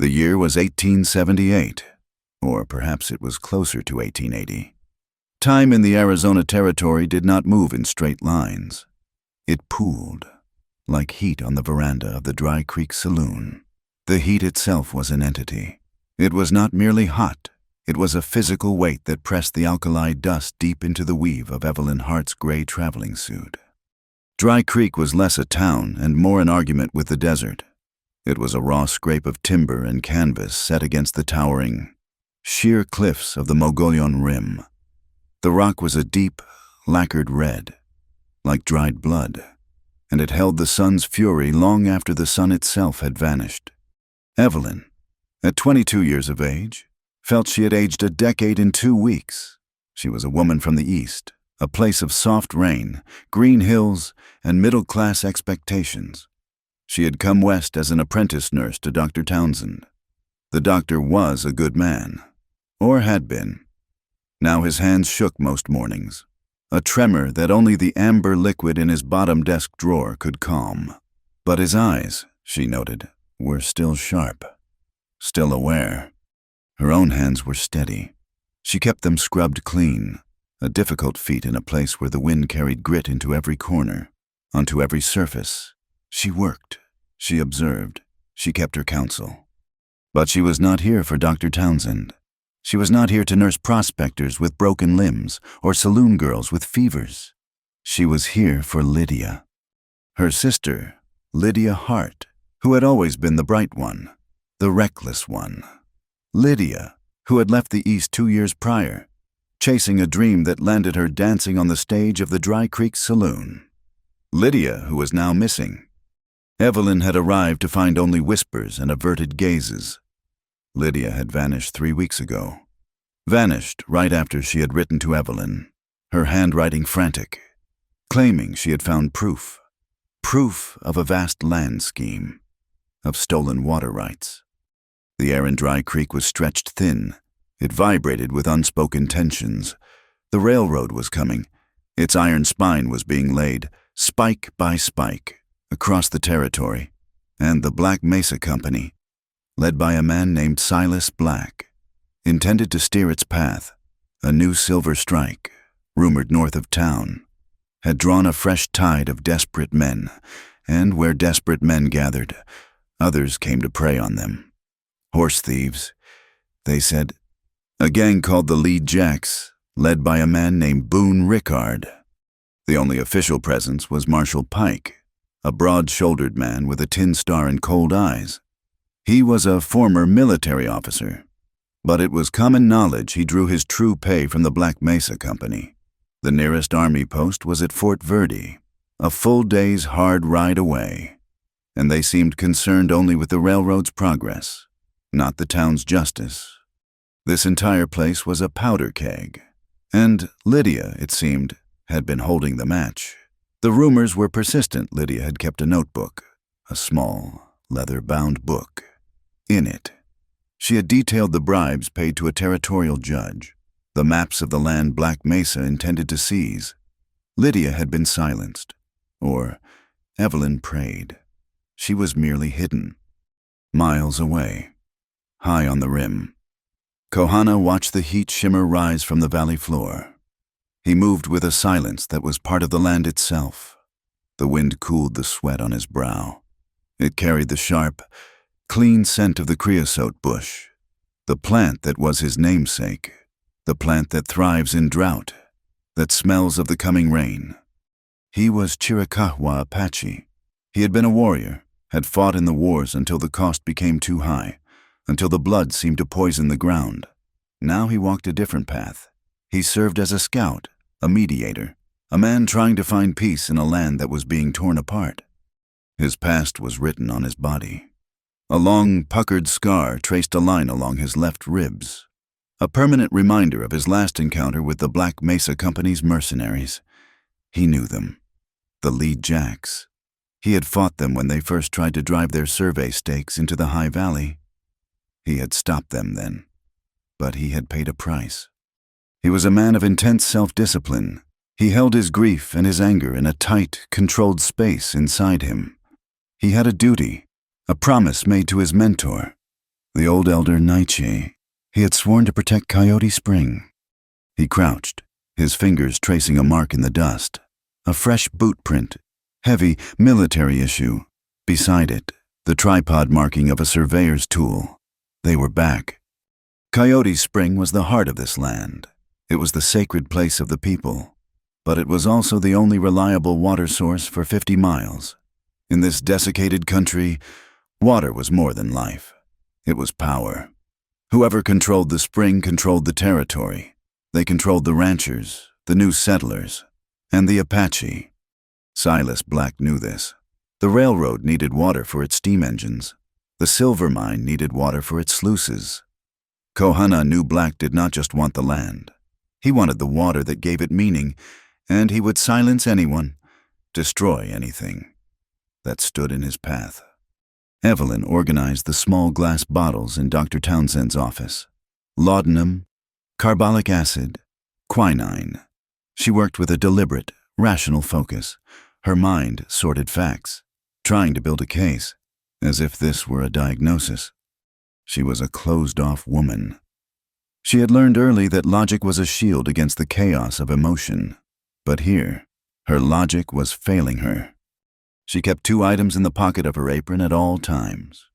The year was 1878, or perhaps it was closer to 1880. Time in the Arizona Territory did not move in straight lines. It pooled, like heat on the veranda of the Dry Creek Saloon. The heat itself was an entity. It was not merely hot. It was a physical weight that pressed the alkali dust deep into the weave of Evelyn Hart's gray traveling suit. Dry Creek was less a town and more an argument with the desert. It was a raw scrape of timber and canvas set against the towering, sheer cliffs of the Mogollon Rim. The rock was a deep, lacquered red, like dried blood, and it held the sun's fury long after the sun itself had vanished. Evelyn, at 22 years of age, felt she had aged a decade in 2 weeks. She was a woman from the East, a place of soft rain, green hills, and middle-class expectations. She had come west as an apprentice nurse to Dr. Townsend. The doctor was a good man, or had been. Now his hands shook most mornings, a tremor that only the amber liquid in his bottom desk drawer could calm. But his eyes, she noted, were still sharp, still aware. Her own hands were steady. She kept them scrubbed clean, a difficult feat in a place where the wind carried grit into every corner, onto every surface. She worked, she observed, she kept her counsel. But she was not here for Dr. Townsend. She was not here to nurse prospectors with broken limbs or saloon girls with fevers. She was here for Lydia. Her sister, Lydia Hart, who had always been the bright one, the reckless one. Lydia, who had left the East 2 years prior, chasing a dream that landed her dancing on the stage of the Dry Creek Saloon. Lydia, who was now missing. Evelyn had arrived to find only whispers and averted gazes. Lydia had vanished 3 weeks ago. Vanished right after she had written to Evelyn, her handwriting frantic, claiming she had found proof. Proof of a vast land scheme, of stolen water rights. The air in Dry Creek was stretched thin. It vibrated with unspoken tensions. The railroad was coming. Its iron spine was being laid, spike by spike, across the territory, and the Black Mesa Company, led by a man named Silas Black, intended to steer its path. A new silver strike, rumored north of town, had drawn a fresh tide of desperate men, and where desperate men gathered, others came to prey on them. Horse thieves, they said. A gang called the Lead Jacks, led by a man named Boone Rickard. The only official presence was Marshal Pike, a broad-shouldered man with a tin star and cold eyes. He was a former military officer, but it was common knowledge he drew his true pay from the Black Mesa Company. The nearest army post was at Fort Verde, a full day's hard ride away, and they seemed concerned only with the railroad's progress, not the town's justice. This entire place was a powder keg, and Lydia, it seemed, had been holding the match. The rumors were persistent. Lydia had kept a notebook, a small, leather-bound book. In it, she had detailed the bribes paid to a territorial judge, the maps of the land Black Mesa intended to seize. Lydia had been silenced, or Evelyn prayed. She was merely hidden, miles away, high on the rim. Kohana watched the heat shimmer rise from the valley floor. He moved with a silence that was part of the land itself. The wind cooled the sweat on his brow. It carried the sharp, clean scent of the creosote bush, the plant that was his namesake, the plant that thrives in drought, that smells of the coming rain. He was Chiricahua Apache. He had been a warrior, had fought in the wars until the cost became too high, until the blood seemed to poison the ground. Now he walked a different path. He served as a scout, a mediator, a man trying to find peace in a land that was being torn apart. His past was written on his body. A long, puckered scar traced a line along his left ribs, a permanent reminder of his last encounter with the Black Mesa Company's mercenaries. He knew them, the Lead Jacks. He had fought them when they first tried to drive their survey stakes into the High Valley. He had stopped them then, but he had paid a price. He was a man of intense self-discipline. He held his grief and his anger in a tight, controlled space inside him. He had a duty, a promise made to his mentor, The old elder Nietzsche. He had sworn to protect Coyote Spring. He crouched, his fingers tracing a mark in the dust. A fresh boot print, heavy military issue. Beside it, the tripod marking of a surveyor's tool. They were back. Coyote Spring was the heart of this land. It was the sacred place of the people. But it was also the only reliable water source for 50 miles. In this desiccated country, water was more than life. It was power. Whoever controlled the spring controlled the territory. They controlled the ranchers, the new settlers, and the Apache. Silas Black knew this. The railroad needed water for its steam engines. The silver mine needed water for its sluices. Kohana knew Black did not just want the land. He wanted the water that gave it meaning, and he would silence anyone, destroy anything that stood in his path. Evelyn organized the small glass bottles in Dr. Townsend's office. Laudanum, carbolic acid, quinine. She worked with a deliberate, rational focus. Her mind sorted facts, trying to build a case, as if this were a diagnosis. She was a closed-off woman. She had learned early that logic was a shield against the chaos of emotion. But here, her logic was failing her. She kept 2 items in the pocket of her apron at all times.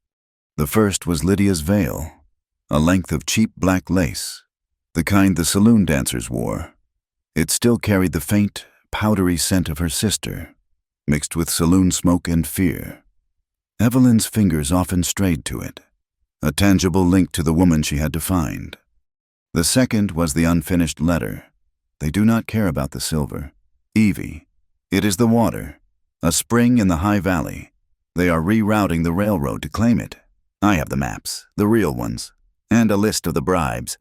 The first was Lydia's veil, a length of cheap black lace, the kind the saloon dancers wore. It still carried the faint, powdery scent of her sister, mixed with saloon smoke and fear. Evelyn's fingers often strayed to it, a tangible link to the woman she had to find. The second was the unfinished letter. They do not care about the silver. Evie. It is the water. A spring in the high valley. They are rerouting the railroad to claim it. I have the maps, the real ones, and a list of the bribes.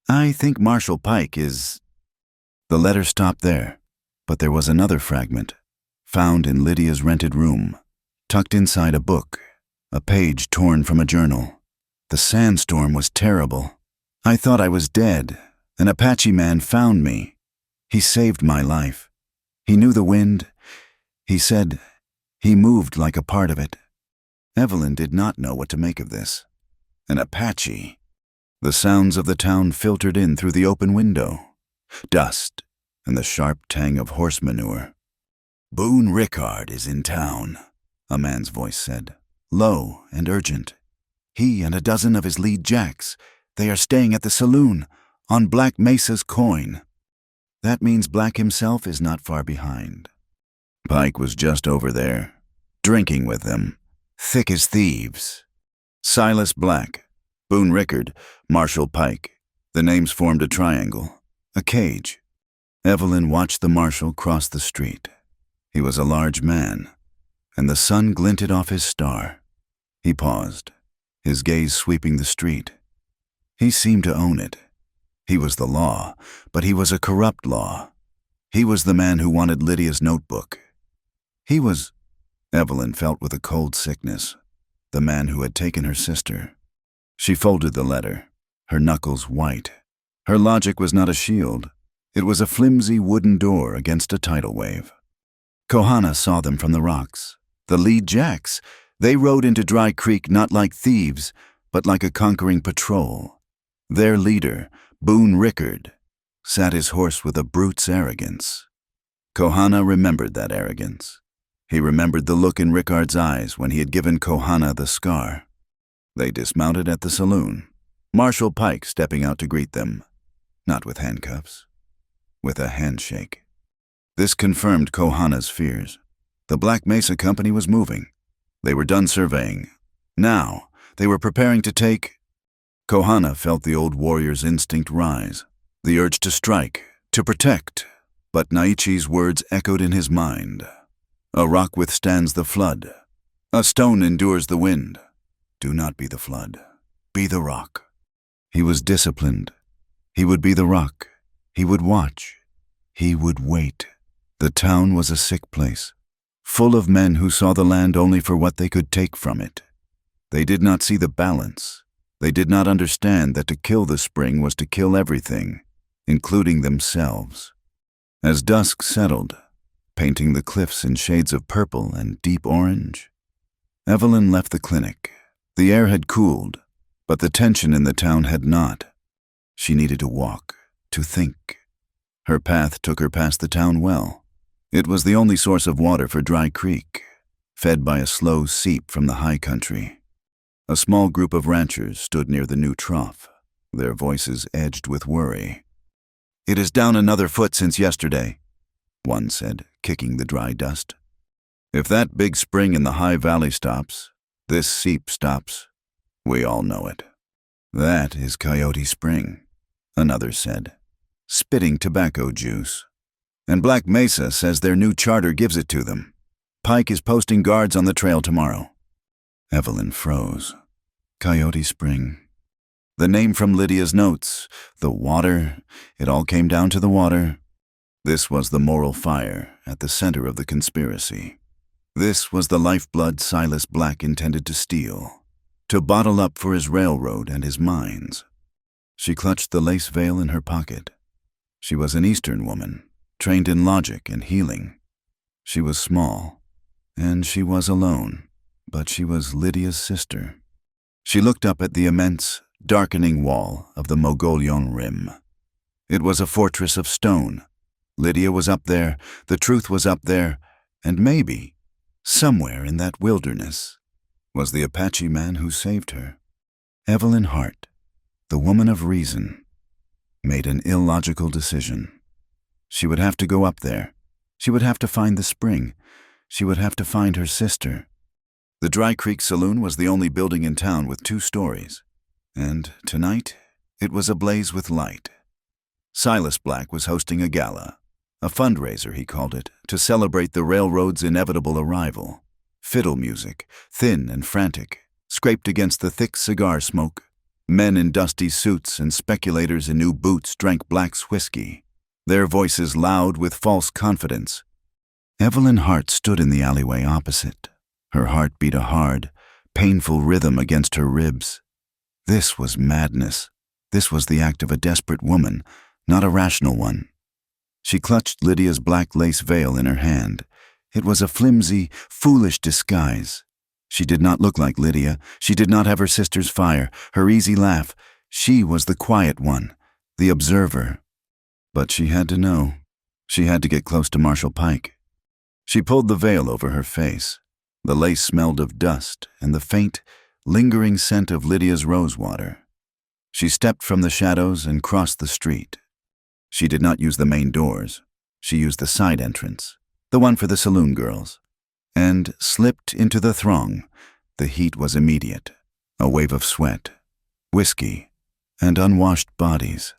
I think Marshal Pike is... The letter stopped there, but there was another fragment, found in Lydia's rented room, tucked inside a book, a page torn from a journal. The sandstorm was terrible. I thought I was dead. An Apache man found me. He saved my life. He knew the wind. He said he moved like a part of it. Evelyn did not know what to make of this. An Apache. The sounds of the town filtered in through the open window. Dust and the sharp tang of horse manure. Boone Rickard is in town, a man's voice said, low and urgent. He and a dozen of his lead jacks. They are staying at the saloon, on Black Mesa's coin. That means Black himself is not far behind. Pike was just over there, drinking with them, thick as thieves. Silas Black, Boone Rickard, Marshal Pike. The names formed a triangle, a cage. Evelyn watched the marshal cross the street. He was a large man, and the sun glinted off his star. He paused, his gaze sweeping the street. He seemed to own it. He was the law, but he was a corrupt law. He was the man who wanted Lydia's notebook. He was, Evelyn felt with a cold sickness, the man who had taken her sister. She folded the letter, her knuckles white. Her logic was not a shield. It was a flimsy wooden door against a tidal wave. Kohana saw them from the rocks. The lead jacks. They rode into Dry Creek not like thieves, but like a conquering patrol. Their leader, Boone Rickard, sat his horse with a brute's arrogance. Kohana remembered that arrogance. He remembered the look in Rickard's eyes when he had given Kohana the scar. They dismounted at the saloon, Marshal Pike stepping out to greet them, not with handcuffs, with a handshake. This confirmed Kohana's fears. The Black Mesa Company was moving. They were done surveying. Now, they were preparing to take... Kohana felt the old warrior's instinct rise, the urge to strike, to protect. But Naichi's words echoed in his mind. A rock withstands the flood. A stone endures the wind. Do not be the flood. Be the rock. He was disciplined. He would be the rock. He would watch. He would wait. The town was a sick place, full of men who saw the land only for what they could take from it. They did not see the balance. They did not understand that to kill the spring was to kill everything, including themselves. As dusk settled, painting the cliffs in shades of purple and deep orange, Evelyn left the clinic. The air had cooled. But the tension in the town had not. She needed to walk, to think. Her path took her past the town well. It was the only source of water for Dry Creek, fed by a slow seep from the high country. A small group of ranchers stood near the new trough, their voices edged with worry. "It is down another foot since yesterday," one said, kicking the dry dust. "If that big spring in the high valley stops, this seep stops. We all know it." "That is Coyote Spring," another said, spitting tobacco juice. "And Black Mesa says their new charter gives it to them. Pike is posting guards on the trail tomorrow." Evelyn froze. Coyote Spring. The name from Lydia's notes. The water. It all came down to the water. This was the moral fire at the center of the conspiracy. This was the lifeblood Silas Black intended to steal, to bottle up for his railroad and his mines. She clutched the lace veil in her pocket. She was an Eastern woman, trained in logic and healing. She was small, and she was alone, but she was Lydia's sister. She looked up at the immense, darkening wall of the Mogollon Rim. It was a fortress of stone. Lydia was up there, the truth was up there, and maybe, somewhere in that wilderness, was the Apache man who saved her. Evelyn Hart, the woman of reason, made an illogical decision. She would have to go up there. She would have to find the spring. She would have to find her sister. The Dry Creek Saloon was the only building in town with 2 stories, and tonight it was ablaze with light. Silas Black was hosting a gala, a fundraiser he called it, to celebrate the railroad's inevitable arrival. Fiddle music, thin and frantic, scraped against the thick cigar smoke. Men in dusty suits and speculators in new boots drank Black's whiskey, their voices loud with false confidence. Evelyn Hart stood in the alleyway opposite. Her heart beat a hard, painful rhythm against her ribs. This was madness. This was the act of a desperate woman, not a rational one. She clutched Lydia's black lace veil in her hand. It was a flimsy, foolish disguise. She did not look like Lydia. She did not have her sister's fire, her easy laugh. She was the quiet one, the observer. But she had to know. She had to get close to Marshal Pike. She pulled the veil over her face. The lace smelled of dust and the faint, lingering scent of Lydia's rosewater. She stepped from the shadows and crossed the street. She did not use the main doors. She used the side entrance, the one for the saloon girls, and slipped into the throng. The heat was immediate. A wave of sweat, whiskey, and unwashed bodies.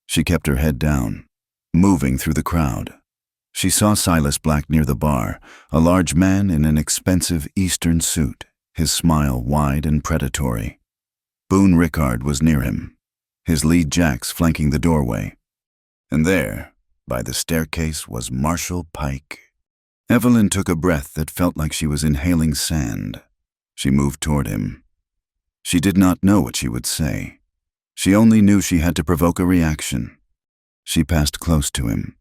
She kept her head down, moving through the crowd. She saw Silas Black near the bar, a large man in an expensive Eastern suit, his smile wide and predatory. Boone Rickard was near him, his lead jacks flanking the doorway. And there, by the staircase, was Marshal Pike. Evelyn took a breath that felt like she was inhaling sand. She moved toward him. She did not know what she would say. She only knew she had to provoke a reaction. She passed close to him.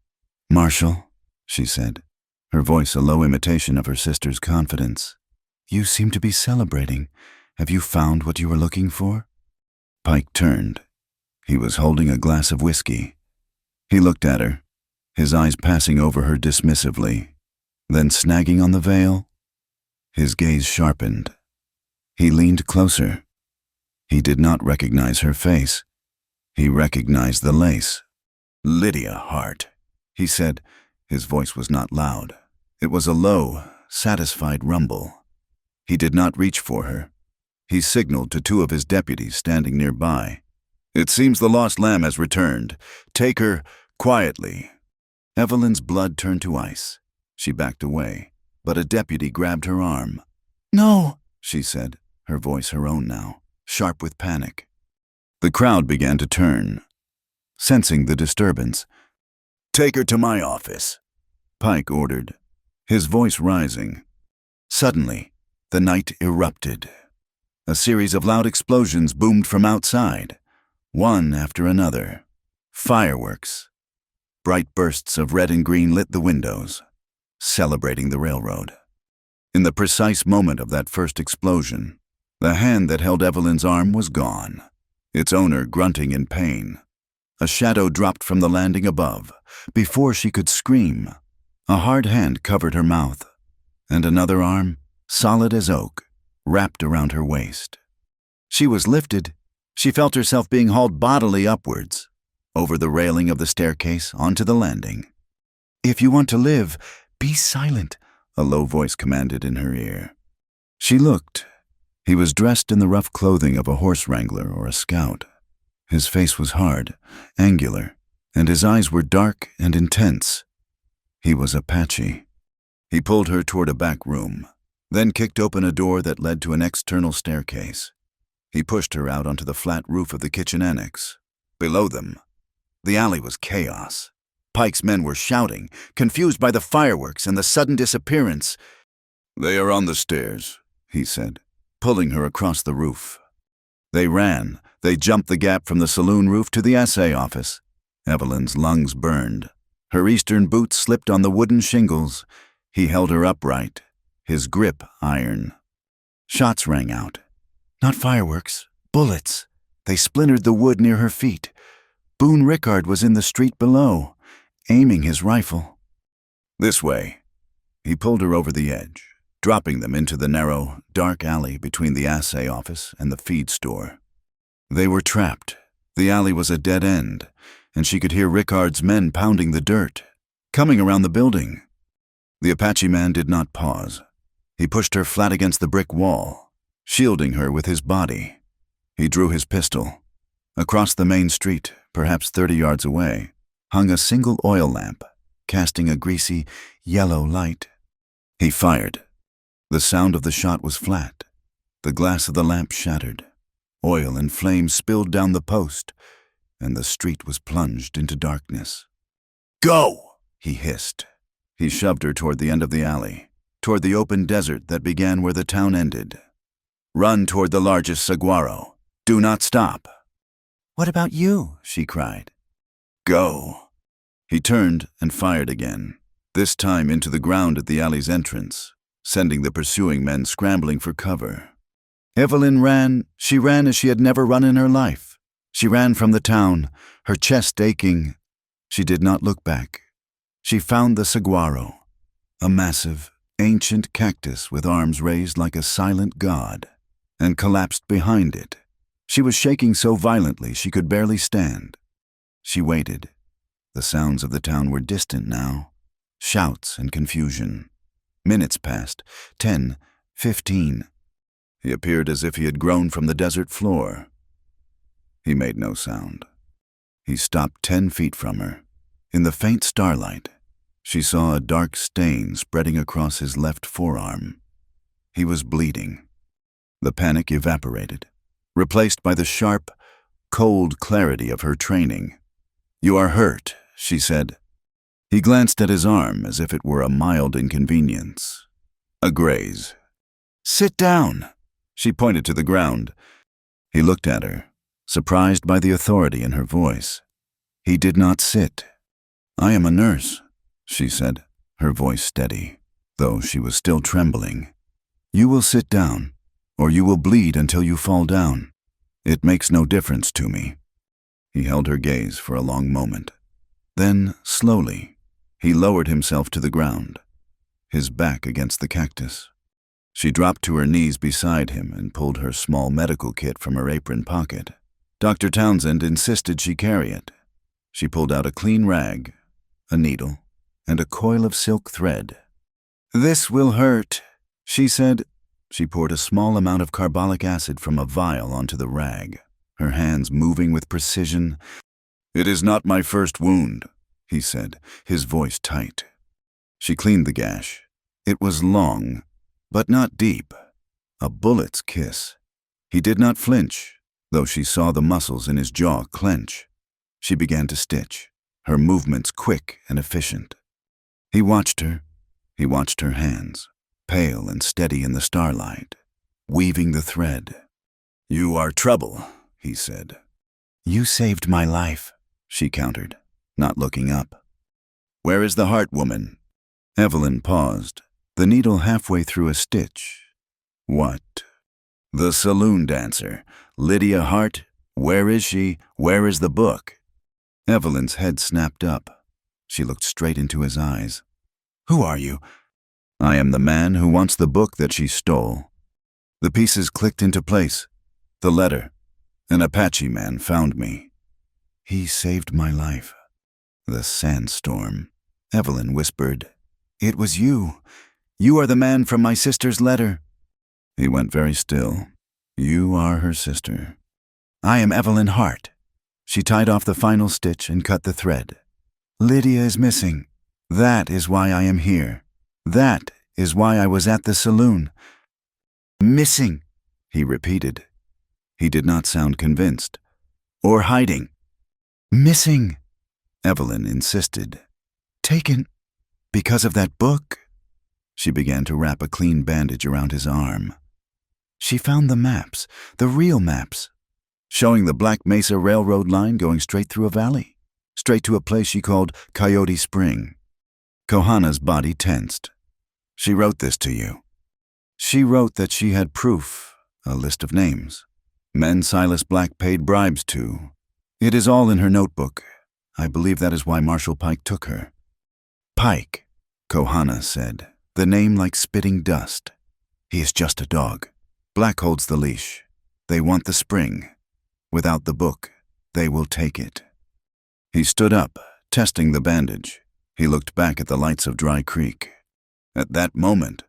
"Marshal," she said, her voice a low imitation of her sister's confidence. "You seem to be celebrating. Have you found what you were looking for?" Pike turned. He was holding a glass of whiskey. He looked at her, his eyes passing over her dismissively, then snagging on the veil. His gaze sharpened. He leaned closer. He did not recognize her face. He recognized the lace. "Lydia Hart," he said. His voice was not loud. It was a low, satisfied rumble. He did not reach for her. He signaled to 2 of his deputies standing nearby. "It seems the lost lamb has returned. Take her quietly." Evelyn's blood turned to ice. She backed away, but a deputy grabbed her arm. "No," she said, her voice her own now, sharp with panic. The crowd began to turn. Sensing the disturbance, "Take her to my office," Pike ordered, his voice rising. Suddenly, the night erupted. A series of loud explosions boomed from outside, one after another. Fireworks. Bright bursts of red and green lit the windows, celebrating the railroad. In the precise moment of that first explosion, The hand that held Evelyn's arm was gone, its owner grunting in pain. A shadow dropped from the landing above. Before she could scream, a hard hand covered her mouth, and another arm, solid as oak, wrapped around her waist. She was lifted. She felt herself being hauled bodily upwards, over the railing of the staircase onto the landing. "If you want to live, be silent," a low voice commanded in her ear. She looked. He was dressed in the rough clothing of a horse wrangler or a scout. His face was hard, angular, and his eyes were dark and intense. He was Apache. He pulled her toward a back room, then kicked open a door that led to an external staircase. He pushed her out onto the flat roof of the kitchen annex. Below them, the alley was chaos. Pike's men were shouting, confused by the fireworks and the sudden disappearance. "They are on the stairs," he said, pulling her across the roof. They ran. They jumped the gap from the saloon roof to the assay office. Evelyn's lungs burned. Her eastern boots slipped on the wooden shingles. He held her upright, his grip iron. Shots rang out. Not fireworks, bullets. They splintered the wood near her feet. Boone Rickard was in the street below, aiming his rifle. "This way." He pulled her over the edge, dropping them into the narrow, dark alley between the assay office and the feed store. They were trapped. The alley was a dead end, and she could hear Rickard's men pounding the dirt, coming around the building. The Apache man did not pause. He pushed her flat against the brick wall, shielding her with his body. He drew his pistol. Across the main street, perhaps 30 yards away, hung a single oil lamp, casting a greasy, yellow light. He fired. The sound of the shot was flat. The glass of the lamp shattered. Oil and flame spilled down the post, and the street was plunged into darkness. "Go!" he hissed. He shoved her toward the end of the alley, toward the open desert that began where the town ended. "Run toward the largest saguaro. Do not stop." "What about you?" she cried. "Go." He turned and fired again, this time into the ground at the alley's entrance, sending the pursuing men scrambling for cover. Evelyn ran. She ran as she had never run in her life. She ran from the town, her chest aching. She did not look back. She found the saguaro, a massive, ancient cactus with arms raised like a silent god, and collapsed behind it. She was shaking so violently she could barely stand. She waited. The sounds of the town were distant now, shouts and confusion. Minutes passed, 10, 15. He appeared as if he had grown from the desert floor. He made no sound. He stopped 10 feet from her. In the faint starlight, she saw a dark stain spreading across his left forearm. He was bleeding. The panic evaporated, replaced by the sharp, cold clarity of her training. "You are hurt," she said. He glanced at his arm as if it were a mild inconvenience. "A graze." "Sit down." She pointed to the ground. He looked at her, surprised by the authority in her voice. He did not sit. "I am a nurse," she said, her voice steady, though she was still trembling. "You will sit down, or you will bleed until you fall down. It makes no difference to me." He held her gaze for a long moment. Then, slowly, he lowered himself to the ground, his back against the cactus. She dropped to her knees beside him and pulled her small medical kit from her apron pocket. Dr. Townsend insisted she carry it. She pulled out a clean rag, a needle, and a coil of silk thread. "This will hurt," she said. She poured a small amount of carbolic acid from a vial onto the rag, her hands moving with precision. "It is not my first wound," he said, his voice tight. She cleaned the gash. It was long, but not deep. A bullet's kiss. He did not flinch, though she saw the muscles in his jaw clench. She began to stitch, her movements quick and efficient. He watched her. He watched her hands, pale and steady in the starlight, weaving the thread. "You are trouble," he said. "You saved my life," she countered, not looking up. "Where is the heart, woman?" Evelyn paused, the needle halfway through a stitch. "What?" The saloon dancer. Lydia Hart. Where is she? Where is the book? Evelyn's head snapped up. She looked straight into his eyes. Who are you? I am the man who wants the book that she stole. The pieces clicked into place. The letter. An Apache man found me. He saved my life. The sandstorm. Evelyn whispered. It was you. You are the man from my sister's letter. He went very still. You are her sister. I am Evelyn Hart. She tied off the final stitch and cut the thread. Lydia is missing. That is why I am here. That is why I was at the saloon. Missing, he repeated. He did not sound convinced. Or hiding. Missing, Evelyn insisted. Taken because of that book. She began to wrap a clean bandage around his arm. She found the maps, the real maps, showing the Black Mesa Railroad line going straight through a valley, straight to a place she called Coyote Spring. Kohana's body tensed. She wrote this to you. She wrote that she had proof, a list of names, men Silas Black paid bribes to. It is all in her notebook. I believe that is why Marshal Pike took her. Pike, Kohana said, the name like spitting dust. He is just a dog. Black holds the leash. They want the spring. Without the book, they will take it. He stood up, testing the bandage. He looked back at the lights of Dry Creek. At that moment,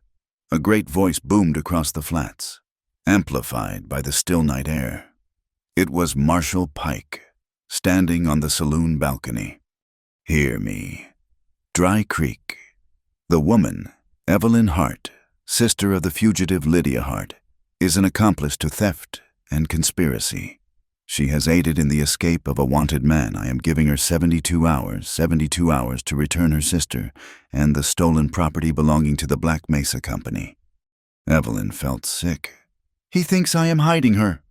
a great voice boomed across the flats, amplified by the still night air. It was Marshal Pike, standing on the saloon balcony. Hear me. Dry Creek. The woman, Evelyn Hart, sister of the fugitive Lydia Hart, is an accomplice to theft and conspiracy. She has aided in the escape of a wanted man. I am giving her 72 hours to return her sister and the stolen property belonging to the Black Mesa Company. Evelyn felt sick. He thinks I am hiding her.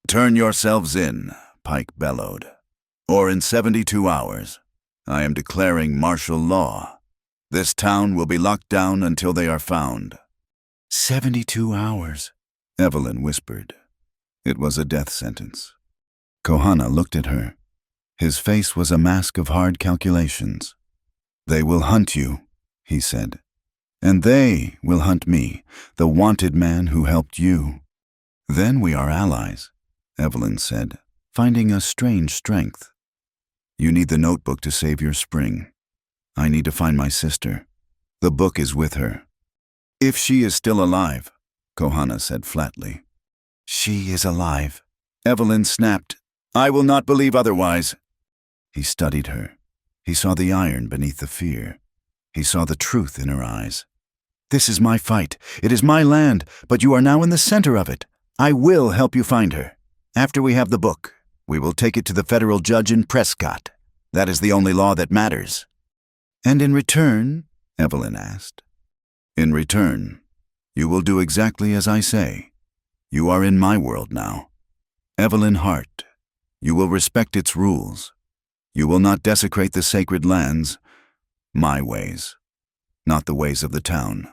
Turn yourselves in, Pike bellowed. Or in 72 hours, I am declaring martial law. This town will be locked down until they are found. 72 hours, Evelyn whispered. It was a death sentence. Kohana looked at her. His face was a mask of hard calculations. They will hunt you, he said. And they will hunt me, the wanted man who helped you. Then we are allies, Evelyn said, finding a strange strength. You need the notebook to save your spring. I need to find my sister. The book is with her. If she is still alive, Kohana said flatly. She is alive. Evelyn snapped. I will not believe otherwise. He studied her. He saw the iron beneath the fear. He saw the truth in her eyes. This is my fight. It is my land, but you are now in the center of it. I will help you find her. After we have the book, we will take it to the federal judge in Prescott. That is the only law that matters. And in return, Evelyn asked. In return, you will do exactly as I say. You are in my world now. Evelyn Hart, you will respect its rules. You will not desecrate the sacred lands. My ways, not the ways of the town.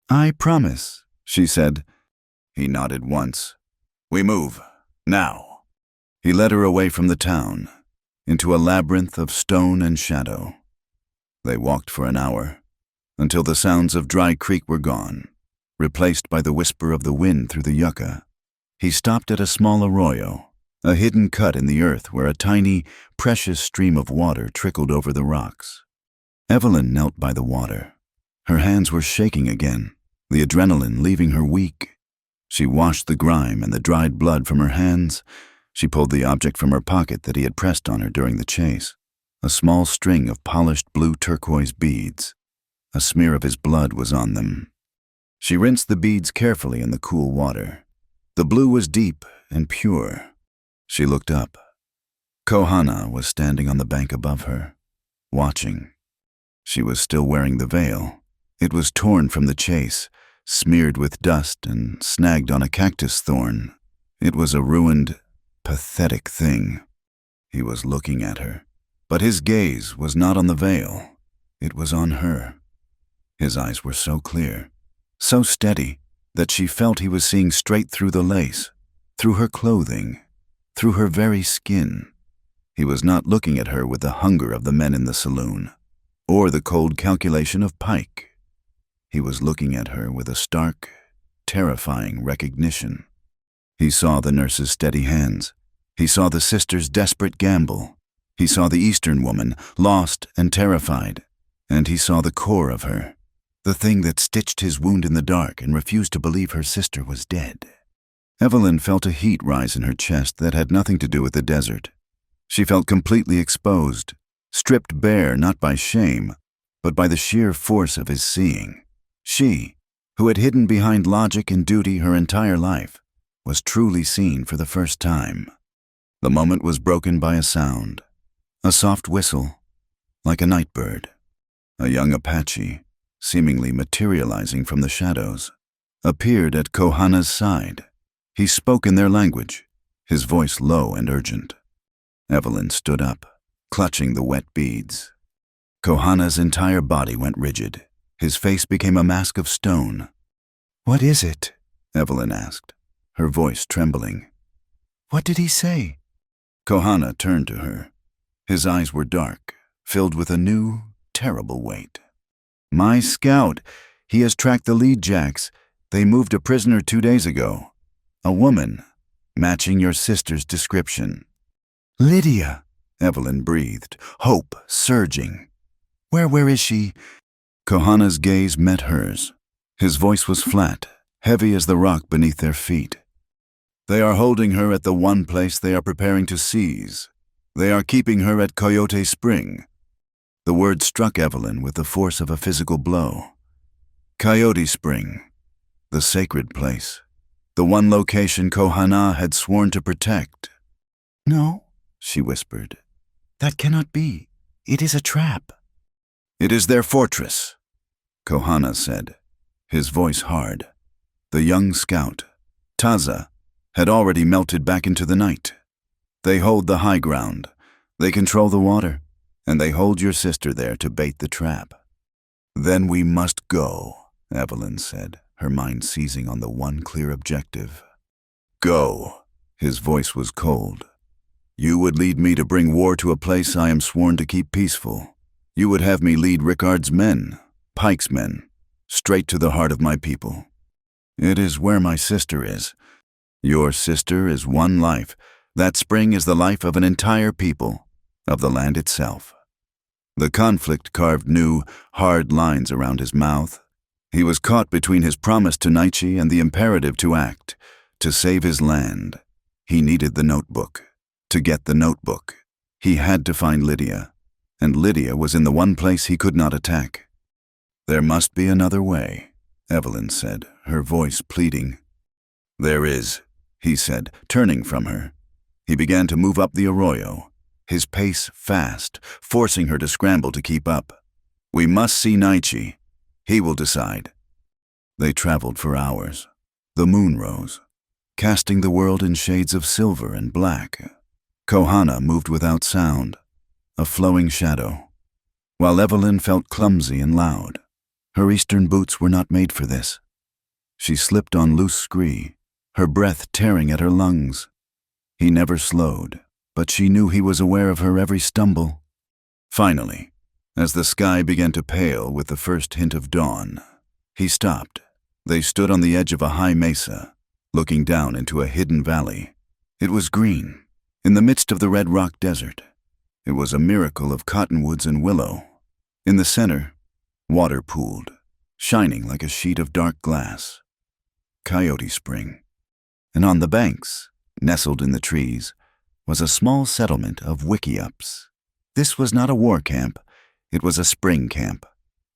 I promise, she said. He nodded once. We move, now. He led her away from the town, into a labyrinth of stone and shadow. They walked for an hour, until the sounds of Dry Creek were gone, replaced by the whisper of the wind through the yucca. He stopped at a small arroyo, a hidden cut in the earth where a tiny, precious stream of water trickled over the rocks. Evelyn knelt by the water. Her hands were shaking again, the adrenaline leaving her weak. She washed the grime and the dried blood from her hands. She pulled the object from her pocket that he had pressed on her during the chase, a small string of polished blue turquoise beads. A smear of his blood was on them. She rinsed the beads carefully in the cool water. The blue was deep and pure. She looked up. Kohana was standing on the bank above her, watching. She was still wearing the veil. It was torn from the chase, smeared with dust and snagged on a cactus thorn. It was a ruined, pathetic thing. He was looking at her, but his gaze was not on the veil. It was on her. His eyes were so clear, so steady, that she felt he was seeing straight through the lace, through her clothing, through her very skin. He was not looking at her with the hunger of the men in the saloon, or the cold calculation of Pike. He was looking at her with a stark, terrifying recognition. He saw the nurse's steady hands. He saw the sister's desperate gamble. He saw the Eastern woman, lost and terrified. And he saw the core of her, the thing that stitched his wound in the dark and refused to believe her sister was dead. Evelyn felt a heat rise in her chest that had nothing to do with the desert. She felt completely exposed, stripped bare not by shame, but by the sheer force of his seeing. She, who had hidden behind logic and duty her entire life, was truly seen for the first time. The moment was broken by a sound, a soft whistle, like a night bird. A young Apache, seemingly materializing from the shadows, appeared at Kohana's side. He spoke in their language, his voice low and urgent. Evelyn stood up, clutching the wet beads. Kohana's entire body went rigid. His face became a mask of stone. "What is it?" Evelyn asked, her voice trembling. "What did he say?" Kohana turned to her. His eyes were dark, filled with a new, terrible weight. "My scout. He has tracked the lead jacks. They moved a prisoner 2 days ago. A woman, matching your sister's description." "Lydia," Evelyn breathed, hope surging. Where is she?" Kohana's gaze met hers. His voice was flat, heavy as the rock beneath their feet. "They are holding her at the one place they are preparing to seize. They are keeping her at Coyote Spring." The word struck Evelyn with the force of a physical blow. Coyote Spring, the sacred place, the one location Kohana had sworn to protect. "No," she whispered. "That cannot be. It is a trap." "It is their fortress," Kohana said, his voice hard. The young scout, Taza, had already melted back into the night. "They hold the high ground. They control the water, and they hold your sister there to bait the trap." "Then we must go," Evelyn said, her mind seizing on the one clear objective. "Go." His voice was cold. "You would lead me to bring war to a place I am sworn to keep peaceful. You would have me lead Rickard's men, Pike's men, straight to the heart of my people. It is where my sister is. Your sister is one life. That spring is the life of an entire people, of the land itself." The conflict carved new, hard lines around his mouth. He was caught between his promise to Naichi and the imperative to act, to save his land. He needed the notebook. To get the notebook, he had to find Lydia, and Lydia was in the one place he could not attack. "There must be another way," Evelyn said, her voice pleading. "There is," he said, turning from her. He began to move up the arroyo, his pace fast, forcing her to scramble to keep up. "We must see Naichi. He will decide." They traveled for hours. The moon rose, casting the world in shades of silver and black. Kohana moved without sound, a flowing shadow, while Evelyn felt clumsy and loud. Her Eastern boots were not made for this. She slipped on loose scree, her breath tearing at her lungs. He never slowed, but she knew he was aware of her every stumble. Finally, as the sky began to pale with the first hint of dawn, he stopped. They stood on the edge of a high mesa, looking down into a hidden valley. It was green, in the midst of the red rock desert. It was a miracle of cottonwoods and willow. In the center, water pooled, shining like a sheet of dark glass. Coyote Spring. And on the banks, nestled in the trees, was a small settlement of wickiups. This was not a war camp. It was a spring camp,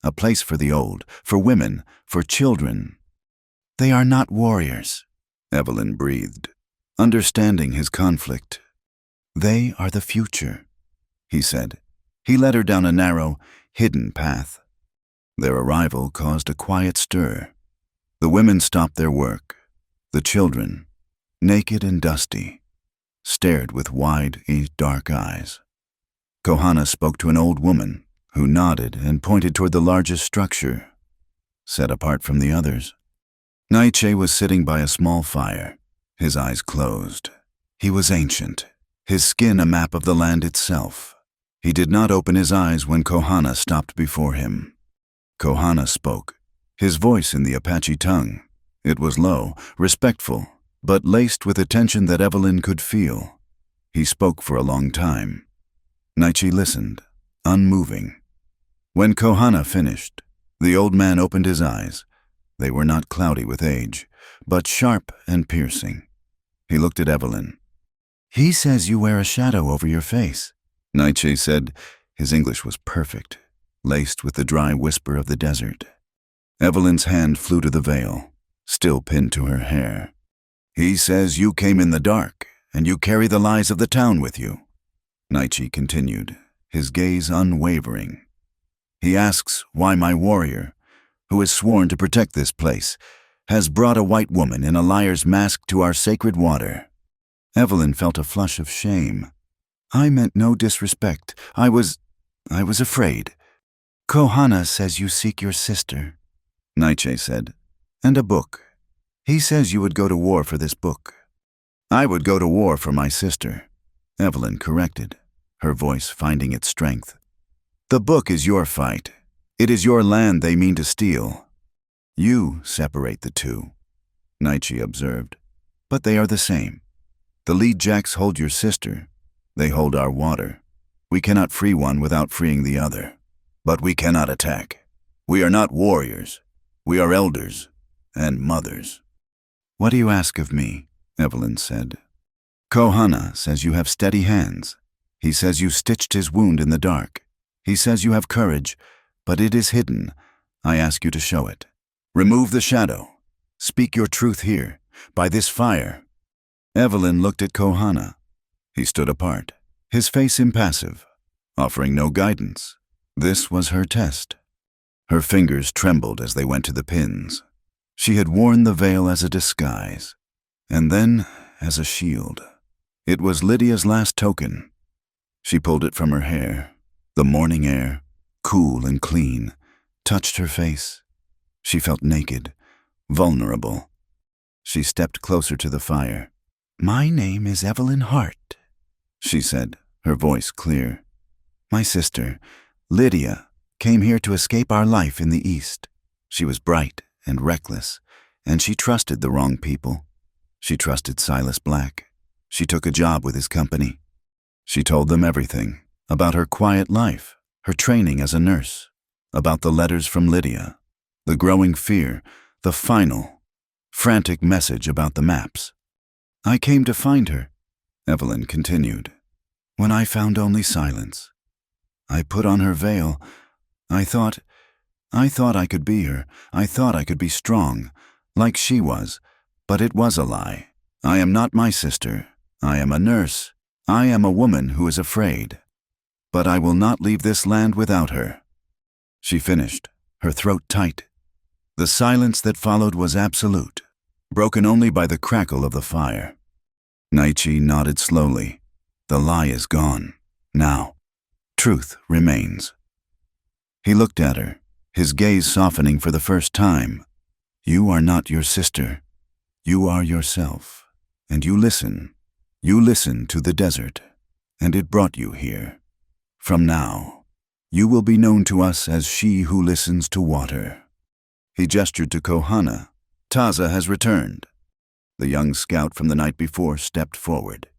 a place for the old, for women, for children. "They are not warriors," Evelyn breathed, understanding his conflict. "They are the future," he said. He led her down a narrow, hidden path. Their arrival caused a quiet stir. The women stopped their work. The children, naked and dusty, stared with wide, dark eyes. Kohana spoke to an old woman, who nodded and pointed toward the largest structure, set apart from the others. Nietzsche was sitting by a small fire, his eyes closed. He was ancient, his skin a map of the land itself. He did not open his eyes when Kohana stopped before him. Kohana spoke, his voice in the Apache tongue. It was low, respectful, but laced with a tension that Evelyn could feel. He spoke for a long time. Nietzsche listened, unmoving. When Kohana finished, the old man opened his eyes. They were not cloudy with age, but sharp and piercing. He looked at Evelyn. "He says you wear a shadow over your face," Nietzsche said. His English was perfect, laced with the dry whisper of the desert. Evelyn's hand flew to the veil, still pinned to her hair. "He says you came in the dark, and you carry the lies of the town with you," Nietzsche continued, his gaze unwavering. "He asks why my warrior, who has sworn to protect this place, has brought a white woman in a liar's mask to our sacred water." Evelyn felt a flush of shame. "I meant no disrespect. I was afraid." "Kohana says you seek your sister," Nietzsche said, "and a book. He says you would go to war for this book." "I would go to war for my sister," Evelyn corrected, her voice finding its strength. "The book is your fight. It is your land they mean to steal. You separate the two," Nietzsche observed, "but they are the same. The lead jacks hold your sister. They hold our water. We cannot free one without freeing the other. But we cannot attack. We are not warriors. We are elders and mothers." "What do you ask of me?" Evelyn said. "Kohana says you have steady hands. He says you stitched his wound in the dark. He says you have courage, but it is hidden. I ask you to show it. Remove the shadow. Speak your truth here, by this fire." Evelyn looked at Kohana. He stood apart, his face impassive, offering no guidance. This was her test. Her fingers trembled as they went to the pins. She had worn the veil as a disguise, and then as a shield. It was Lydia's last token. She pulled it from her hair. The morning air, cool and clean, touched her face. She felt naked, vulnerable. She stepped closer to the fire. "My name is Evelyn Hart," she said, her voice clear. "My sister, Lydia, came here to escape our life in the East. She was bright and reckless, and she trusted the wrong people. She trusted Silas Black. She took a job with his company. She told them everything, about her quiet life, her training as a nurse, about the letters from Lydia, the growing fear, the final, frantic message about the maps. I came to find her," Evelyn continued, "when I found only silence. I put on her veil. I thought I could be her. I thought I could be strong, like she was, but it was a lie. I am not my sister. I am a nurse. I am a woman who is afraid. But I will not leave this land without her." She finished, her throat tight. The silence that followed was absolute, broken only by the crackle of the fire. Nietzsche nodded slowly. The lie is gone. Now, truth remains. He looked at her, his gaze softening for the first time. "You are not your sister. You are yourself. And you listen. You listen to the desert. And it brought you here. From now, you will be known to us as she who listens to water." He gestured to Kohana. "Taza has returned." The young scout from the night before stepped forward,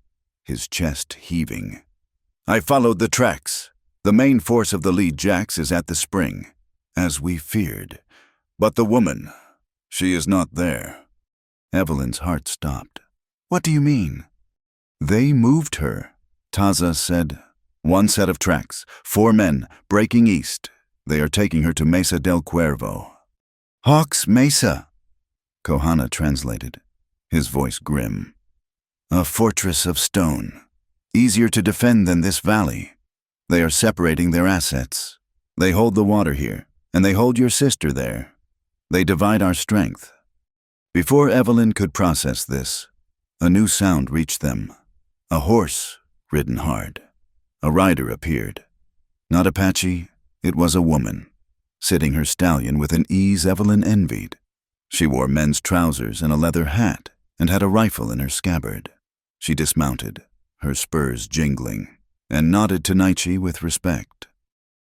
his chest heaving. "I followed the tracks. The main force of the lead jacks is at the spring, as we feared. But the woman, she is not there." Evelyn's heart stopped. "What do you mean?" "They moved her," Taza said. "One set of tracks, 4 men, breaking east. They are taking her to Mesa del Cuervo." "Hawks Mesa," Kohana translated, his voice grim. "A fortress of stone, easier to defend than this valley. They are separating their assets. They hold the water here, and they hold your sister there. They divide our strength." Before Evelyn could process this, a new sound reached them. A horse, ridden hard. A rider appeared. Not Apache, it was a woman, sitting her stallion with an ease Evelyn envied. She wore men's trousers and a leather hat and had a rifle in her scabbard. She dismounted, her spurs jingling, and nodded to Naichi with respect.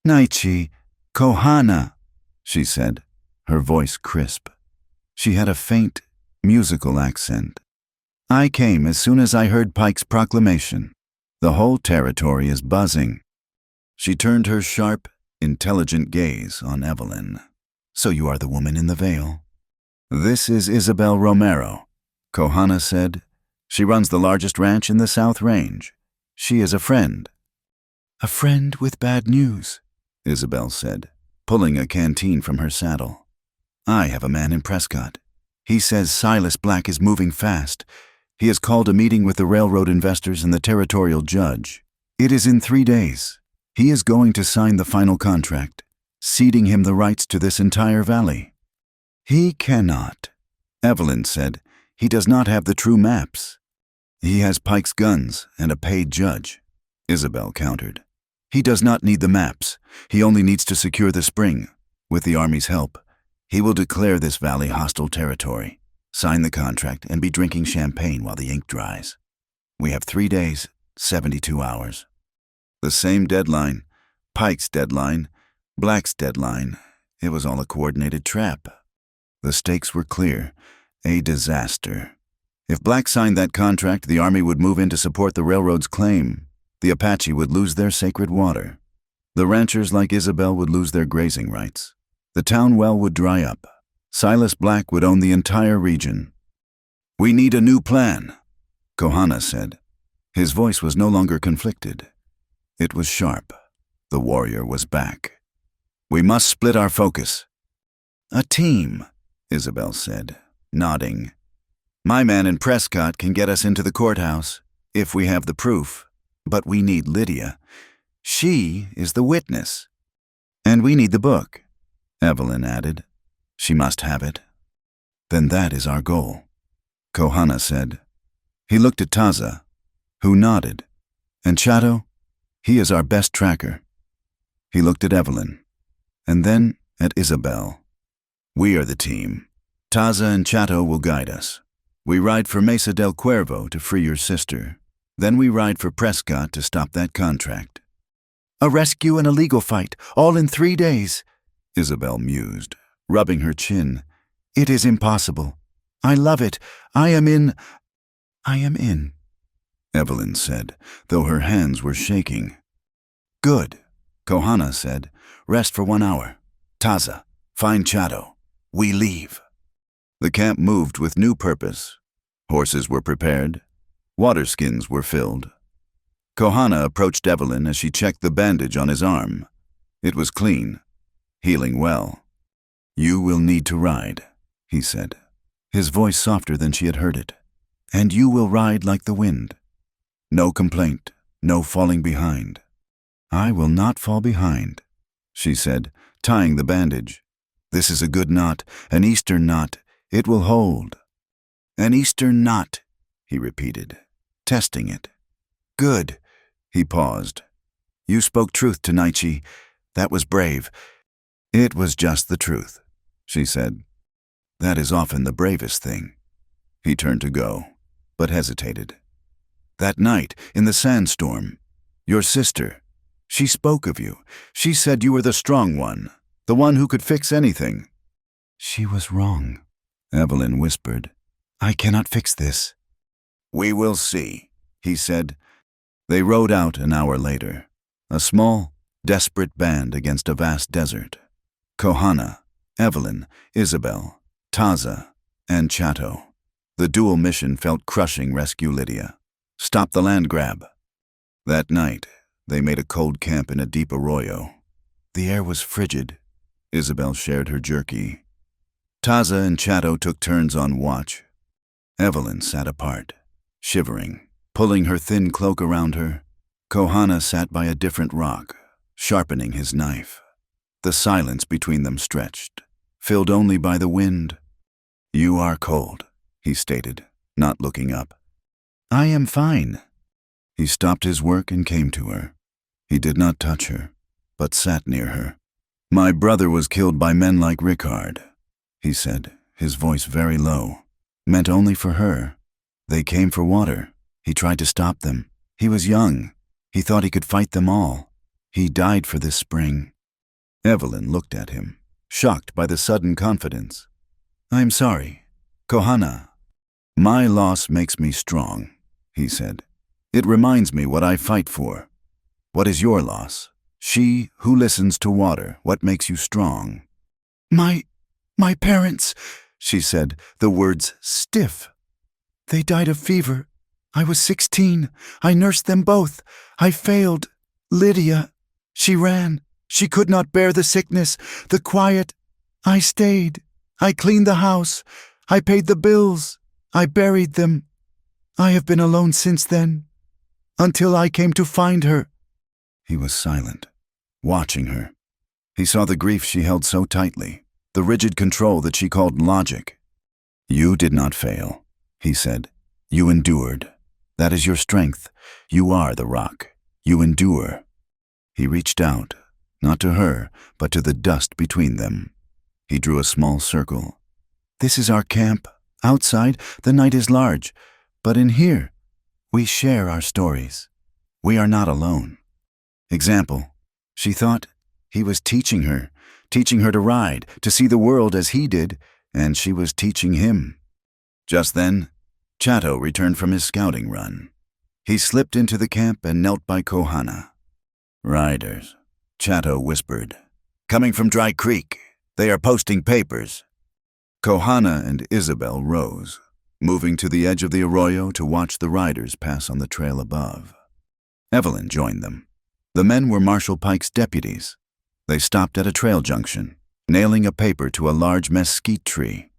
"Naichi, Kohana," she said, her voice crisp. She had a faint, musical accent. "I came as soon as I heard Pike's proclamation. The whole territory is buzzing." She turned her sharp, intelligent gaze on Evelyn. "So you are the woman in the veil?" "This is Isabel Romero," Kohana said. "She runs the largest ranch in the South Range. She is a friend." "A friend with bad news," Isabel said, pulling a canteen from her saddle. "I have a man in Prescott. He says Silas Black is moving fast. He has called a meeting with the railroad investors and the territorial judge. It is in 3 days. He is going to sign the final contract, ceding him the rights to this entire valley." "He cannot," Evelyn said. "He does not have the true maps." "He has Pike's guns and a paid judge," Isabel countered. "He does not need the maps. He only needs to secure the spring. With the Army's help, he will declare this valley hostile territory, sign the contract, and be drinking champagne while the ink dries. We have 3 days, 72 hours. The same deadline, Pike's deadline, Black's deadline. It was all a coordinated trap. The stakes were clear. A disaster. If Black signed that contract, the Army would move in to support the railroad's claim. The Apache would lose their sacred water. The ranchers like Isabel would lose their grazing rights. The town well would dry up. Silas Black would own the entire region. "We need a new plan," Kohana said. His voice was no longer conflicted. It was sharp. The warrior was back. "We must split our focus." "A team," Isabel said, nodding. "My man in Prescott can get us into the courthouse, if we have the proof. But we need Lydia. She is the witness. And we need the book," Evelyn added. "She must have it." "Then that is our goal," Kohana said. He looked at Taza, who nodded. "And Chato, he is our best tracker." He looked at Evelyn, and then at Isabel. "We are the team. Taza and Chato will guide us. We ride for Mesa del Cuervo to free your sister. Then we ride for Prescott to stop that contract." "A rescue and a legal fight, all in 3 days," Isabel mused, rubbing her chin. "It is impossible. I love it. I am in, Evelyn said, though her hands were shaking. "Good," Kohana said. "Rest for 1 hour. Taza, find Chato. We leave." The camp moved with new purpose. Horses were prepared. Water skins were filled. Kohana approached Evelyn as she checked the bandage on his arm. It was clean, healing well. "You will need to ride," he said, his voice softer than she had heard it. "And you will ride like the wind. No complaint, no falling behind." "I will not fall behind," she said, tying the bandage. "This is a good knot, an Eastern knot. It will hold." "An Eastern knot," he repeated, testing it. "Good." He paused. "You spoke truth to Naichi. That was brave." "It was just the truth," she said. "That is often the bravest thing." He turned to go, but hesitated. "That night, in the sandstorm, your sister, she spoke of you. She said you were the strong one, the one who could fix anything." "She was wrong," Evelyn whispered. "I cannot fix this." "We will see," he said. They rode out an hour later, a small, desperate band against a vast desert. Kohana, Evelyn, Isabel, Taza, and Chato. The dual mission felt crushing. Rescue Lydia. Stop the land grab. That night, they made a cold camp in a deep arroyo. The air was frigid. Isabel shared her jerky. Taza and Chato took turns on watch. Evelyn sat apart, shivering, pulling her thin cloak around her. Kohana sat by a different rock, sharpening his knife. The silence between them stretched, filled only by the wind. "You are cold," he stated, not looking up. "I am fine." He stopped his work and came to her. He did not touch her, but sat near her. "My brother was killed by men like Rickard," he said, his voice very low, meant only for her. They came for water. He tried to stop them. He was young. He thought he could fight them all. He died for this spring. Evelyn looked at him, shocked by the sudden confidence. I'm sorry, Kohana. My loss makes me strong, he said. It reminds me what I fight for. What is your loss? She who listens to water, what makes you strong? My parents, she said, the words stiff. They died of fever. I was 16. I nursed them both. I failed. Lydia, she ran. She could not bear the sickness, the quiet. I stayed. I cleaned the house. I paid the bills. I buried them. I have been alone since then, until I came to find her. He was silent, watching her. He saw the grief she held so tightly, the rigid control that she called logic. You did not fail, he said. You endured. That is your strength. You are the rock. You endure. He reached out, not to her, but to the dust between them. He drew a small circle. This is our camp. Outside, the night is large, but in here, we share our stories. We are not alone. Example, she thought he was teaching her to ride, to see the world as he did, and she was teaching him. Just then, Chato returned from his scouting run. He slipped into the camp and knelt by Kohana. Riders, Chato whispered. Coming from Dry Creek. They are posting papers. Kohana and Isabel rose, moving to the edge of the arroyo to watch the riders pass on the trail above. Evelyn joined them. The men were Marshal Pike's deputies. They stopped at a trail junction, nailing a paper to a large mesquite tree.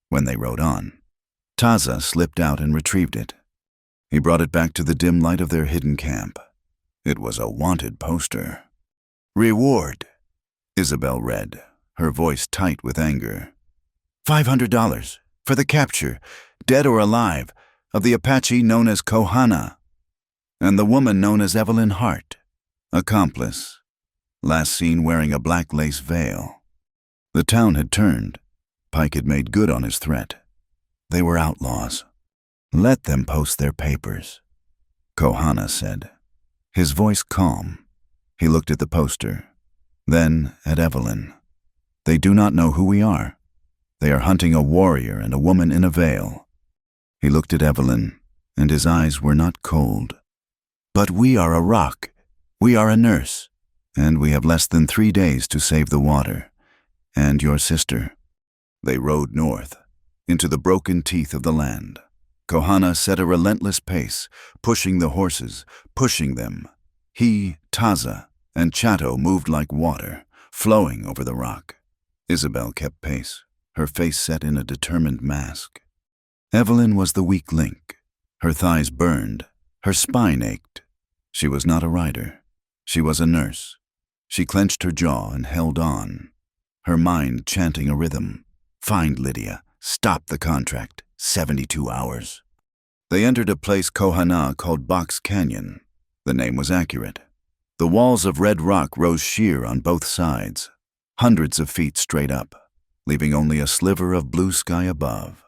When they rode on, Taza slipped out and retrieved it. He brought it back to the dim light of their hidden camp. It was a wanted poster. Reward, Isabel read, her voice tight with anger. $500 for the capture, dead or alive, of the Apache known as Kohana, and the woman known as Evelyn Hart, accomplice, last seen wearing a black lace veil. The town had turned. Pike had made good on his threat. They were outlaws. Let them post their papers, Kohana said, his voice calm. He looked at the poster, then at Evelyn. They do not know who we are. They are hunting a warrior and a woman in a veil. He looked at Evelyn, and his eyes were not cold. But we are a rock. We are a nurse, and we have less than 3 days to save the water, and your sister. They rode north, into the broken teeth of the land. Kohana set a relentless pace, pushing the horses, pushing them. He, Taza, and Chato moved like water, flowing over the rock. Isabel kept pace, her face set in a determined mask. Evelyn was the weak link. Her thighs burned, her spine ached. She was not a rider. She was a nurse. She clenched her jaw and held on, her mind chanting a rhythm. Find Lydia. Stop the contract. 72 hours. They entered a place Kohana called Box Canyon. The name was accurate. The walls of red rock rose sheer on both sides, hundreds of feet straight up, leaving only a sliver of blue sky above.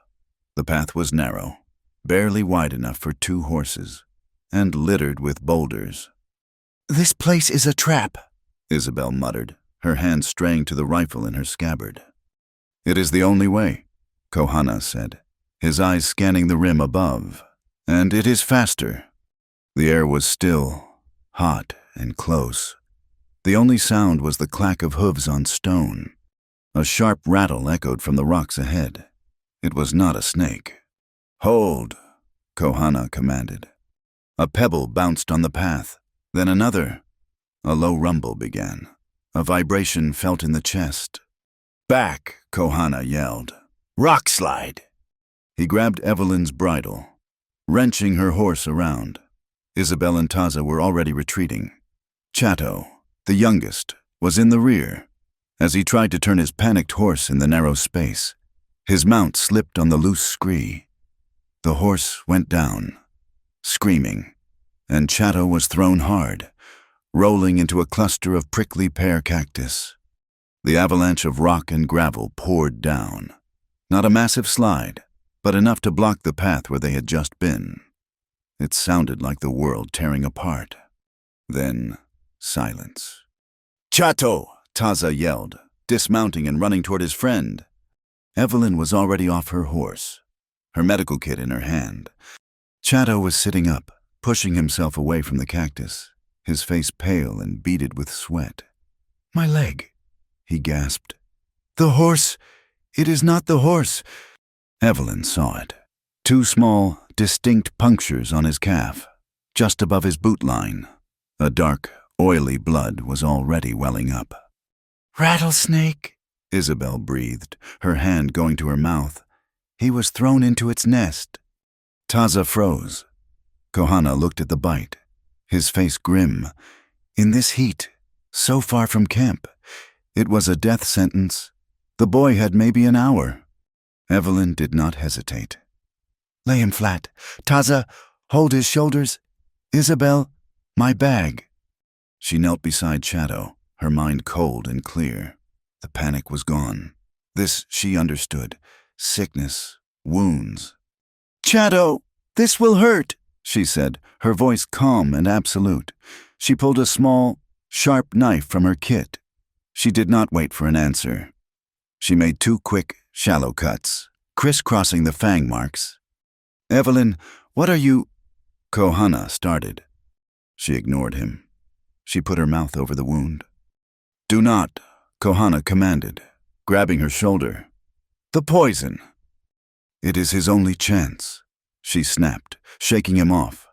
The path was narrow, barely wide enough for 2 horses, and littered with boulders. This place is a trap, Isabel muttered, her hand straying to the rifle in her scabbard. It is the only way, Kohana said, his eyes scanning the rim above. And it is faster. The air was still, hot, and close. The only sound was the clack of hooves on stone. A sharp rattle echoed from the rocks ahead. It was not a snake. Hold, Kohana commanded. A pebble bounced on the path, then another. A low rumble began. A vibration felt in the chest. Back, Kohana yelled. Rock slide. He grabbed Evelyn's bridle, wrenching her horse around. Isabel and Taza were already retreating. Chato, the youngest, was in the rear. As he tried to turn his panicked horse in the narrow space, his mount slipped on the loose scree. The horse went down, screaming, and Chato was thrown hard, rolling into a cluster of prickly pear cactus. The avalanche of rock and gravel poured down. Not a massive slide, but enough to block the path where they had just been. It sounded like the world tearing apart. Then, silence. "Chato!" Taza yelled, dismounting and running toward his friend. Evelyn was already off her horse, her medical kit in her hand. Chato was sitting up, pushing himself away from the cactus, his face pale and beaded with sweat. "My leg," he gasped. "The horse! It is not the horse!" Evelyn saw it. 2 small, distinct punctures on his calf, just above his boot line. A dark, oily blood was already welling up. "Rattlesnake," Isabel breathed, her hand going to her mouth. "He was thrown into its nest." Taza froze. Kohana looked at the bite, his face grim. In this heat, so far from camp, it was a death sentence. The boy had maybe an hour. Evelyn did not hesitate. "Lay him flat. Taza, hold his shoulders. Isabel, my bag." She knelt beside Chato, her mind cold and clear. The panic was gone. This she understood. Sickness, wounds. "Chato, this will hurt," she said, her voice calm and absolute. She pulled a small, sharp knife from her kit. She did not wait for an answer. She made 2 quick, shallow cuts, crisscrossing the fang marks. "Evelyn, what are you—" Kohana started. She ignored him. She put her mouth over the wound. "Do not," Kohana commanded, grabbing her shoulder. "The poison." "It is his only chance," she snapped, shaking him off.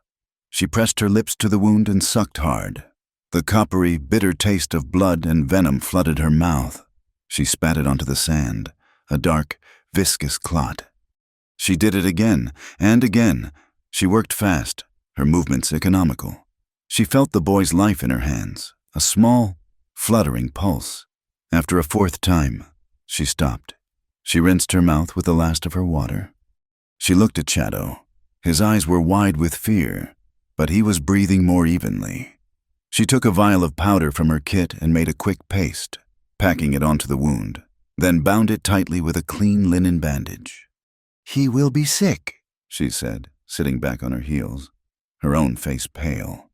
She pressed her lips to the wound and sucked hard. The coppery, bitter taste of blood and venom flooded her mouth. She spat it onto the sand, a dark, viscous clot. She did it again and again. She worked fast, her movements economical. She felt the boy's life in her hands, a small, fluttering pulse. After a 4th time, she stopped. She rinsed her mouth with the last of her water. She looked at Chato. His eyes were wide with fear, but he was breathing more evenly. She took a vial of powder from her kit and made a quick paste, packing it onto the wound, then bound it tightly with a clean linen bandage. "He will be sick," she said, sitting back on her heels, her own face pale.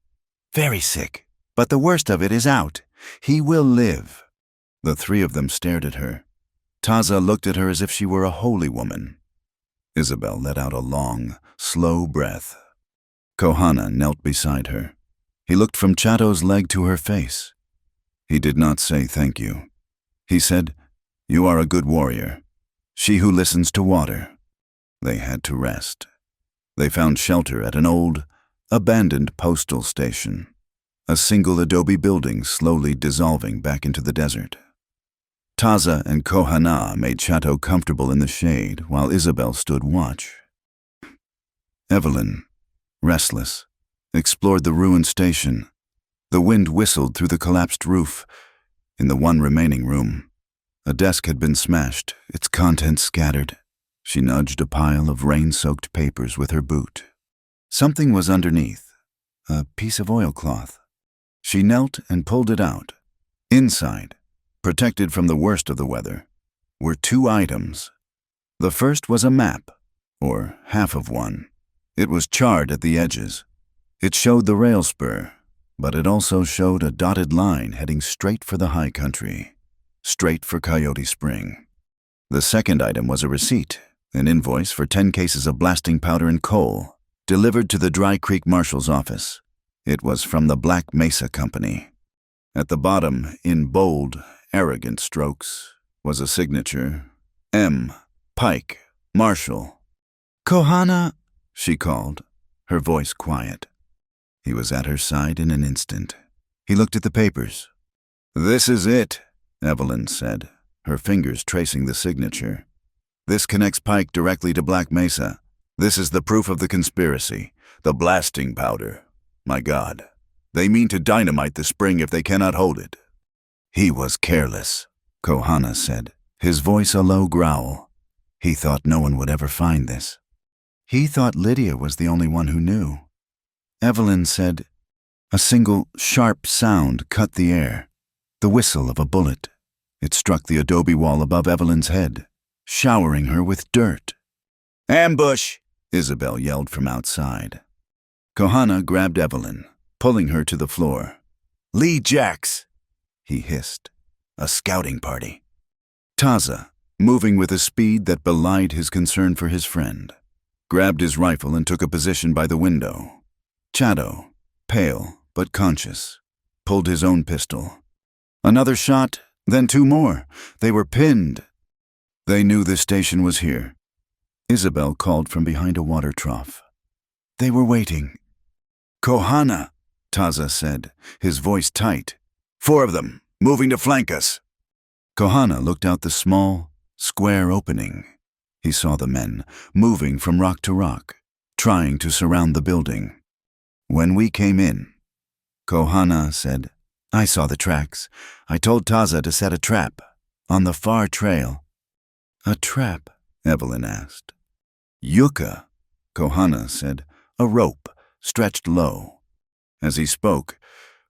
"Very sick, but the worst of it is out. He will live." The 3 of them stared at her. Taza looked at her as if she were a holy woman. Isabel let out a long, slow breath. Kohana knelt beside her. He looked from Chato's leg to her face. He did not say thank you. He said, "You are a good warrior, she who listens to water." They had to rest. They found shelter at an old, abandoned postal station, a single adobe building slowly dissolving back into the desert. Taza and Kohana made Chato comfortable in the shade while Isabel stood watch. Evelyn, restless, explored the ruined station. The wind whistled through the collapsed roof. In the one remaining room, a desk had been smashed, its contents scattered. She nudged a pile of rain-soaked papers with her boot. Something was underneath, a piece of oilcloth. She knelt and pulled it out. Inside, protected from the worst of the weather, were 2 items. The first was a map, or half of one. It was charred at the edges. It showed the rail spur, but it also showed a dotted line heading straight for the high country, straight for Coyote Spring. The second item was a receipt, an invoice for 10 cases of blasting powder and coal, delivered to the Dry Creek Marshal's office. It was from the Black Mesa Company. At the bottom, in bold, arrogant strokes, was a signature, M. Pike, Marshal. "Kohana," she called, her voice quiet. He was at her side in an instant. He looked at the papers. "This is it," Evelyn said, her fingers tracing the signature. "This connects Pike directly to Black Mesa. This is the proof of the conspiracy, the blasting powder. My God, they mean to dynamite the spring if they cannot hold it." "He was careless," Kohana said, his voice a low growl. "He thought no one would ever find this." "He thought Lydia was the only one who knew." Evelyn said. A single, sharp sound cut the air, the whistle of a bullet. It struck the adobe wall above Evelyn's head. showering her with dirt. "Ambush!" Isabel yelled from outside. Kohana grabbed Evelyn, pulling her to the floor. "Lee Jacks!" he hissed. "A scouting party." Taza, moving with a speed that belied his concern for his friend, grabbed his rifle and took a position by the window. Chado, pale but conscious, pulled his own pistol. Another shot, then two more. They were pinned. They knew the station was here. Isabel called from behind a water trough. They were waiting. "Kohana," Taza said, his voice tight. "4 of them, moving to flank us." Kohana looked out the small, square opening. He saw the men, moving from rock to rock, trying to surround the building. "When we came in," Kohana said, "I saw the tracks. I told Taza to set a trap, on the far trail." "A trap?" Evelyn asked. "Yucca," Kohana said, "a rope, stretched low." As he spoke,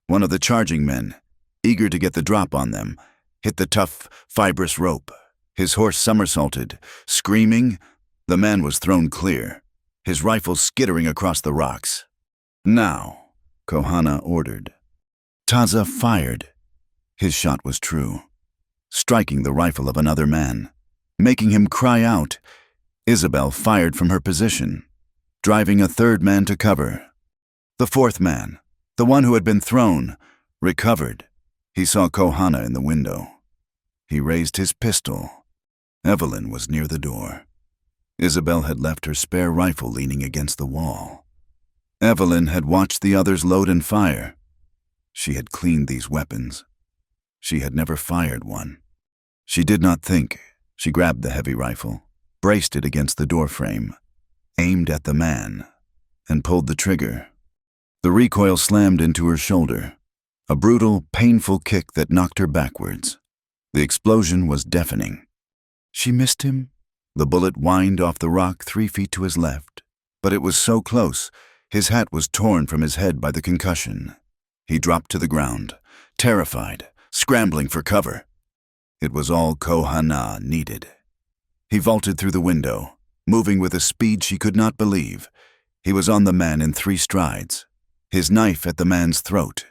one of the charging men, eager to get the drop on them, hit the tough, fibrous rope. His horse somersaulted. Screaming, the man was thrown clear, his rifle skittering across the rocks. "Now," Kohana ordered. Taza fired. His shot was true, striking the rifle of another man, making him cry out. Isabel fired from her position, driving a third man to cover. The fourth man, the one who had been thrown, recovered. He saw Kohana in the window. He raised his pistol. Evelyn was near the door. Isabel had left her spare rifle leaning against the wall. Evelyn had watched the others load and fire. She had cleaned these weapons. She had never fired one. She did not think. She grabbed the heavy rifle, braced it against the doorframe, aimed at the man, and pulled the trigger. The recoil slammed into her shoulder, a brutal, painful kick that knocked her backwards. The explosion was deafening. She missed him. The bullet whined off the rock 3 feet to his left, but it was so close, his hat was torn from his head by the concussion. He dropped to the ground, terrified, scrambling for cover. It was all Kohana needed. He vaulted through the window, moving with a speed she could not believe. He was on the man in 3 strides, his knife at the man's throat.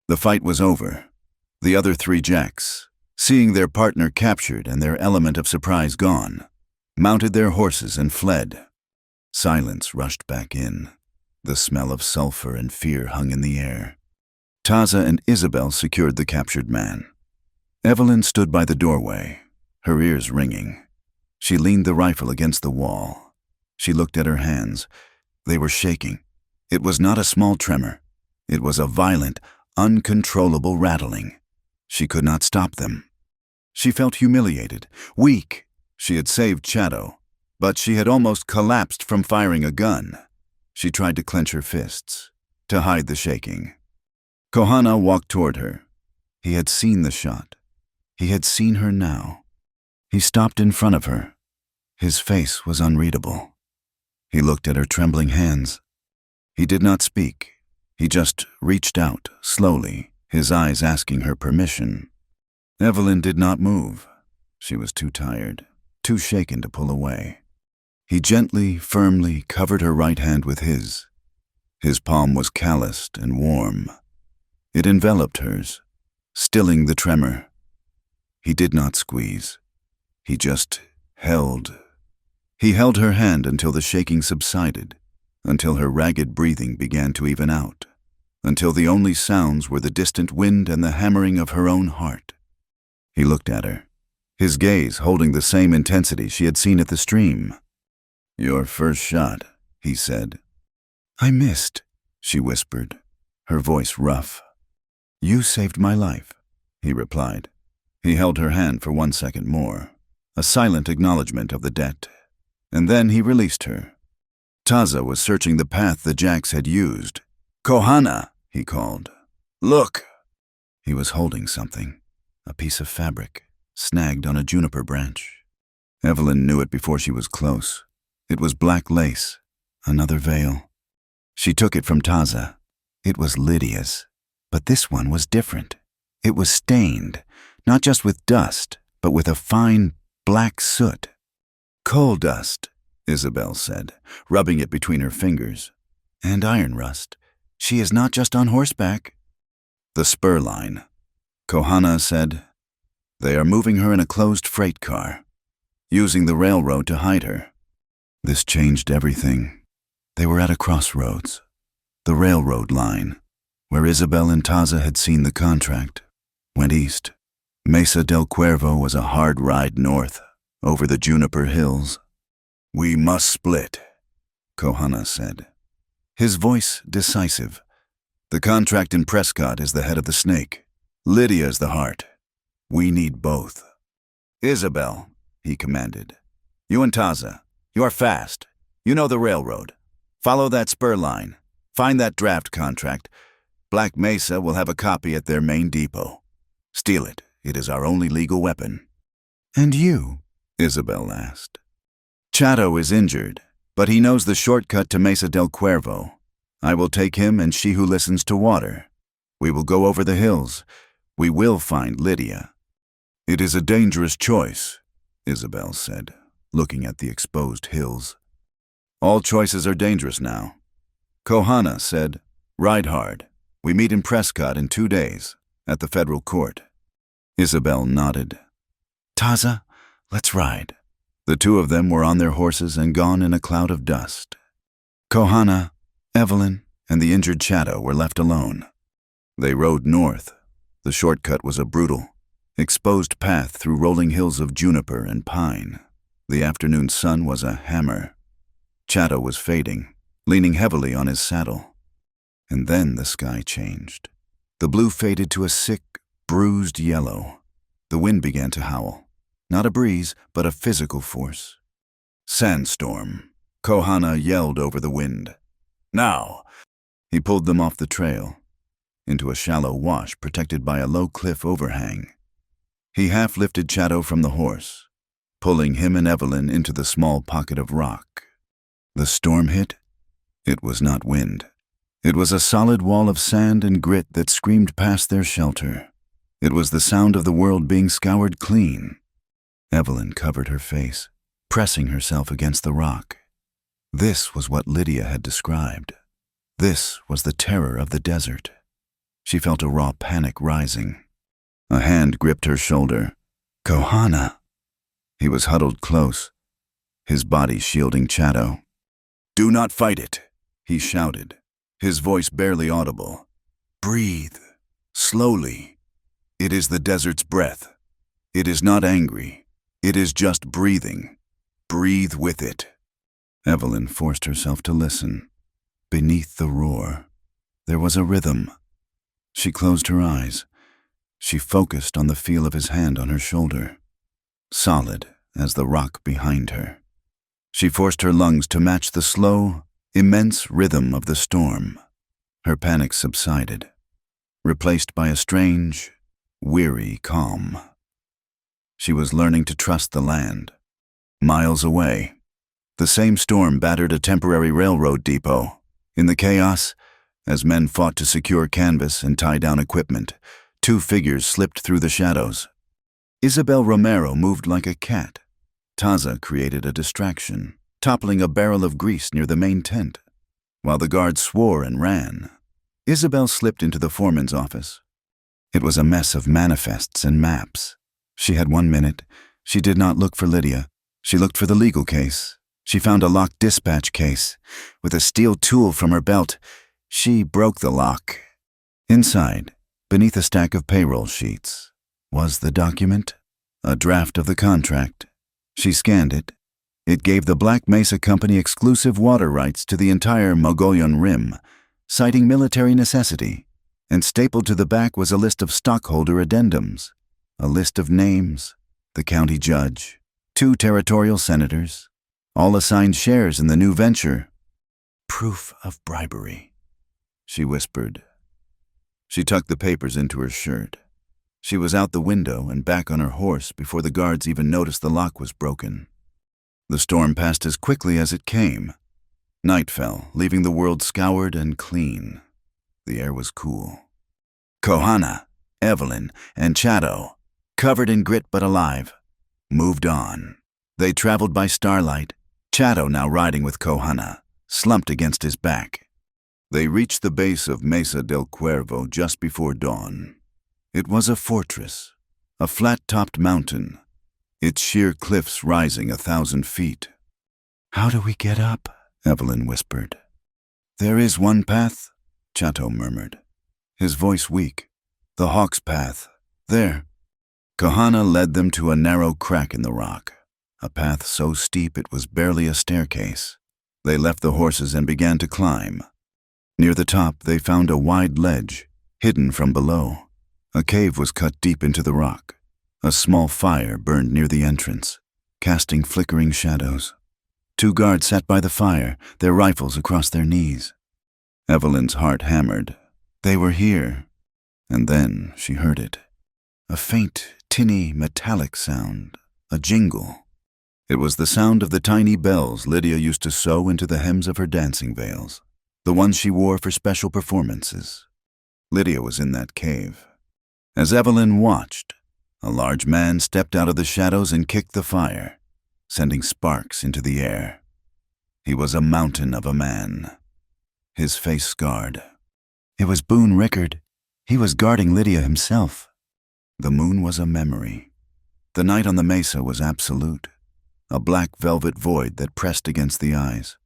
The fight was over. The other 3 Jacks, seeing their partner captured and their element of surprise gone, mounted their horses and fled. Silence rushed back in. The smell of sulfur and fear hung in the air. Taza and Isabel secured the captured man. Evelyn stood by the doorway, her ears ringing. She leaned the rifle against the wall. She looked at her hands. They were shaking. It was not a small tremor. It was a violent, uncontrollable rattling. She could not stop them. She felt humiliated, weak. She had saved Chado, but she had almost collapsed from firing a gun. She tried to clench her fists, to hide the shaking. Kohana walked toward her. He had seen the shot. He had seen her now. He stopped in front of her. His face was unreadable. He looked at her trembling hands. He did not speak. He just reached out, slowly, his eyes asking her permission. Evelyn did not move. She was too tired, too shaken to pull away. He gently, firmly covered her right hand with his. His palm was calloused and warm. It enveloped hers, stilling the tremor. He did not squeeze. He just held. He held her hand until the shaking subsided, until her ragged breathing began to even out, until the only sounds were the distant wind and the hammering of her own heart. He looked at her, his gaze holding the same intensity she had seen at the stream. "Your first shot," he said. "I missed," she whispered, her voice rough. "You saved my life," he replied. He held her hand for 1 second more, a silent acknowledgement of the debt, and then he released her. Taza was searching the path the Jacks had used. "Kohana," he called. "Look!" He was holding something, a piece of fabric, snagged on a juniper branch. Evelyn knew it before she was close. It was black lace, another veil. She took it from Taza. It was Lydia's, but this one was different. It was stained, not just with dust, but with a fine black soot. Coal dust, Isabel said, rubbing it between her fingers. And iron rust. She is not just on horseback. The spur line, Kohana said. They are moving her in a closed freight car, using the railroad to hide her. This changed everything. They were at a crossroads. The railroad line, where Isabel and Taza had seen the contract, went east. Mesa del Cuervo was a hard ride north, over the Juniper Hills. We must split, Kohana said, his voice decisive. The contract in Prescott is the head of the snake. Lydia is the heart. We need both. Isabel, he commanded. You and Taza, you are fast. You know the railroad. Follow that spur line. Find that draft contract. Black Mesa will have a copy at their main depot. Steal it. It is our only legal weapon. And you? Isabel asked. Chato is injured, but he knows the shortcut to Mesa del Cuervo. I will take him and she who listens to water. We will go over the hills. We will find Lydia. It is a dangerous choice, Isabel said, looking at the exposed hills. All choices are dangerous now. Kohana said, Ride hard. We meet in Prescott in 2 days, at the federal court. Isabel nodded. Taza, let's ride. The two of them were on their horses and gone in a cloud of dust. Kohana, Evelyn, and the injured Chato were left alone. They rode north. The shortcut was a brutal, exposed path through rolling hills of juniper and pine. The afternoon sun was a hammer. Chato was fading, leaning heavily on his saddle. And then the sky changed. The blue faded to a sick, bruised yellow. The wind began to howl. Not a breeze, but a physical force. Sandstorm, Kohana yelled over the wind. Now! He pulled them off the trail, into a shallow wash protected by a low cliff overhang. He half-lifted Chato from the horse, pulling him and Evelyn into the small pocket of rock. The storm hit. It was not wind. It was a solid wall of sand and grit that screamed past their shelter. It was the sound of the world being scoured clean. Evelyn covered her face, pressing herself against the rock. This was what Lydia had described. This was the terror of the desert. She felt a raw panic rising. A hand gripped her shoulder. Kohana! He was huddled close, his body shielding Chato. Do not fight it, he shouted, his voice barely audible. Breathe, slowly. It is the desert's breath. It is not angry. It is just breathing. Breathe with it. Evelyn forced herself to listen. Beneath the roar, there was a rhythm. She closed her eyes. She focused on the feel of his hand on her shoulder, solid as the rock behind her. She forced her lungs to match the slow, immense rhythm of the storm. Her panic subsided, replaced by a strange, weary calm. She was learning to trust the land. Miles away, the same storm battered a temporary railroad depot. In the chaos, as men fought to secure canvas and tie down equipment, two figures slipped through the shadows. Isabel Romero moved like a cat. Taza created a distraction, toppling a barrel of grease near the main tent. While the guards swore and ran, Isabel slipped into the foreman's office. It was a mess of manifests and maps. She had 1 minute. She did not look for Lydia. She looked for the legal case. She found a locked dispatch case. With a steel tool from her belt, she broke the lock. Inside, beneath a stack of payroll sheets, was the document, a draft of the contract. She scanned it. It gave the Black Mesa Company exclusive water rights to the entire Mogollon Rim, citing military necessity, and stapled to the back was a list of stockholder addendums, a list of names, the county judge, 2 territorial senators, all assigned shares in the new venture. Proof of bribery, she whispered. She tucked the papers into her shirt. She was out the window and back on her horse before the guards even noticed the lock was broken. The storm passed as quickly as it came. Night fell, leaving the world scoured and clean. The air was cool. Kohana, Evelyn, and Chato, covered in grit but alive, moved on. They traveled by starlight, Chato now riding with Kohana, slumped against his back. They reached the base of Mesa del Cuervo just before dawn. It was a fortress, a flat-topped mountain, its sheer cliffs rising 1,000 feet. "How do we get up?" Evelyn whispered. "There is one path," Chato murmured, his voice weak. "The Hawk's path. There." Kohana led them to a narrow crack in the rock, a path so steep it was barely a staircase. They left the horses and began to climb. Near the top, they found a wide ledge, hidden from below. A cave was cut deep into the rock. A small fire burned near the entrance, casting flickering shadows. 2 guards sat by the fire, their rifles across their knees. Evelyn's heart hammered. They were here. And then she heard it. A faint, tinny, metallic sound. A jingle. It was the sound of the tiny bells Lydia used to sew into the hems of her dancing veils, the ones she wore for special performances. Lydia was in that cave. As Evelyn watched, a large man stepped out of the shadows and kicked the fire, sending sparks into the air. He was a mountain of a man, his face scarred. It was Boone Rickard. He was guarding Lydia himself. The moon was a memory. The night on the mesa was absolute, a black velvet void that pressed against the eyes.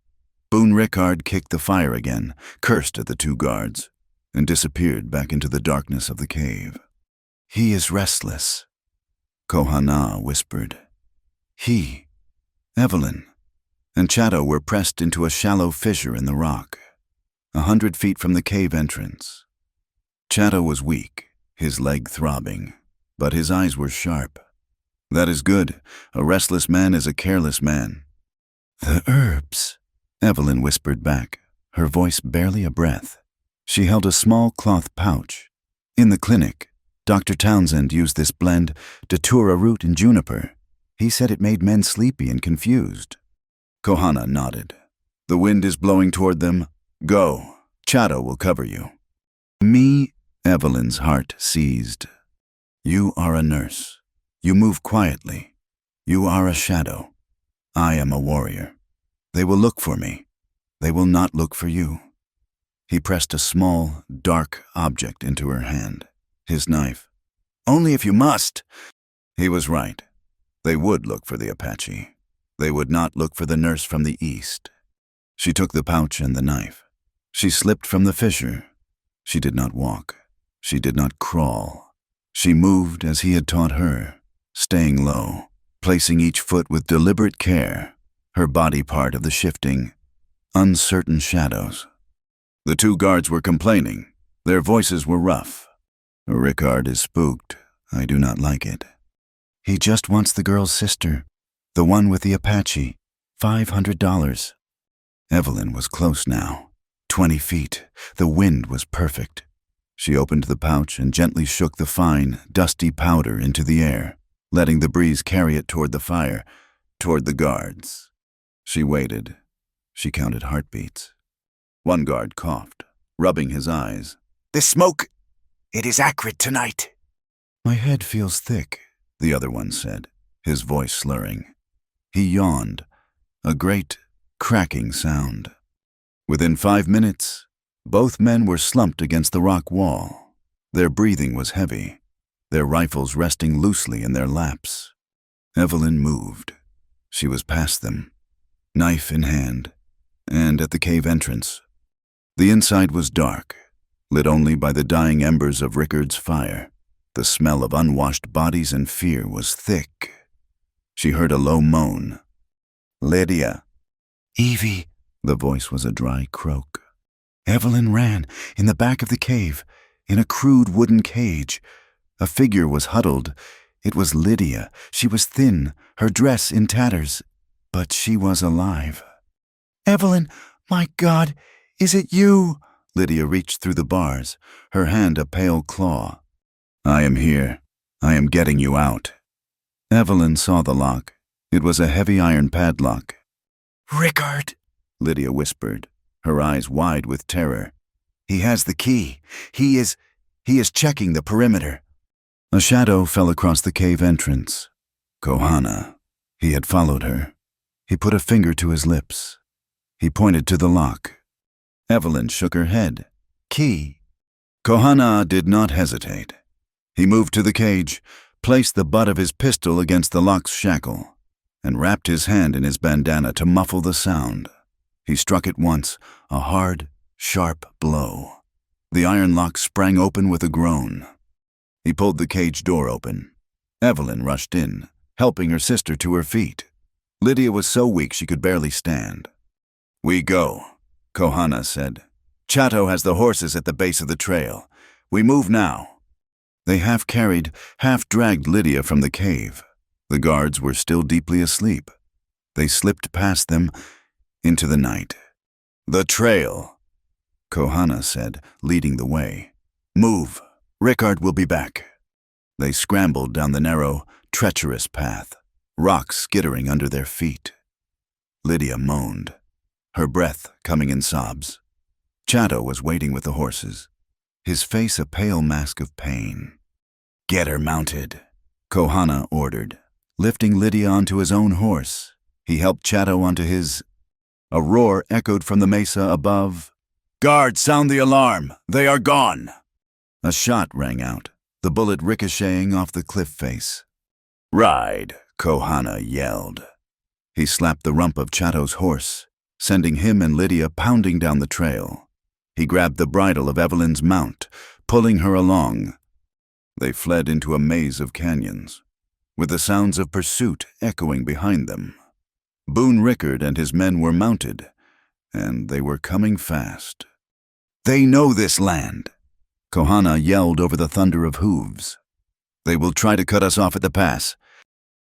Boone Rickard kicked the fire again, cursed at the 2 guards, and disappeared back into the darkness of the cave. "He is restless," Kohana whispered. He, Evelyn, and Chato were pressed into a shallow fissure in the rock, 100 feet from the cave entrance. Chato was weak, his leg throbbing, but his eyes were sharp. "That is good. A restless man is a careless man." "The herbs," Evelyn whispered back, her voice barely a breath. She held a small cloth pouch. "In the clinic, Dr. Townsend used this blend, datura root and juniper. He said it made men sleepy and confused." Kohana nodded. "The wind is blowing toward them. Go. Chato will cover you." "Me?" Evelyn's heart seized. "You are a nurse. You move quietly. You are a shadow. I am a warrior. They will look for me. They will not look for you." He pressed a small, dark object into her hand, his knife. "Only if you must." He was right. They would look for the Apache. They would not look for the nurse from the east. She took the pouch and the knife. She slipped from the fissure. She did not walk. She did not crawl. She moved as he had taught her, staying low, placing each foot with deliberate care, her body part of the shifting, uncertain shadows. The 2 guards were complaining. Their voices were rough. "Rickard is spooked. I do not like it." "He just wants the girl's sister, the one with the Apache, $500. Evelyn was close now, 20 feet. The wind was perfect. She opened the pouch and gently shook the fine, dusty powder into the air, letting the breeze carry it toward the fire, toward the guards. She waited. She counted heartbeats. 1 guard coughed, rubbing his eyes. "This smoke, it is acrid tonight." "My head feels thick," the other one said, his voice slurring. He yawned, a great, cracking sound. Within 5 minutes, both men were slumped against the rock wall. Their breathing was heavy, their rifles resting loosely in their laps. Evelyn moved. She was past them, knife in hand, and at the cave entrance. The inside was dark, lit only by the dying embers of Rickard's fire. The smell of unwashed bodies and fear was thick. She heard a low moan. "Lydia." "Evie." The voice was a dry croak. Evelyn ran, in the back of the cave, in a crude wooden cage. A figure was huddled. It was Lydia. She was thin, her dress in tatters, but she was alive. "Evelyn, my God, is it you?" Lydia reached through the bars, her hand a pale claw. "I am here. I am getting you out." Evelyn saw the lock. It was a heavy iron padlock. "Rickard," Lydia whispered, her eyes wide with terror. "He has the key. He is checking the perimeter." A shadow fell across the cave entrance. Kohana. He had followed her. He put a finger to his lips. He pointed to the lock. Evelyn shook her head. Key. Kohana did not hesitate. He moved to the cage, placed the butt of his pistol against the lock's shackle, and wrapped his hand in his bandana to muffle the sound. He struck it once, a hard, sharp blow. The iron lock sprang open with a groan. He pulled the cage door open. Evelyn rushed in, helping her sister to her feet. Lydia was so weak she could barely stand. "We go," Kohana said. "Chato has the horses at the base of the trail. We move now." They half-carried, half-dragged Lydia from the cave. The guards were still deeply asleep. They slipped past them into the night. "The trail," Kohana said, leading the way. "Move. Rickard will be back." They scrambled down the narrow, treacherous path, rocks skittering under their feet. Lydia moaned, her breath coming in sobs. Chato was waiting with the horses, his face a pale mask of pain. "Get her mounted," Kohana ordered, lifting Lydia onto his own horse. He helped Chato onto his. A roar echoed from the mesa above. "Guard, sound the alarm! They are gone!" A shot rang out, the bullet ricocheting off the cliff face. "Ride," Kohana yelled. He slapped the rump of Chato's horse, sending him and Lydia pounding down the trail. He grabbed the bridle of Evelyn's mount, pulling her along. They fled into a maze of canyons, with the sounds of pursuit echoing behind them. Boone Rickard and his men were mounted, and they were coming fast. "They know this land," Kohana yelled over the thunder of hooves. "They will try to cut us off at the pass."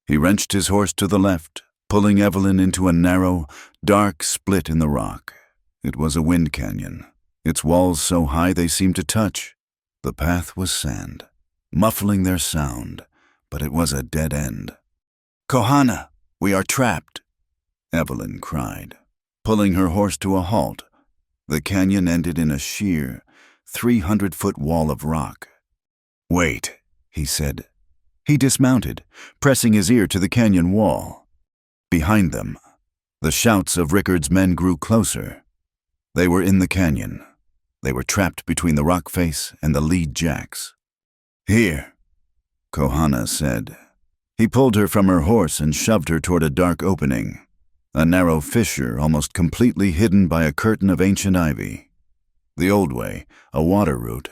He wrenched his horse to the left, pulling Evelyn into a narrow, dark split in the rock. It was a wind canyon, its walls so high they seemed to touch. The path was sand, muffling their sound, but it was a dead end. "Kohana, we are trapped," Evelyn cried, pulling her horse to a halt. The canyon ended in a sheer, 300-foot wall of rock. "Wait," he said. He dismounted, pressing his ear to the canyon wall. Behind them, the shouts of Rickard's men grew closer. They were in the canyon. They were trapped between the rock face and the lead jacks. "Here," Kohana said. He pulled her from her horse and shoved her toward a dark opening, a narrow fissure almost completely hidden by a curtain of ancient ivy. The old way, a water route.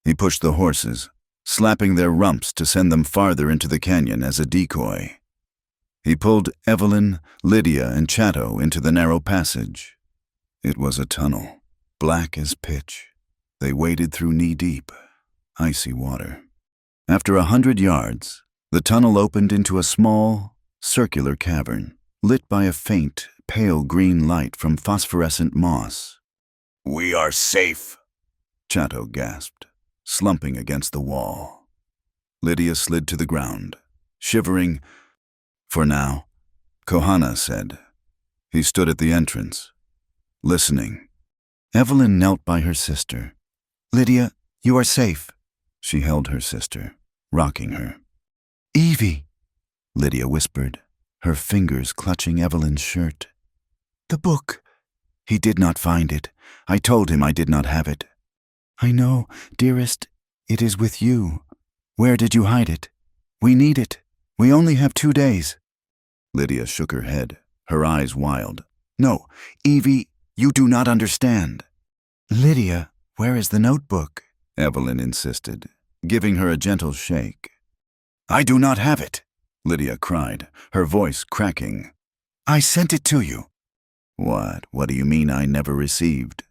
He pushed the horses, slapping their rumps to send them farther into the canyon as a decoy. He pulled Evelyn, Lydia, and Chato into the narrow passage. It was a tunnel, black as pitch. They waded through knee-deep, icy water. After 100 yards, the tunnel opened into a small, circular cavern, lit by a faint, pale green light from phosphorescent moss. "We are safe," Chato gasped, slumping against the wall. Lydia slid to the ground, shivering. "For now," Kohana said. He stood at the entrance, listening. Evelyn knelt by her sister. "Lydia, you are safe." She held her sister, rocking her. "Evie," Lydia whispered, her fingers clutching Evelyn's shirt. "The book." "He did not find it. I told him I did not have it." "I know, dearest. It is with you. Where did you hide it? We need it. We only have 2 days." Lydia shook her head, her eyes wild. "No, Evie, you do not understand." "Lydia, where is the notebook?" Evelyn insisted, giving her a gentle shake. "I do not have it," Lydia cried, her voice cracking. "I sent it to you." What do you mean I never received?"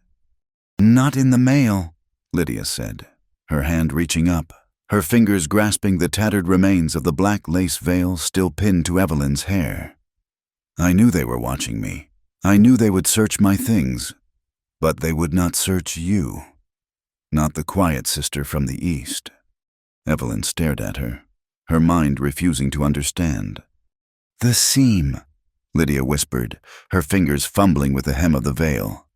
"Not in the mail," Lydia said, her hand reaching up, her fingers grasping the tattered remains of the black lace veil still pinned to Evelyn's hair. "I knew they were watching me. I knew they would search my things, but they would not search you. Not the quiet sister from the East." Evelyn stared at her, her mind refusing to understand. "The seam," Lydia whispered, her fingers fumbling with the hem of the veil.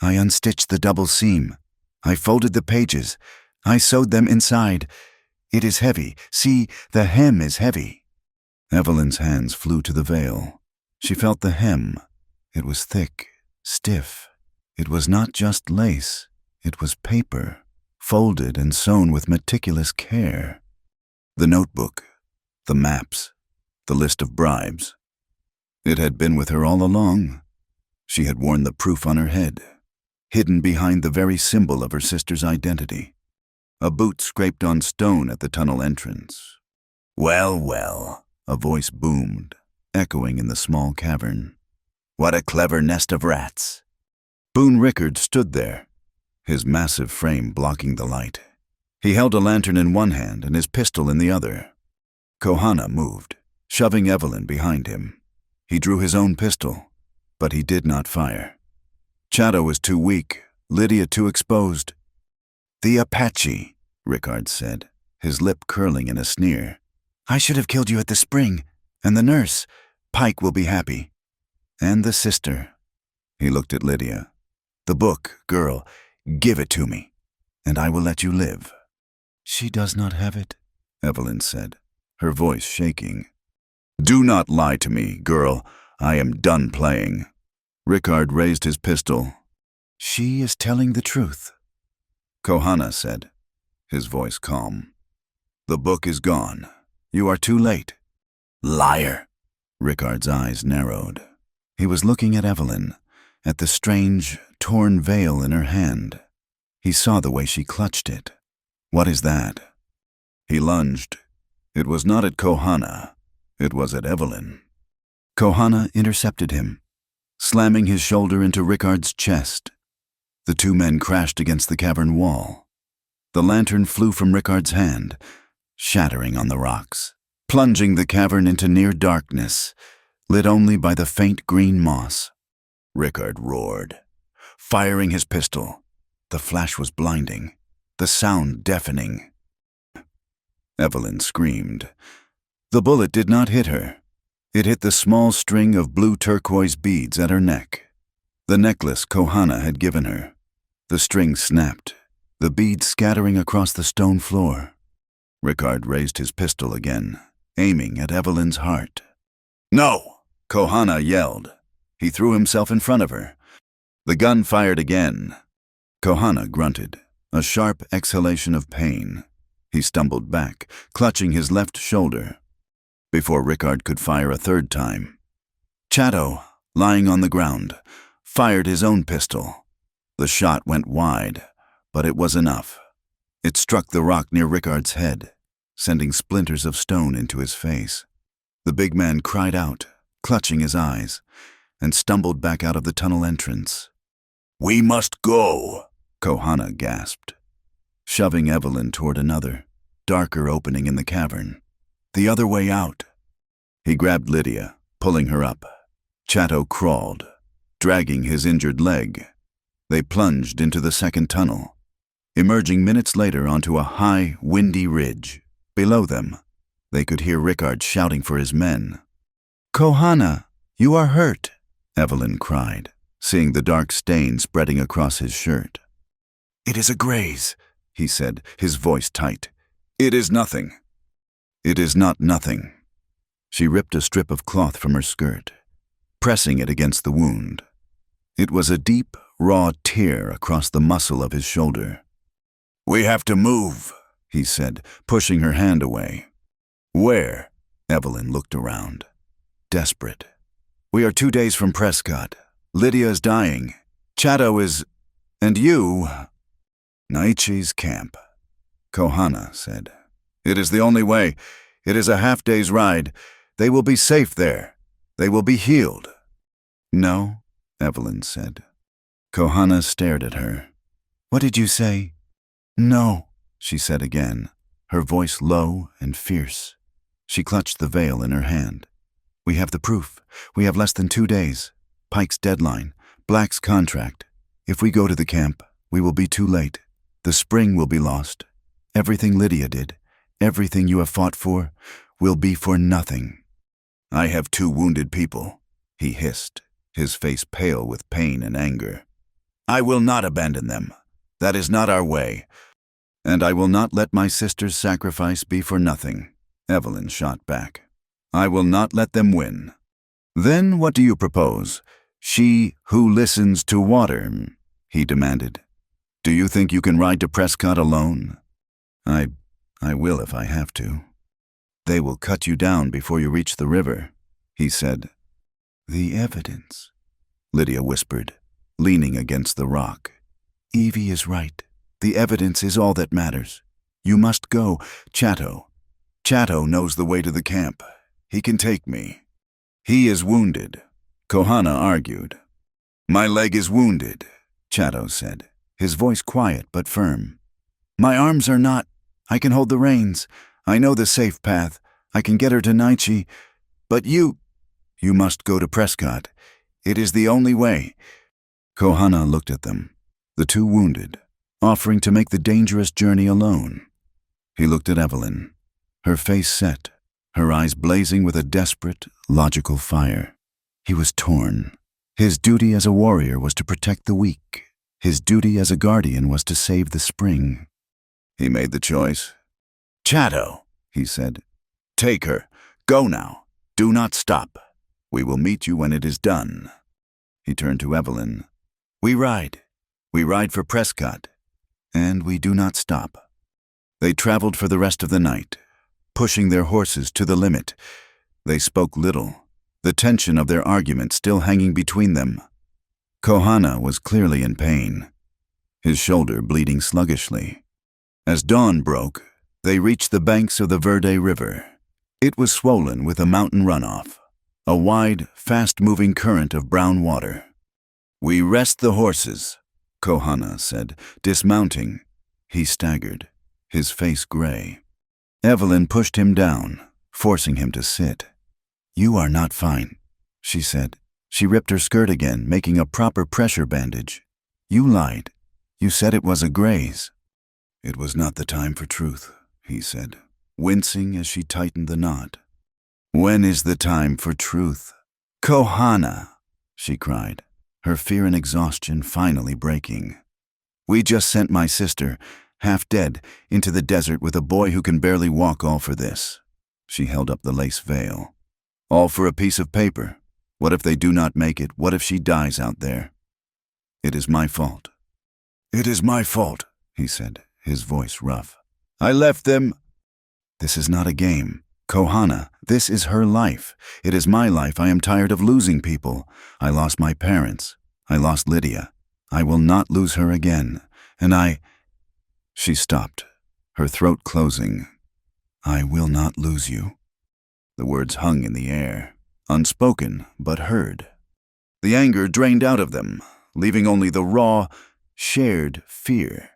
"I unstitched the double seam. I folded the pages. I sewed them inside. It is heavy. See, the hem is heavy." Evelyn's hands flew to the veil. She felt the hem. It was thick, stiff. It was not just lace. It was paper, folded and sewn with meticulous care. The notebook, the maps, the list of bribes. It had been with her all along. She had worn the proof on her head, hidden behind the very symbol of her sister's identity. A boot scraped on stone at the tunnel entrance. "Well, well," a voice boomed, echoing in the small cavern. "What a clever nest of rats." Boone Rickard stood there, his massive frame blocking the light. He held a lantern in one hand and his pistol in the other. Kohana moved, shoving Evelyn behind him. He drew his own pistol, but he did not fire. Chato was too weak, Lydia too exposed. "The Apache," Rickard said, his lip curling in a sneer. "I should have killed you at the spring, and the nurse. Pike will be happy. And the sister." He looked at Lydia. "The book, girl, give it to me, and I will let you live." "She does not have it," Evelyn said, her voice shaking. "Do not lie to me, girl. I am done playing." Rickard raised his pistol. "She is telling the truth," Kohana said, his voice calm. "The book is gone. You are too late." "Liar!" Rickard's eyes narrowed. He was looking at Evelyn, at the strange, torn veil in her hand. He saw the way she clutched it. "What is that?" He lunged. It was not at Kohana. It was at Evelyn. Kohana intercepted him, slamming his shoulder into Rickard's chest. The two men crashed against the cavern wall. The lantern flew from Rickard's hand, shattering on the rocks, plunging the cavern into near darkness, lit only by the faint green moss. Rickard roared, firing his pistol. The flash was blinding, the sound deafening. Evelyn screamed. The bullet did not hit her. It hit the small string of blue turquoise beads at her neck, the necklace Kohana had given her. The string snapped, the beads scattering across the stone floor. Rickard raised his pistol again, aiming at Evelyn's heart. "No!" Kohana yelled. He threw himself in front of her. The gun fired again. Kohana grunted, a sharp exhalation of pain. He stumbled back, clutching his left shoulder, before Rickard could fire a third time. Chato, lying on the ground, fired his own pistol. The shot went wide, but it was enough. It struck the rock near Rickard's head, sending splinters of stone into his face. The big man cried out, clutching his eyes, and stumbled back out of the tunnel entrance. "We must go," Kohana gasped, shoving Evelyn toward another, darker opening in the cavern. The other way out. He grabbed Lydia, pulling her up. Chato crawled, dragging his injured leg. They plunged into the second tunnel, emerging minutes later onto a high, windy ridge. Below them, they could hear Rickard shouting for his men. "Kohana, you are hurt," Evelyn cried, seeing the dark stain spreading across his shirt. "It is a graze," he said, his voice tight. "It is nothing." "It is not nothing." She ripped a strip of cloth from her skirt, pressing it against the wound. It was a deep, raw tear across the muscle of his shoulder. "We have to move," he said, pushing her hand away. "Where?" Evelyn looked around, desperate. "We are 2 days from Prescott. Lydia is dying. Chato is... and you..." "Naichi's camp," Kohana said. "It is the only way. It is a half-day's ride. They will be safe there. They will be healed." "No," Evelyn said. Kohana stared at her. "What did you say?" "No," she said again, her voice low and fierce. She clutched the veil in her hand. "We have the proof. We have less than 2 days. Pike's deadline, Black's contract. If we go to the camp, we will be too late. The spring will be lost. Everything Lydia did, everything you have fought for, will be for nothing." "I have 2 wounded people," he hissed, his face pale with pain and anger. "I will not abandon them. That is not our way. And I will not let my sister's sacrifice be for nothing," Evelyn shot back. I will not let them win. Then what do you propose? She who listens to water, he demanded. Do you think you can ride to Prescott alone? I will if I have to. They will cut you down before you reach the river, he said. The evidence, Lydia whispered, leaning against the rock. Evie is right. The evidence is all that matters. You must go, Chatto. Chatto knows the way to the camp. He can take me. He is wounded, Kohana argued. My leg is wounded, Chatto said, his voice quiet but firm. My arms are not. I can hold the reins. I know the safe path. I can get her to Naichi. But you must go to Prescott. It is the only way. Kohana looked at them, the two wounded, offering to make the dangerous journey alone. He looked at Evelyn, her face set, her eyes blazing with a desperate, logical fire. He was torn. His duty as a warrior was to protect the weak. His duty as a guardian was to save the spring. He made the choice. Chatto, he said. Take her. Go now. Do not stop. We will meet you when it is done. He turned to Evelyn. We ride. We ride for Prescott. And we do not stop. They traveled for the rest of the night, pushing their horses to the limit. They spoke little, the tension of their argument still hanging between them. Kohana was clearly in pain, his shoulder bleeding sluggishly. As dawn broke, they reached the banks of the Verde River. It was swollen with a mountain runoff, a wide, fast-moving current of brown water. We rest the horses, Kohana said, dismounting. He staggered, his face gray. Evelyn pushed him down, forcing him to sit. You are not fine, she said. She ripped her skirt again, making a proper pressure bandage. You lied. You said it was a graze. It was not the time for truth, he said, wincing as she tightened the knot. When is the time for truth? Kohana, she cried, her fear and exhaustion finally breaking. We just sent my sister, half dead, into the desert with a boy who can barely walk, all for this. She held up the lace veil. All for a piece of paper. What if they do not make it? What if she dies out there? It is my fault. It is my fault, he said, his voice rough. I left them. This is not a game. Kohana, this is her life. It is my life. I am tired of losing people. I lost my parents. I lost Lydia. I will not lose her again. And She stopped, her throat closing. I will not lose you. The words hung in the air, unspoken but heard. The anger drained out of them, leaving only the raw, shared fear.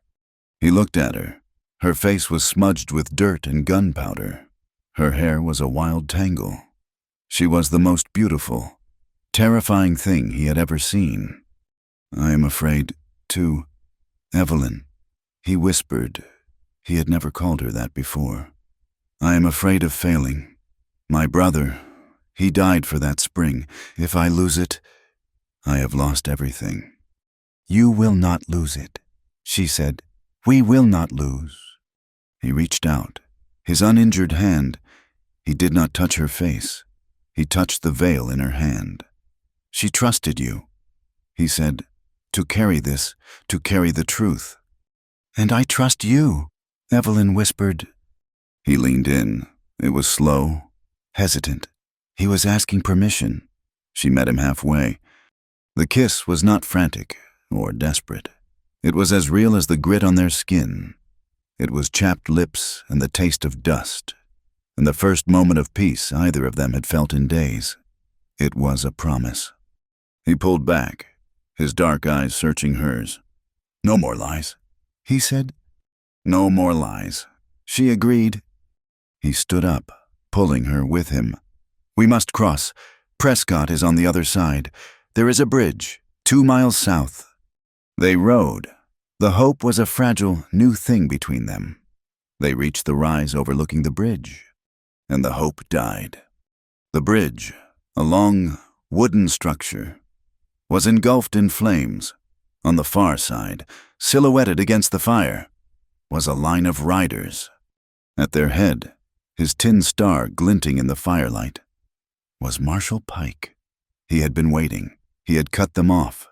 He looked at her. Her face was smudged with dirt and gunpowder. Her hair was a wild tangle. She was the most beautiful, terrifying thing he had ever seen. I am afraid, too, Evelyn, he whispered. He had never called her that before. I am afraid of failing. My brother, he died for that spring. If I lose it, I have lost everything. You will not lose it, she said. We will not lose. He reached out, his uninjured hand. He did not touch her face. He touched the veil in her hand. She trusted you, he said, to carry this, to carry the truth. And I trust you, Evelyn whispered. He leaned in. It was slow, hesitant. He was asking permission. She met him halfway. The kiss was not frantic or desperate. It was as real as the grit on their skin. It was chapped lips and the taste of dust, and the first moment of peace either of them had felt in days. It was a promise. He pulled back, his dark eyes searching hers. No more lies, he said. No more lies. She agreed. He stood up, pulling her with him. We must cross. Prescott is on the other side. There is a bridge, 2 miles south. They rode. The hope was a fragile, new thing between them. They reached the rise overlooking the bridge, and the hope died. The bridge, a long, wooden structure, was engulfed in flames. On the far side, silhouetted against the fire, was a line of riders. At their head, his tin star glinting in the firelight, was Marshal Pike. He had been waiting. He had cut them off.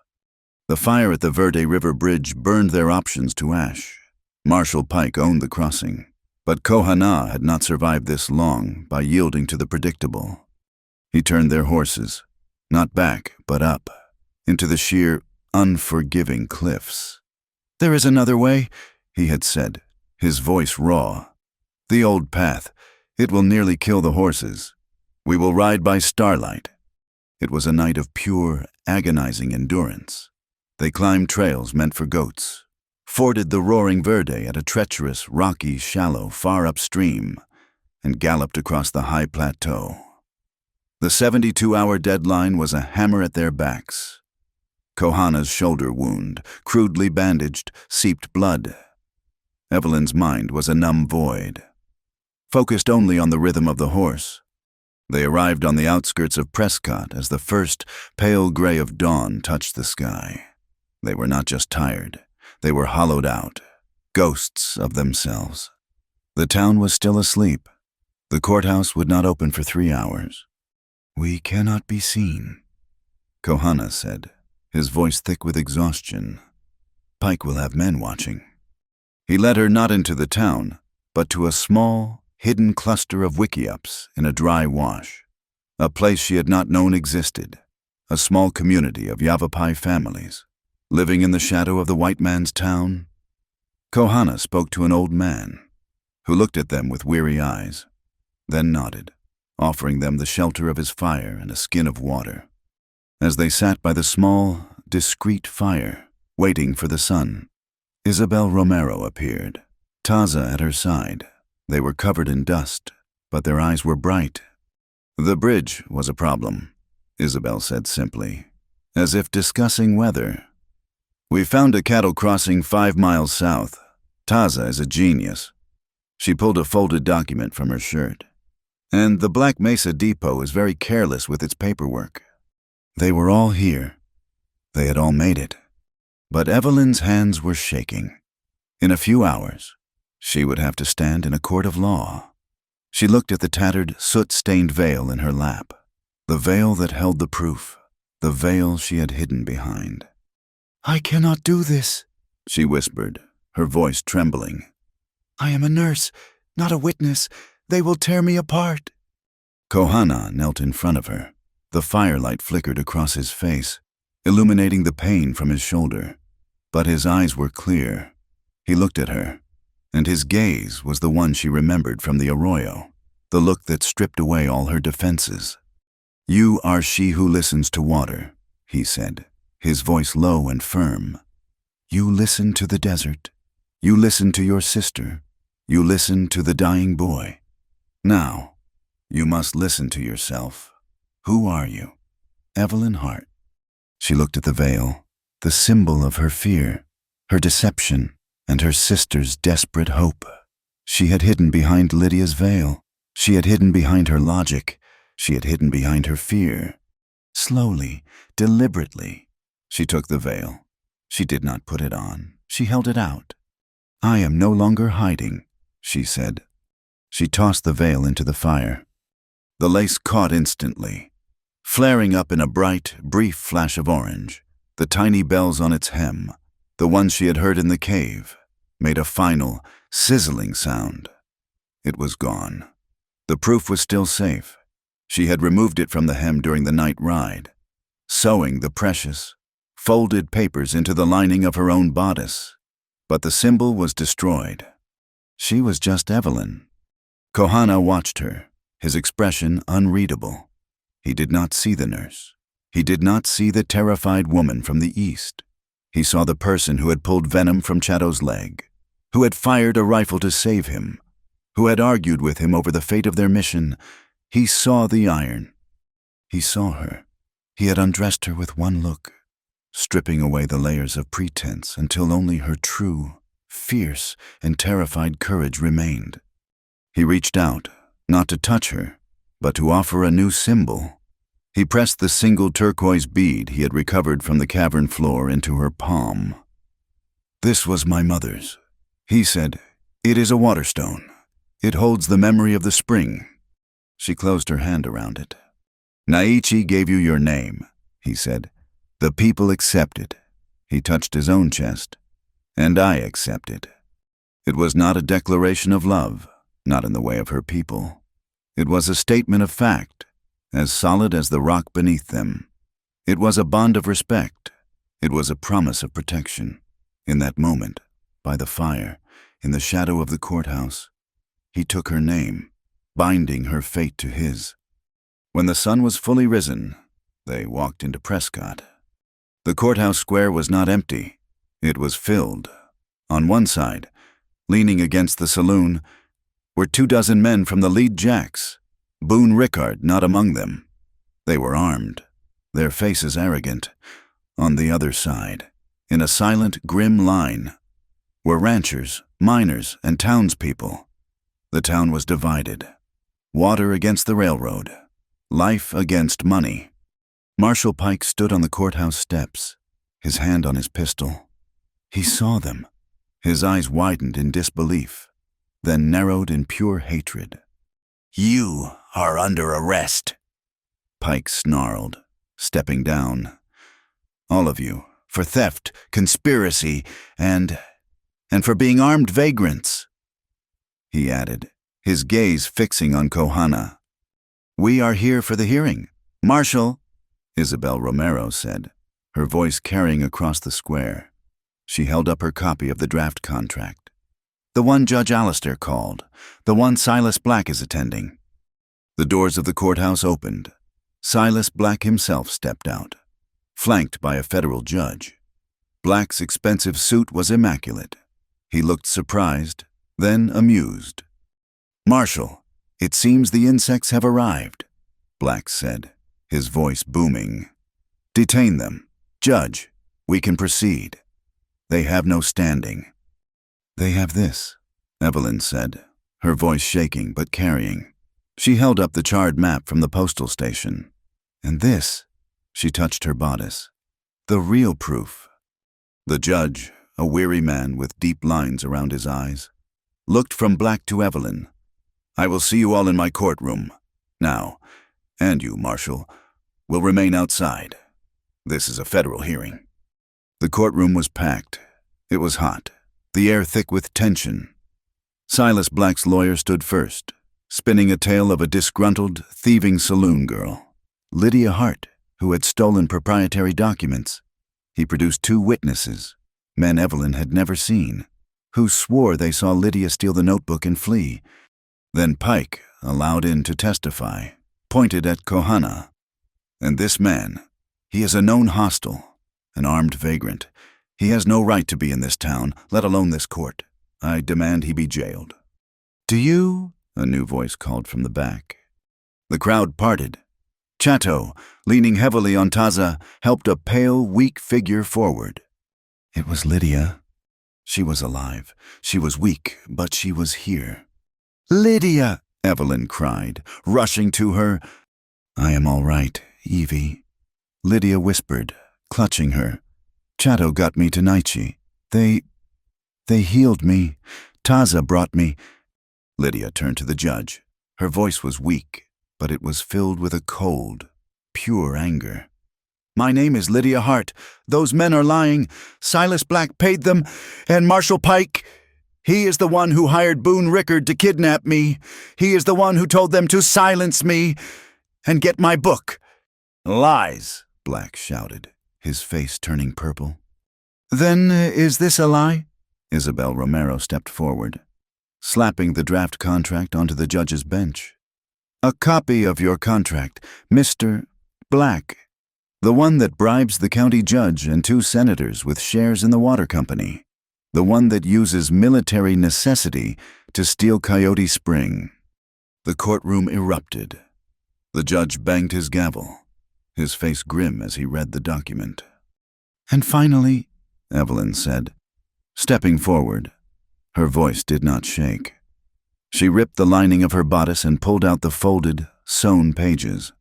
The fire at the Verde River Bridge burned their options to ash. Marshal Pike owned the crossing, but Kohana had not survived this long by yielding to the predictable. He turned their horses, not back, but up, into the sheer, unforgiving cliffs. "There is another way," he had said, his voice raw. "The old path. It will nearly kill the horses. We will ride by starlight." It was a night of pure, agonizing endurance. They climbed trails meant for goats, forded the roaring Verde at a treacherous, rocky shallow far upstream, and galloped across the high plateau. The 72-hour deadline was a hammer at their backs. Kohana's shoulder wound, crudely bandaged, seeped blood. Evelyn's mind was a numb void, focused only on the rhythm of the horse. They arrived on the outskirts of Prescott as the first pale gray of dawn touched the sky. They were not just tired. They were hollowed out, ghosts of themselves. The town was still asleep. The courthouse would not open for 3 hours. "We cannot be seen," Kohana said, his voice thick with exhaustion. "Pike will have men watching." He led her not into the town, but to a small, hidden cluster of wickiups in a dry wash, a place she had not known existed, a small community of Yavapai families, living in the shadow of the white man's town. Kohana spoke to an old man, who looked at them with weary eyes, then nodded, offering them the shelter of his fire and a skin of water. As they sat by the small, discreet fire, waiting for the sun, Isabel Romero appeared, Taza at her side. They were covered in dust, but their eyes were bright. "The bridge was a problem," Isabel said simply, as if discussing weather. "We found a cattle crossing 5 miles south. Taza is a genius." She pulled a folded document from her shirt. "And the Black Mesa Depot is very careless with its paperwork." They were all here. They had all made it. But Evelyn's hands were shaking. In a few hours, she would have to stand in a court of law. She looked at the tattered, soot-stained veil in her lap, the veil that held the proof, the veil she had hidden behind. "I cannot do this," she whispered, her voice trembling. "I am a nurse, not a witness. They will tear me apart." Kohana knelt in front of her. The firelight flickered across his face, illuminating the pain from his shoulder. But his eyes were clear. He looked at her, and his gaze was the one she remembered from the arroyo, the look that stripped away all her defenses. "You are she who listens to water," he said, his voice low and firm. "You listen to the desert. You listen to your sister. You listen to the dying boy. Now, you must listen to yourself. Who are you?" "Evelyn Hart." She looked at the veil, the symbol of her fear, her deception, and her sister's desperate hope. She had hidden behind Lydia's veil. She had hidden behind her logic. She had hidden behind her fear. Slowly, deliberately, she took the veil. She did not put it on. She held it out. "I am no longer hiding," she said. She tossed the veil into the fire. The lace caught instantly, flaring up in a bright, brief flash of orange. The tiny bells on its hem, the ones she had heard in the cave, made a final, sizzling sound. It was gone. The proof was still safe. She had removed it from the hem during the night ride, sewing the precious, folded papers into the lining of her own bodice. But the symbol was destroyed. She was just Evelyn. Kohana watched her, his expression unreadable. He did not see the nurse. He did not see the terrified woman from the east. He saw the person who had pulled venom from Chato's leg, who had fired a rifle to save him, who had argued with him over the fate of their mission. He saw the iron. He saw her. He had undressed her with one look, stripping away the layers of pretense until only her true, fierce, and terrified courage remained. He reached out, not to touch her, but to offer a new symbol. He pressed the single turquoise bead he had recovered from the cavern floor into her palm. "This was my mother's," he said. "It is a waterstone. It holds the memory of the spring." She closed her hand around it. Naichi gave you your name, he said. The people accepted. He touched his own chest. And I accepted. It was not a declaration of love, not in the way of her people. It was a statement of fact, as solid as the rock beneath them. It was a bond of respect. It was a promise of protection. In that moment, by the fire, in the shadow of the courthouse, he took her name, binding her fate to his. When the sun was fully risen, they walked into Prescott. The courthouse square was not empty. It was filled. On one side, leaning against the saloon, were 24 men from the lead jacks, Boone Rickard not among them. They were armed, their faces arrogant. On the other side, in a silent, grim line, were ranchers, miners, and townspeople. The town was divided. Water against the railroad. Life against money. Marshal Pike stood on the courthouse steps, his hand on his pistol. He saw them. His eyes widened in disbelief, then narrowed in pure hatred. "You are under arrest," Pike snarled, stepping down. "All of you, for theft, conspiracy, and for being armed vagrants," he added, his gaze fixing on Kohana. "We are here for the hearing. Marshal," Isabel Romero said, her voice carrying across the square. She held up her copy of the draft contract. "The one Judge Allister called, the one Silas Black is attending." The doors of the courthouse opened. Silas Black himself stepped out, flanked by a federal judge. Black's expensive suit was immaculate. He looked surprised, then amused. "Marshal, it seems the insects have arrived," Black said, his voice booming. "Detain them. Judge, we can proceed. They have no standing." "They have this," Evelyn said, her voice shaking but carrying. She held up the charred map from the postal station. "And this," she touched her bodice, "the real proof." The judge, a weary man with deep lines around his eyes, looked from Black to Evelyn. "I will see you all in my courtroom. Now, and you, Marshal, will remain outside. This is a federal hearing." The courtroom was packed. It was hot, the air thick with tension. Silas Black's lawyer stood first, spinning a tale of a disgruntled, thieving saloon girl, Lydia Hart, who had stolen proprietary documents. He produced 2 witnesses, men Evelyn had never seen, who swore they saw Lydia steal the notebook and flee. Then Pike, allowed in to testify, pointed at Kohana. "And this man, he is a known hostile, an armed vagrant. He has no right to be in this town, let alone this court. I demand he be jailed." "Do you?" a new voice called from the back. The crowd parted. Chateau, leaning heavily on Taza, helped a pale, weak figure forward. It was Lydia. She was alive. She was weak, but she was here. "Lydia!" Evelyn cried, rushing to her. "I am all right, Evie," Lydia whispered, clutching her. "Chateau got me to Naichi. They healed me. Taza brought me." Lydia turned to the judge. Her voice was weak, but it was filled with a cold, pure anger. "My name is Lydia Hart. Those men are lying. Silas Black paid them, and Marshal Pike, he is the one who hired Boone Rickard to kidnap me. He is the one who told them to silence me and get my book." "Lies," Black shouted, his face turning purple. "Then is this a lie?" Isabel Romero stepped forward, slapping the draft contract onto the judge's bench. "A copy of your contract, Mr. Black, the one that bribes the county judge and 2 senators with shares in the water company, the one that uses military necessity to steal Coyote Spring." The courtroom erupted. The judge banged his gavel, his face grim as he read the document. "And finally," Evelyn said, stepping forward. Her voice did not shake. She ripped the lining of her bodice and pulled out the folded, sewn pages.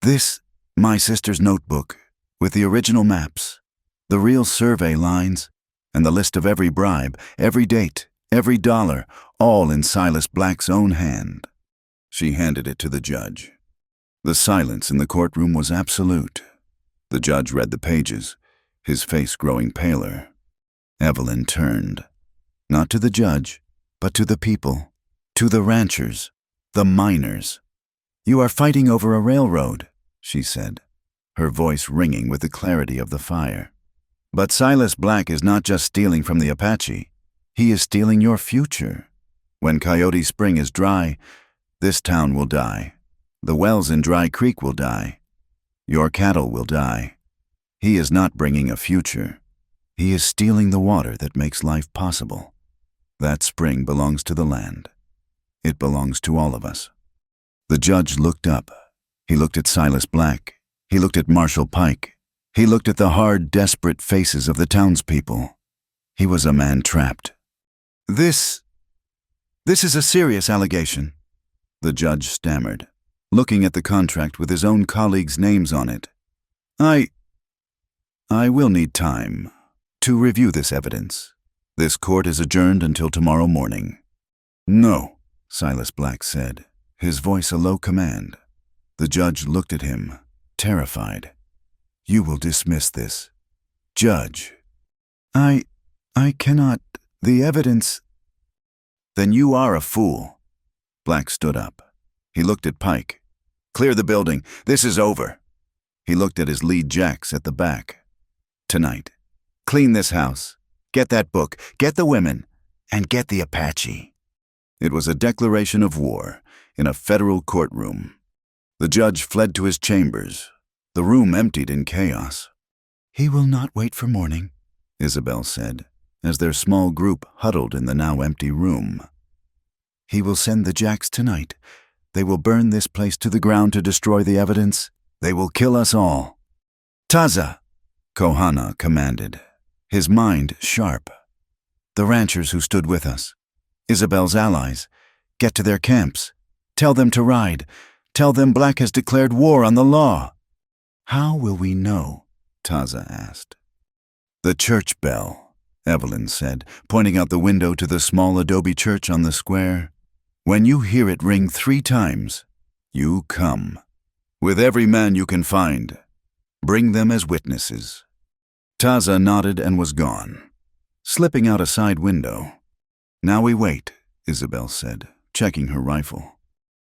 "This, my sister's notebook, with the original maps, the real survey lines, and the list of every bribe, every date, every dollar, all in Silas Black's own hand." She handed it to the judge. The silence in the courtroom was absolute. The judge read the pages, his face growing paler. Evelyn turned, not to the judge, but to the people, to the ranchers, the miners. "You are fighting over a railroad," she said, her voice ringing with the clarity of the fire. "But Silas Black is not just stealing from the Apache. He is stealing your future. When Coyote Spring is dry, this town will die. The wells in Dry Creek will die. Your cattle will die. He is not bringing a future. He is stealing the water that makes life possible. That spring belongs to the land. It belongs to all of us." The judge looked up. He looked at Silas Black. He looked at Marshall Pike. He looked at the hard, desperate faces of the townspeople. He was a man trapped. This is a serious allegation," the judge stammered, looking at the contract with his own colleagues' names on it. I will need time to review this evidence. This court is adjourned until tomorrow morning." "No," Silas Black said, his voice a low command. The judge looked at him, terrified. "You will dismiss this." "Judge." I cannot. The evidence." "Then you are a fool." Black stood up. He looked at Pike. "Clear the building. This is over." He looked at his lead jacks at the back. "Tonight, clean this house. Get that book. Get the women. And get the Apache." It was a declaration of war in a federal courtroom. The judge fled to his chambers. The room emptied in chaos. "He will not wait for morning," Isabel said, as their small group huddled in the now empty room. "He will send the jacks tonight. They will burn this place to the ground to destroy the evidence. They will kill us all." "Taza," Kohana commanded, his mind sharp. "The ranchers who stood with us, Isabel's allies, get to their camps. Tell them to ride. Tell them Black has declared war on the law." "How will we know?" Taza asked. "The church bell," Evelyn said, pointing out the window to the small adobe church on the square. "When you hear it ring 3 times, you come. With every man you can find. Bring them as witnesses." Taza nodded and was gone, slipping out a side window. "Now we wait," Isabel said, checking her rifle.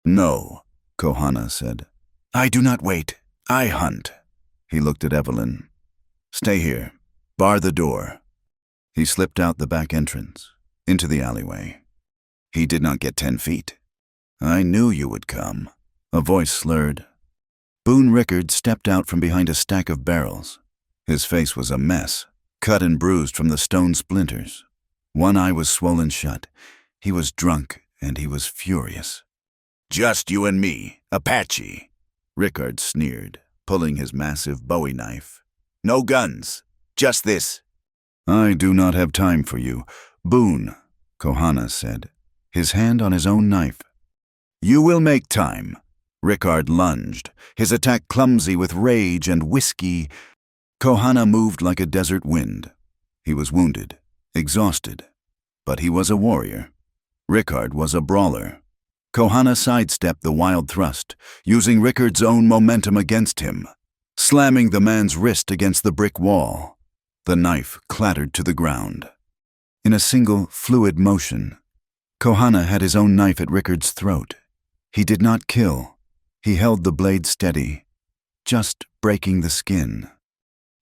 "No," Kohana said. "I do not wait. I hunt." He looked at Evelyn. "Stay here. Bar the door." He slipped out the back entrance, into the alleyway. He did not get 10 feet. "I knew you would come," a voice slurred. Boone Rickard stepped out from behind a stack of barrels. His face was a mess, cut and bruised from the stone splinters. One eye was swollen shut. He was drunk, and he was furious. "Just you and me, Apache," Rickard sneered, pulling his massive Bowie knife. "No guns, just this." "I do not have time for you, Boone," Kohana said, his hand on his own knife. "You will make time." Rickard lunged, his attack clumsy with rage and whiskey. Kohana moved like a desert wind. He was wounded, exhausted, but he was a warrior. Rickard was a brawler. Kohana sidestepped the wild thrust, using Rickard's own momentum against him, slamming the man's wrist against the brick wall. The knife clattered to the ground. In a single, fluid motion, Kohana had his own knife at Rickard's throat. He did not kill. He held the blade steady, just breaking the skin.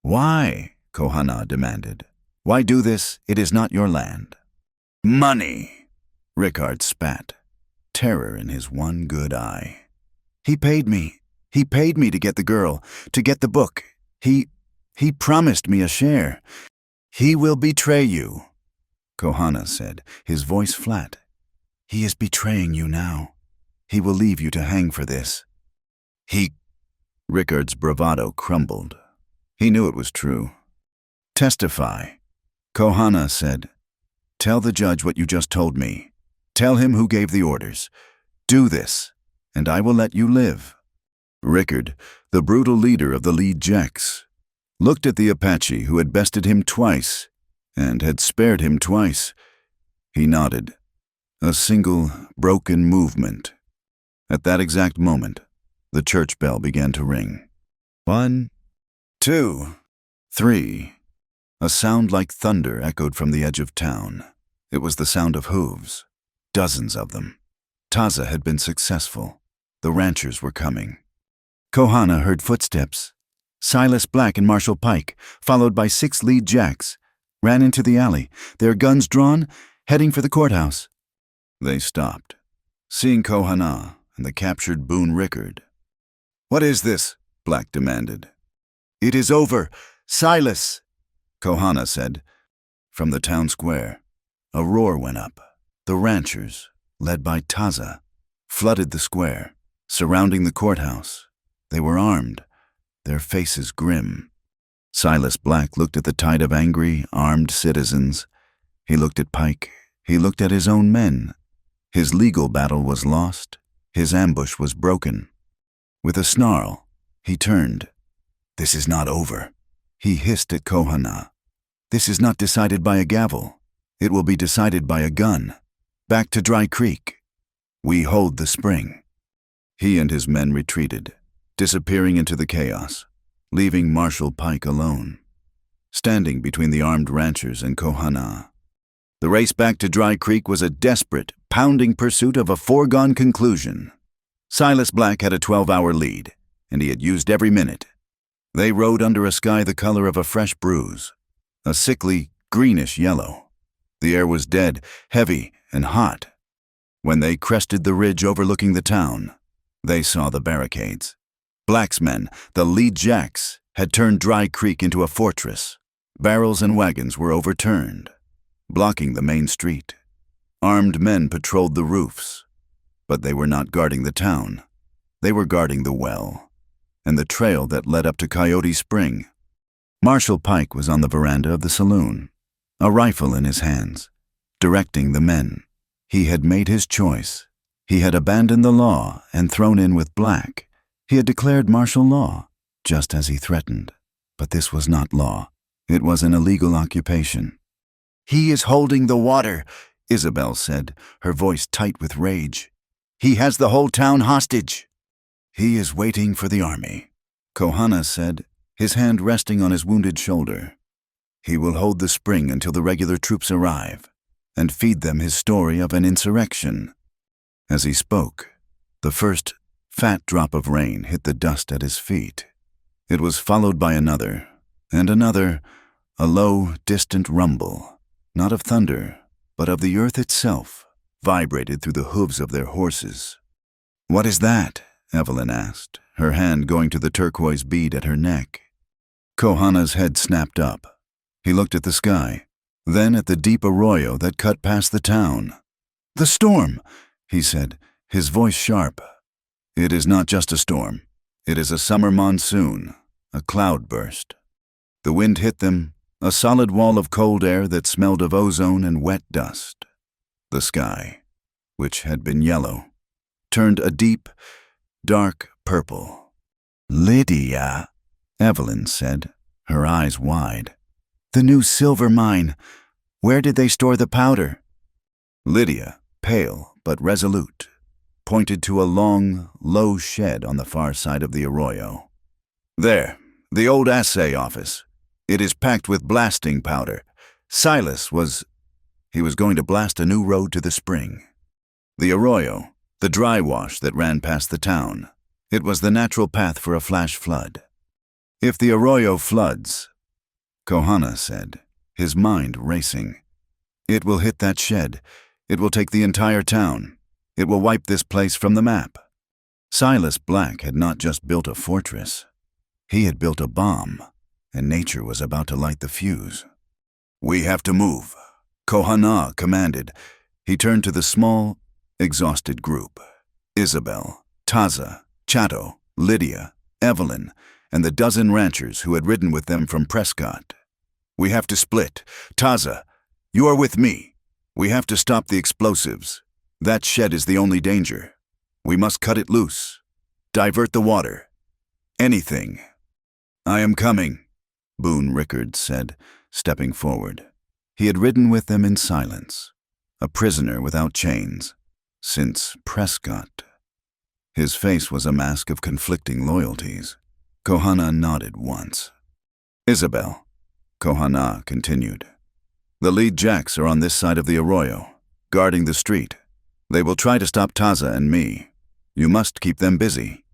"Why?" Kohana demanded. "Why do this? It is not your land." "Money," Rickard spat, terror in his one good eye. He paid me to get the girl, to get the book. He promised me a share. He will betray you," Kohana said, his voice flat. "He is betraying you now. He will leave you to hang for this." Rickard's bravado crumbled. He knew it was true. "Testify," Kohana said. "Tell the judge what you just told me. Tell him who gave the orders. Do this, and I will let you live." Rickard, the brutal leader of the lead jacks, looked at the Apache who had bested him twice and had spared him twice. He nodded. A single, broken movement. At that exact moment, The church bell began to ring. 1, 2, 3. A sound like thunder echoed from the edge of town. It was the sound of hooves. Dozens of them. Taza had been successful. The ranchers were coming. Kohana heard footsteps. Silas Black and Marshall Pike, followed by 6 lead jacks, ran into the alley, their guns drawn, heading for the courthouse. They stopped, seeing Kohana and the captured Boone Rickard. "What is this?" Black demanded. "It is over. Silas," Kohana said. From the town square, a roar went up. The ranchers, led by Taza, flooded the square, surrounding the courthouse. They were armed, their faces grim. Silas Black looked at the tide of angry, armed citizens. He looked at Pike. He looked at his own men. His legal battle was lost. His ambush was broken. With a snarl, he turned. "This is not over," he hissed at Kohana. "This is not decided by a gavel. It will be decided by a gun. Back to Dry Creek. We hold the spring." He and his men retreated, disappearing into the chaos, leaving Marshall Pike alone, standing between the armed ranchers and Kohana. The race back to Dry Creek was a desperate, pounding pursuit of a foregone conclusion. Silas Black had a 12-hour lead, and he had used every minute. They rode under a sky the color of a fresh bruise, a sickly, greenish yellow. The air was dead, heavy, and hot. When they crested the ridge overlooking the town, they saw the barricades. Black's men, the lead jacks, had turned Dry Creek into a fortress. Barrels and wagons were overturned, blocking the main street. Armed men patrolled the roofs, but they were not guarding the town. They were guarding the well and the trail that led up to Coyote Spring. Marshall Pike was on the veranda of the saloon, a rifle in his hands, directing the men. He had made his choice. He had abandoned the law and thrown in with Black. He had declared martial law, just as he threatened. But this was not law. It was an illegal occupation. "He is holding the water," Isabel said, her voice tight with rage. "He has the whole town hostage." "He is waiting for the army," Kohana said, his hand resting on his wounded shoulder. "He will hold the spring until the regular troops arrive and feed them his story of an insurrection." As he spoke, the first fat drop of rain hit the dust at his feet. It was followed by another, and another, a low, distant rumble, not of thunder, but of the earth itself, vibrated through the hooves of their horses. "What is that?" Evelyn asked, her hand going to the turquoise bead at her neck. Kohana's head snapped up. He looked at the sky, then at the deep arroyo that cut past the town. "The storm," he said, his voice sharp. "It is not just a storm. It is a summer monsoon, a cloudburst." The wind hit them, a solid wall of cold air that smelled of ozone and wet dust. The sky, which had been yellow, turned a deep, dark purple. "Lydia," Evelyn said, her eyes wide. "The new silver mine. Where did they store the powder?" Lydia, pale but resolute, pointed to a long, low shed on the far side of the arroyo. "There, the old assay office. It is packed with blasting powder. Silas was going to blast a new road to the spring. The arroyo, the dry wash that ran past the town. It was the natural path for a flash flood. If the arroyo floods," Kohana said, his mind racing, "it will hit that shed. It will take the entire town. It will wipe this place from the map." Silas Black had not just built a fortress. He had built a bomb, and nature was about to light the fuse. "We have to move," Kohana commanded. He turned to the small, exhausted group. Isabel, Taza, Chato, Lydia, Evelyn, and the dozen ranchers who had ridden with them from Prescott. "We have to split. Taza, you are with me. We have to stop the explosives. That shed is the only danger. We must cut it loose. Divert the water. Anything." "I am coming," Boone Rickard said, stepping forward. He had ridden with them in silence, a prisoner without chains, since Prescott. His face was a mask of conflicting loyalties. Kohana nodded once. Isabel, Kohana continued. The lead jacks are on this side of the arroyo, guarding the street. They will try to stop Taza and me. You must keep them busy.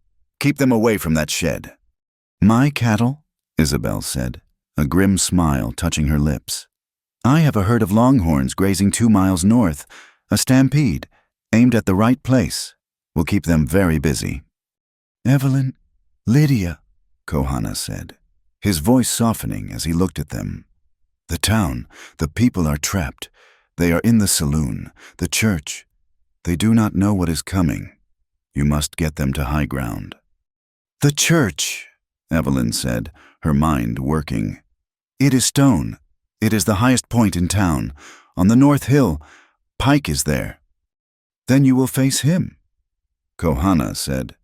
Keep them away from that shed. My cattle? Isabel said, a grim smile touching her lips. I have a herd of longhorns grazing 2 miles north, a stampede, aimed at the right place. We'll keep them very busy. Evelyn, Lydia, Kohana said, his voice softening as he looked at them. The town, the people are trapped. They are in the saloon, the church. They do not know what is coming. You must get them to high ground. The church, Evelyn said, her mind working. It is stone. It is the highest point in town. On the North Hill, Pike is there. Then you will face him, Kohana said.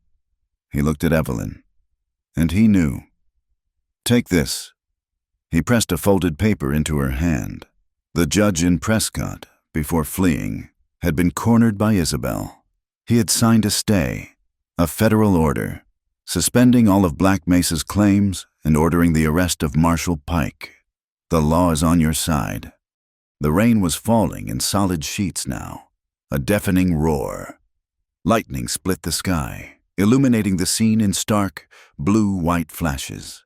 He looked at Evelyn, and he knew. Take this. He pressed a folded paper into her hand. The judge in Prescott, before fleeing, had been cornered by Isabel. He had signed a stay, a federal order, suspending all of Black Mesa's claims and ordering the arrest of Marshal Pike. The law is on your side. The rain was falling in solid sheets now, a deafening roar. Lightning split the sky, illuminating the scene in stark, blue-white flashes.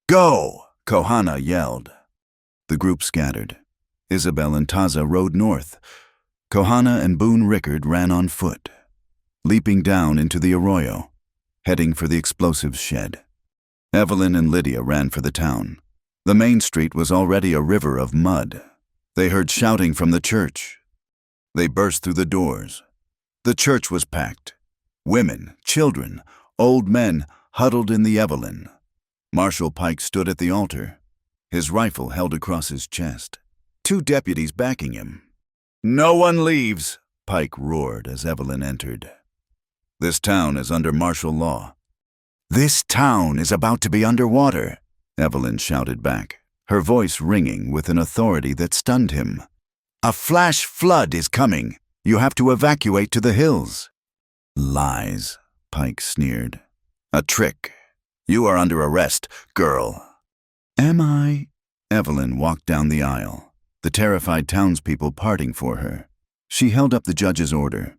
Go! Kohana yelled. The group scattered. Isabel and Taza rode north. Kohana and Boone Rickard ran on foot, leaping down into the arroyo, heading for the explosives shed. Evelyn and Lydia ran for the town. The main street was already a river of mud. They heard shouting from the church. They burst through the doors. The church was packed. Women, children, old men huddled in the Evelyn. Marshal Pike stood at the altar, his rifle held across his chest. 2 deputies backing him. No one leaves, Pike roared as Evelyn entered. This town is under martial law. This town is about to be underwater, Evelyn shouted back, her voice ringing with an authority that stunned him. A flash flood is coming. You have to evacuate to the hills. Lies, Pike sneered. A trick. You are under arrest, girl. Am I? Evelyn walked down the aisle, the terrified townspeople parting for her. She held up the judge's order.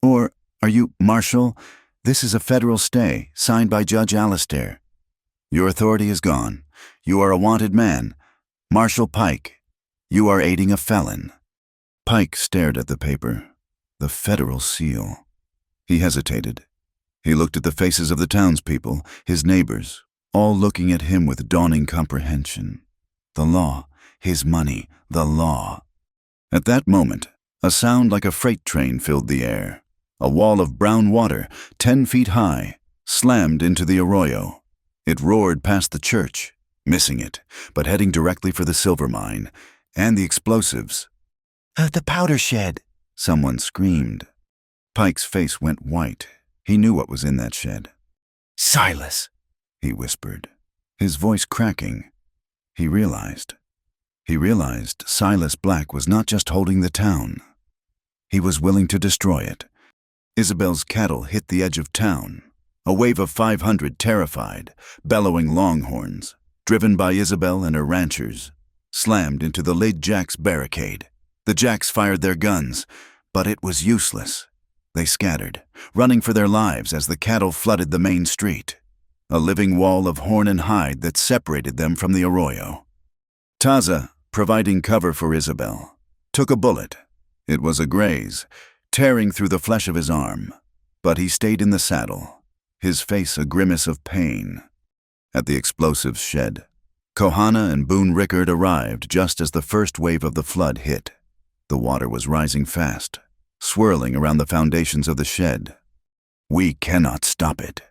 Or are you, Marshal? This is a federal stay, signed by Judge Alastair. Your authority is gone. You are a wanted man. Marshal Pike, you are aiding a felon. Pike stared at the paper, the federal seal. He hesitated. He looked at the faces of the townspeople, his neighbors, all looking at him with dawning comprehension. The law, his money, the law. At that moment, a sound like a freight train filled the air. A wall of brown water, 10 feet high, slammed into the arroyo. It roared past the church, missing it, but heading directly for the silver mine and the explosives. The powder shed, someone screamed. Pike's face went white. He knew what was in that shed. Silas, he whispered, his voice cracking. He realized Silas Black was not just holding the town. He was willing to destroy it. Isabel's cattle hit the edge of town. A wave of 500 terrified, bellowing longhorns, driven by Isabel and her ranchers, slammed into the Lid Jacks barricade. The Jacks fired their guns, but it was useless. They scattered, running for their lives as the cattle flooded the main street, a living wall of horn and hide that separated them from the arroyo. Taza, providing cover for Isabel, took a bullet. It was a graze, tearing through the flesh of his arm, but he stayed in the saddle, his face a grimace of pain. At the explosives shed, Kohana and Boone Rickard arrived just as the first wave of the flood hit. The water was rising fast, swirling around the foundations of the shed. We cannot stop it,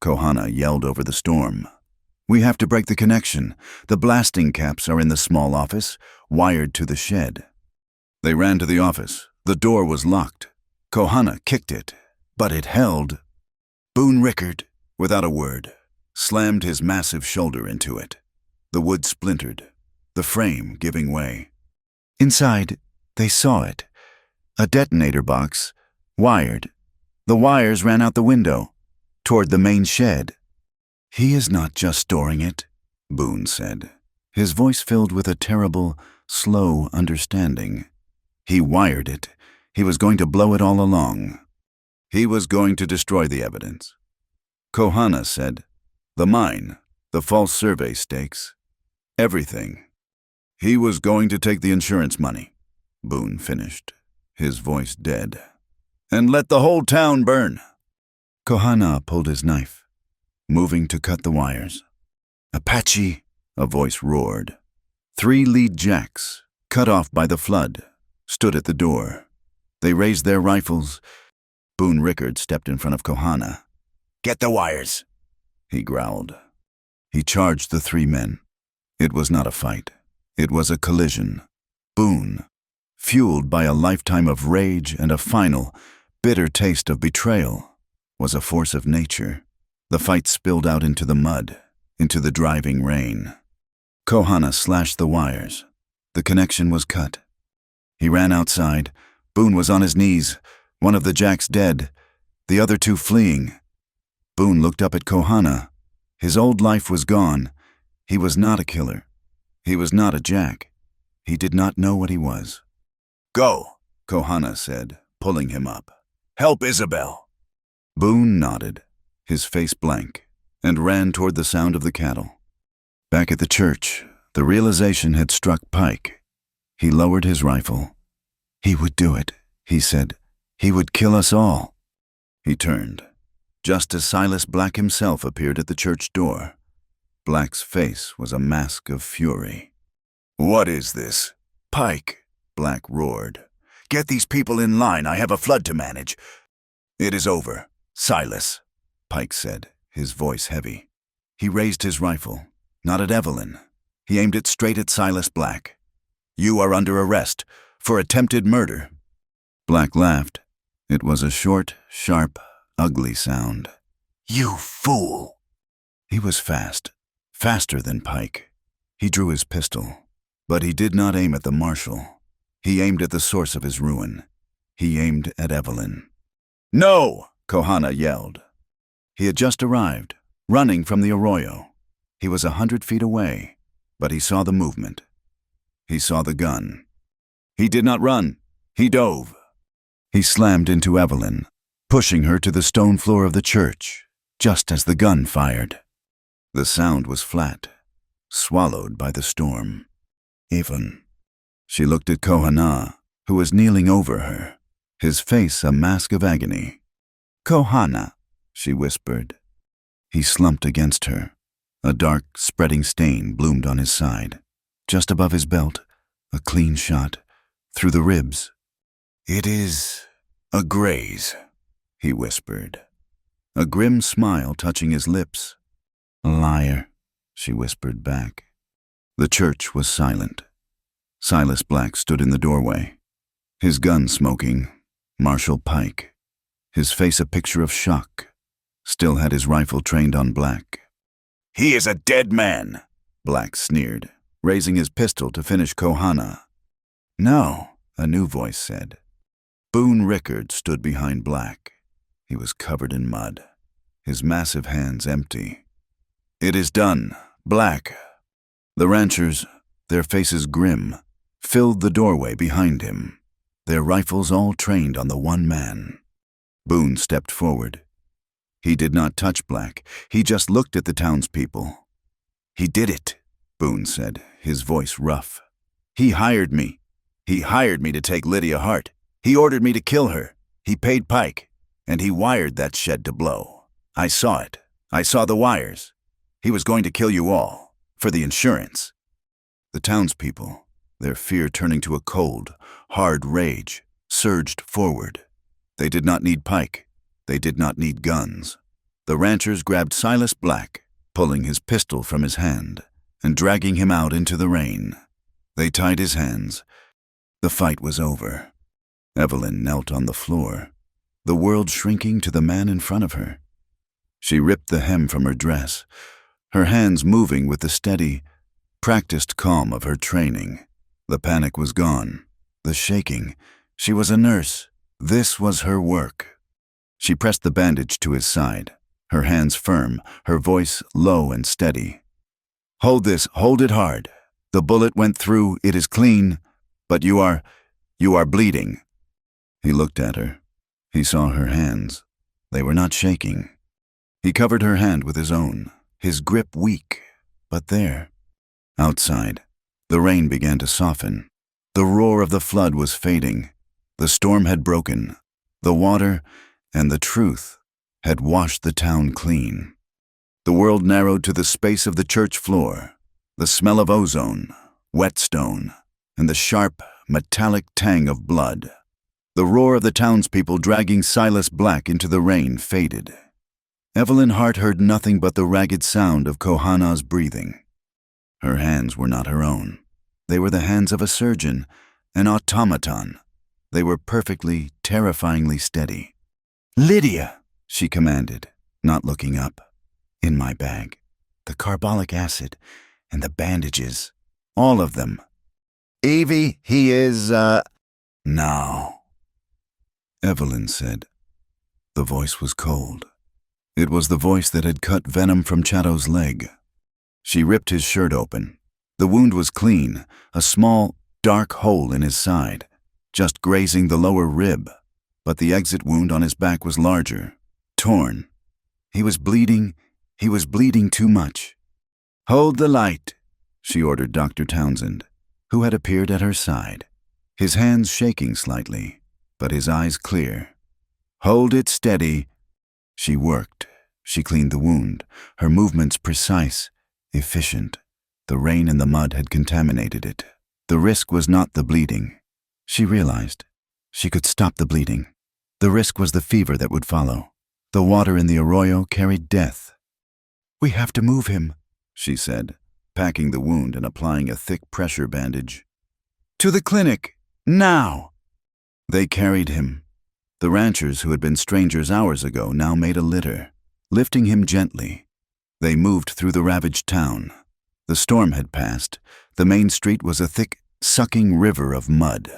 Kohana yelled over the storm. We have to break the connection. The blasting caps are in the small office, wired to the shed. They ran to the office. The door was locked. Kohana kicked it, but it held. Boone Rickard, without a word, slammed his massive shoulder into it. The wood splintered, the frame giving way. Inside, they saw it. A detonator box, wired. The wires ran out the window, toward the main shed. "He is not just storing it," Boone said, his voice filled with a terrible, slow understanding. "He wired it. He was going to blow it all along. He was going to destroy the evidence." Kohana said, "The mine, the false survey stakes, everything. He was going to take the insurance money," Boone finished, his voice dead, "and let the whole town burn." Kohana pulled his knife, moving to cut the wires. "Apache," a voice roared. 3 lead jacks, cut off by the flood, stood at the door. They raised their rifles. Boone Rickard stepped in front of Kohana. "Get the wires," he growled. He charged the 3 men. It was not a fight. It was a collision. Boone, fueled by a lifetime of rage and a final, bitter taste of betrayal, was a force of nature. The fight spilled out into the mud, into the driving rain. Kohana slashed the wires. The connection was cut. He ran outside. Boone was on his knees, one of the jacks dead, the other 2 fleeing. Boone looked up at Kohana. His old life was gone. He was not a killer. He was not a jack. He did not know what he was. "Go," Kohana said, pulling him up. "Help Isabel." Boone nodded, his face blank, and ran toward the sound of the cattle. Back at the church, the realization had struck Pike. He lowered his rifle. "He would do it," he said. "He would kill us all." He turned, just as Silas Black himself appeared at the church door. Black's face was a mask of fury. "What is this?" "Pike," Black roared. "Get these people in line. I have a flood to manage." "It is over, Silas," Pike said, his voice heavy. He raised his rifle, not at Evelyn. He aimed it straight at Silas Black. "You are under arrest for attempted murder." Black laughed. It was a short, sharp, ugly sound. "You fool!" He was fast, faster than Pike. He drew his pistol, but he did not aim at the marshal. He aimed at the source of his ruin. He aimed at Evelyn. "No!" Kohana yelled. He had just arrived, running from the arroyo. He was 100 feet away, but he saw the movement. He saw the gun. He did not run. He dove. He slammed into Evelyn, pushing her to the stone floor of the church, just as the gun fired. The sound was flat, swallowed by the storm. "Even." She looked at Kohana, who was kneeling over her, his face a mask of agony. "Kohana," she whispered. He slumped against her. A dark, spreading stain bloomed on his side. Just above his belt, a clean shot, through the ribs. "It is a graze," he whispered, a grim smile touching his lips. "Liar," she whispered back. The church was silent. Silas Black stood in the doorway, his gun smoking, Marshal Pike, his face a picture of shock, still had his rifle trained on Black. "He is a dead man," Black sneered, raising his pistol to finish Kohana. "No," a new voice said. Boone Rickard stood behind Black. He was covered in mud, his massive hands empty. "It is done, Black." The ranchers, their faces grim, filled the doorway behind him, their rifles all trained on the one man. Boone stepped forward. He did not touch Black. He just looked at the townspeople. "He did it," Boone said, his voice rough. "He hired me. He hired me to take Lydia Hart. He ordered me to kill her. He paid Pike, and he wired that shed to blow. I saw it. I saw the wires. He was going to kill you all, for the insurance." The townspeople, their fear turning to a cold, hard rage, surged forward. They did not need Pike. They did not need guns. The ranchers grabbed Silas Black, pulling his pistol from his hand and dragging him out into the rain. They tied his hands. The fight was over. Evelyn knelt on the floor, the world shrinking to the man in front of her. She ripped the hem from her dress, her hands moving with the steady, practiced calm of her training. The panic was gone, the shaking. She was a nurse. This was her work. She pressed the bandage to his side, her hands firm, her voice low and steady. "Hold this, hold it hard. The bullet went through, it is clean, but you are bleeding." He looked at her. He saw her hands. They were not shaking. He covered her hand with his own, his grip weak, but there. Outside, the rain began to soften. The roar of the flood was fading. The storm had broken. The water and the truth had washed the town clean. The world narrowed to the space of the church floor, the smell of ozone, whetstone, and the sharp, metallic tang of blood. The roar of the townspeople dragging Silas Black into the rain faded. Evelyn Hart heard nothing but the ragged sound of Kohana's breathing. Her hands were not her own. They were the hands of a surgeon, an automaton. They were perfectly, terrifyingly steady. "Lydia," she commanded, not looking up. "In my bag. The carbolic acid and the bandages. All of them." "Evie, he is, "No," Evelyn said. The voice was cold. It was the voice that had cut venom from Chatto's leg. She ripped his shirt open. The wound was clean, a small, dark hole in his side, just grazing the lower rib, but the exit wound on his back was larger, torn. He was bleeding too much. "Hold the light," she ordered Dr. Townsend, who had appeared at her side, his hands shaking slightly, but his eyes clear. "Hold it steady." She worked. She cleaned the wound, her movements precise, efficient. The rain and the mud had contaminated it. The risk was not the bleeding. She realized. She could stop the bleeding. The risk was the fever that would follow. The water in the arroyo carried death. "We have to move him," she said, packing the wound and applying a thick pressure bandage. "To the clinic, now!" They carried him. The ranchers who had been strangers hours ago now made a litter, lifting him gently. They moved through the ravaged town. The storm had passed. The main street was a thick, sucking river of mud.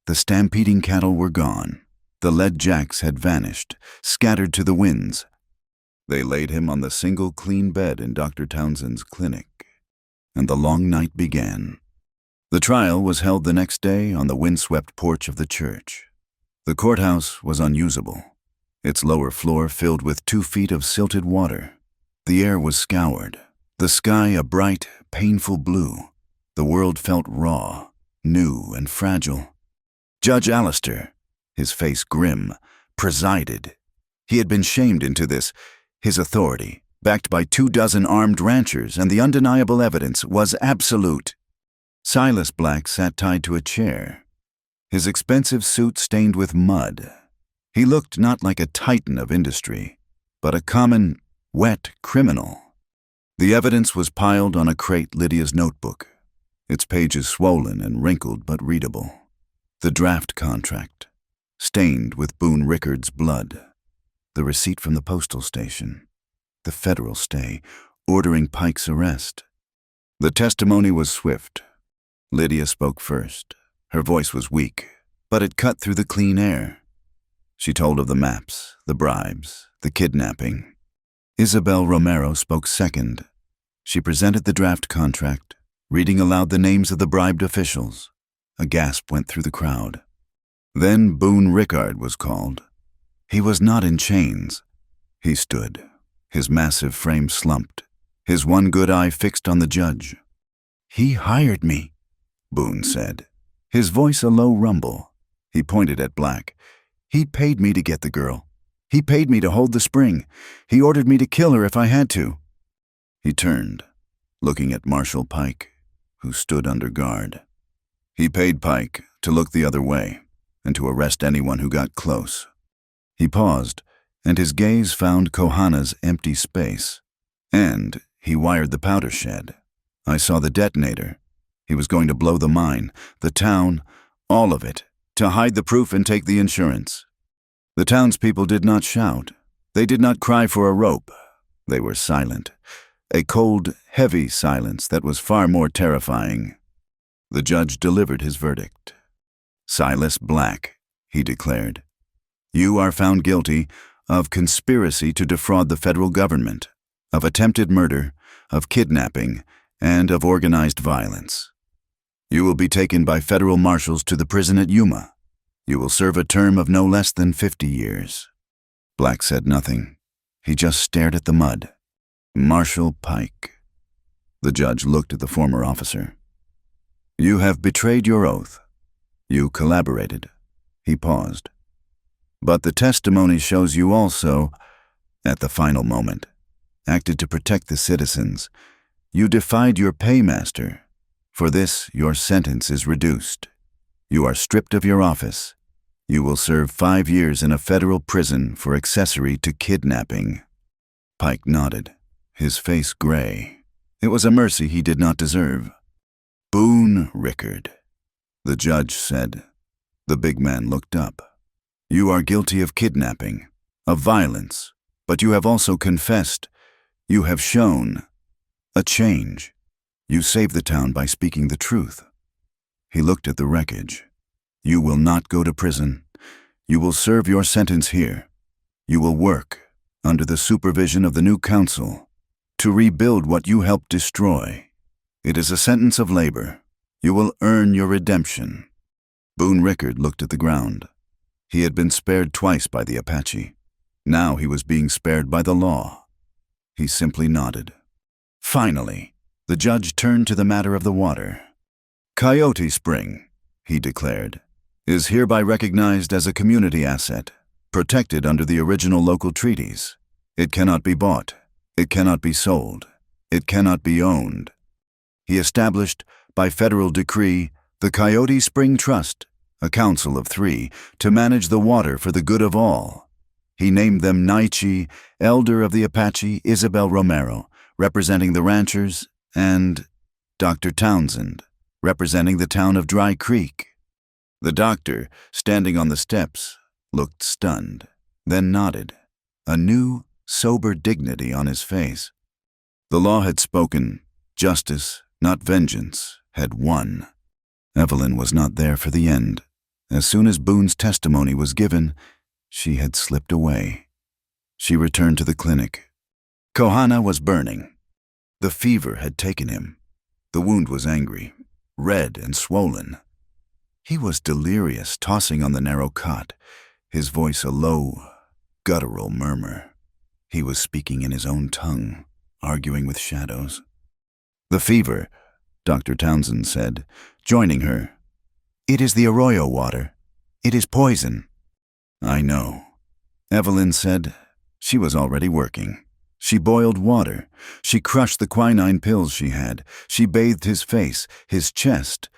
The stampeding cattle were gone. The lead jacks had vanished, scattered to the winds. They laid him on the single clean bed in Dr. Townsend's clinic, and the long night began. The trial was held the next day on the windswept porch of the church. The courthouse was unusable, its lower floor filled with 2 feet of silted water. The air was scoured, the sky a bright, painful blue. The world felt raw, new, and fragile. Judge Allister, his face grim, presided. He had been shamed into this. His authority, backed by 24 armed ranchers, and the undeniable evidence was absolute. Silas Black sat tied to a chair, his expensive suit stained with mud. He looked not like a titan of industry, but a common, wet criminal. The evidence was piled on a crate Lydia's notebook, its pages swollen and wrinkled but readable. The draft contract, stained with Boone Rickard's blood. The receipt from the postal station. The federal stay, ordering Pike's arrest. The testimony was swift. Lydia spoke first. Her voice was weak, but it cut through the clean air. She told of the maps, the bribes, the kidnapping. Isabel Romero spoke second. She presented the draft contract, reading aloud the names of the bribed officials. A gasp went through the crowd. Then Boone Rickard was called. He was not in chains. He stood, his massive frame slumped, his one good eye fixed on the judge. "He hired me," Boone said, his voice a low rumble. He pointed at Black. "He paid me to get the girl. He paid me to hold the spring. He ordered me to kill her if I had to." He turned, looking at Marshal Pike, who stood under guard. He paid Pike to look the other way and to arrest anyone who got close. He paused, and his gaze found Kohana's empty space. And he wired the powder shed. I saw the detonator. He was going to blow the mine, the town, all of it, to hide the proof and take the insurance. The townspeople did not shout. They did not cry for a rope. They were silent. A cold, heavy silence that was far more terrifying. The judge delivered his verdict. "Silas Black," he declared. "You are found guilty of conspiracy to defraud the federal government, of attempted murder, of kidnapping, and of organized violence. You will be taken by federal marshals to the prison at Yuma. You will serve a term of no less than 50 years. Black said nothing. He just stared at the mud. Marshal Pike. The judge looked at the former officer. You have betrayed your oath. You collaborated. He paused. But the testimony shows you also, at the final moment, acted to protect the citizens. You defied your paymaster. For this, your sentence is reduced. You are stripped of your office. You will serve 5 years in a federal prison for accessory to kidnapping. Pike nodded, his face gray. It was a mercy he did not deserve. Boone Rickard, the judge said. The big man looked up. You are guilty of kidnapping, of violence, but you have also confessed. You have shown a change. You saved the town by speaking the truth. He looked at the wreckage. You will not go to prison. You will serve your sentence here. You will work, under the supervision of the new council, to rebuild what you helped destroy. It is a sentence of labor. You will earn your redemption. Boone Rickard looked at the ground. He had been spared twice by the Apache. Now he was being spared by the law. He simply nodded. Finally, the judge turned to the matter of the water. Coyote Spring, he declared, is hereby recognized as a community asset, protected under the original local treaties. It cannot be bought. It cannot be sold. It cannot be owned. He established, by federal decree, the Coyote Spring Trust, a council of 3, to manage the water for the good of all. He named them Naichi, elder of the Apache, Isabel Romero, representing the ranchers, and Dr. Townsend, representing the town of Dry Creek. The doctor, standing on the steps, looked stunned, then nodded, a new, sober dignity on his face. The law had spoken. Justice, not vengeance, had won. Evelyn was not there for the end. As soon as Boone's testimony was given, she had slipped away. She returned to the clinic. Kohana was burning. The fever had taken him. The wound was angry, red and swollen. He was delirious, tossing on the narrow cot, his voice a low, guttural murmur. He was speaking in his own tongue, arguing with shadows. The fever, Dr. Townsend said, joining her. It is the arroyo water. It is poison. I know. Evelyn said. She was already working. She boiled water. She crushed the quinine pills she had. She bathed his face, his chest.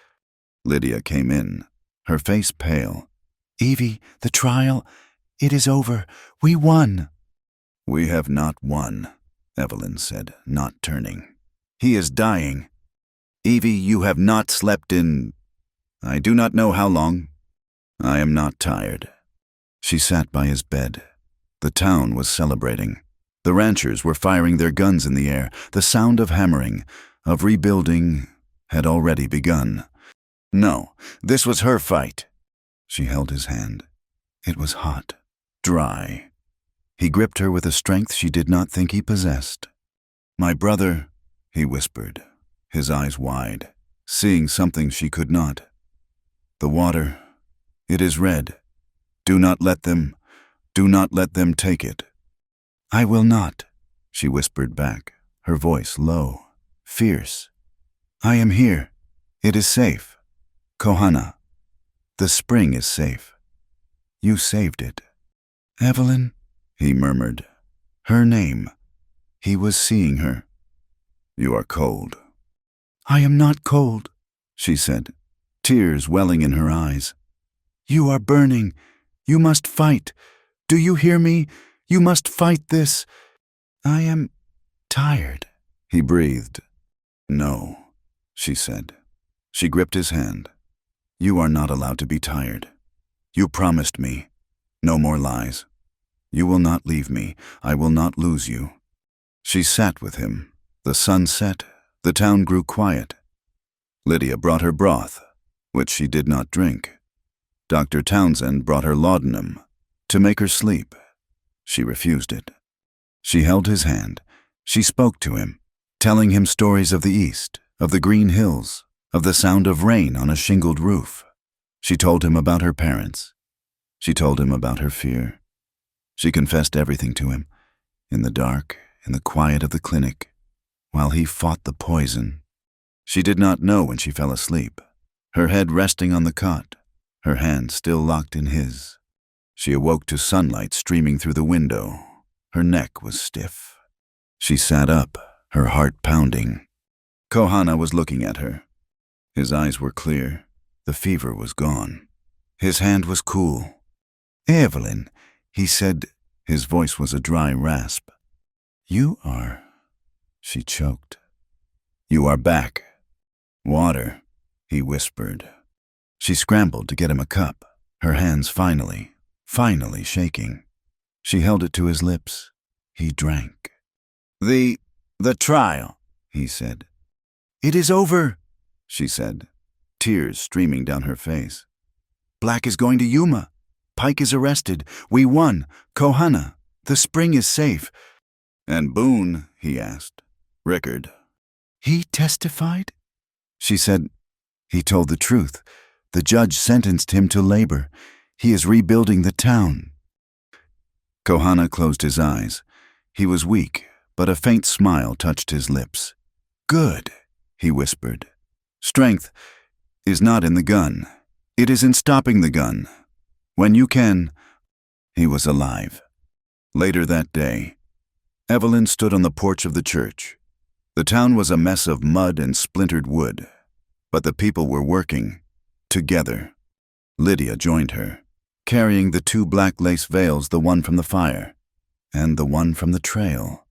Lydia came in, her face pale. Evie, the trial, it is over. We won. We have not won, Evelyn said, not turning. He is dying. Evie, you have not slept in... I do not know how long. I am not tired. She sat by his bed. The town was celebrating. The ranchers were firing their guns in the air. The sound of hammering, of rebuilding, had already begun. No, this was her fight. She held his hand. It was hot, dry. He gripped her with a strength she did not think he possessed. My brother, he whispered, his eyes wide, seeing something she could not. The water, it is red. Do not let them take it. I will not, she whispered back, her voice low, fierce. I am here. It is safe. Kohana, the spring is safe. You saved it. Evelyn, he murmured. Her name. He was seeing her. You are cold. I am not cold, she said, tears welling in her eyes. You are burning. You must fight. Do you hear me? You must fight this. I am tired, he breathed. No, she said. She gripped his hand. You are not allowed to be tired. You promised me. No more lies. You will not leave me. I will not lose you. She sat with him. The sun set. The town grew quiet. Lydia brought her broth, which she did not drink. Dr. Townsend brought her laudanum to make her sleep. She refused it. She held his hand. She spoke to him, telling him stories of the East, of the green hills, of the sound of rain on a shingled roof. She told him about her parents. She told him about her fear. She confessed everything to him, in the dark, in the quiet of the clinic, while he fought the poison. She did not know when she fell asleep, her head resting on the cot, her hand still locked in his. She awoke to sunlight streaming through the window. Her neck was stiff. She sat up, her heart pounding. Kohana was looking at her. His eyes were clear. The fever was gone. His hand was cool. "Evelyn," he said. His voice was a dry rasp. "You are..." She choked. "You are back." "Water," he whispered. She scrambled to get him a cup, her hands finally shaking. She held it to his lips. He drank. The trial," he said. "It is over," she said, tears streaming down her face. "Black is going to Yuma. Pike is arrested. We won. Kohana. The spring is safe." "And Boone?" he asked. "Rickard?" "He testified?" She said, "He told the truth. The judge sentenced him to labor. He is rebuilding the town." Kohana closed his eyes. He was weak, but a faint smile touched his lips. "Good," he whispered. "Strength is not in the gun. It is in stopping the gun. When you can..." He was alive. Later that day, Evelyn stood on the porch of the church. The town was a mess of mud and splintered wood, but the people were working together. Lydia joined her, carrying the 2 black lace veils, the one from the fire and the one from the trail.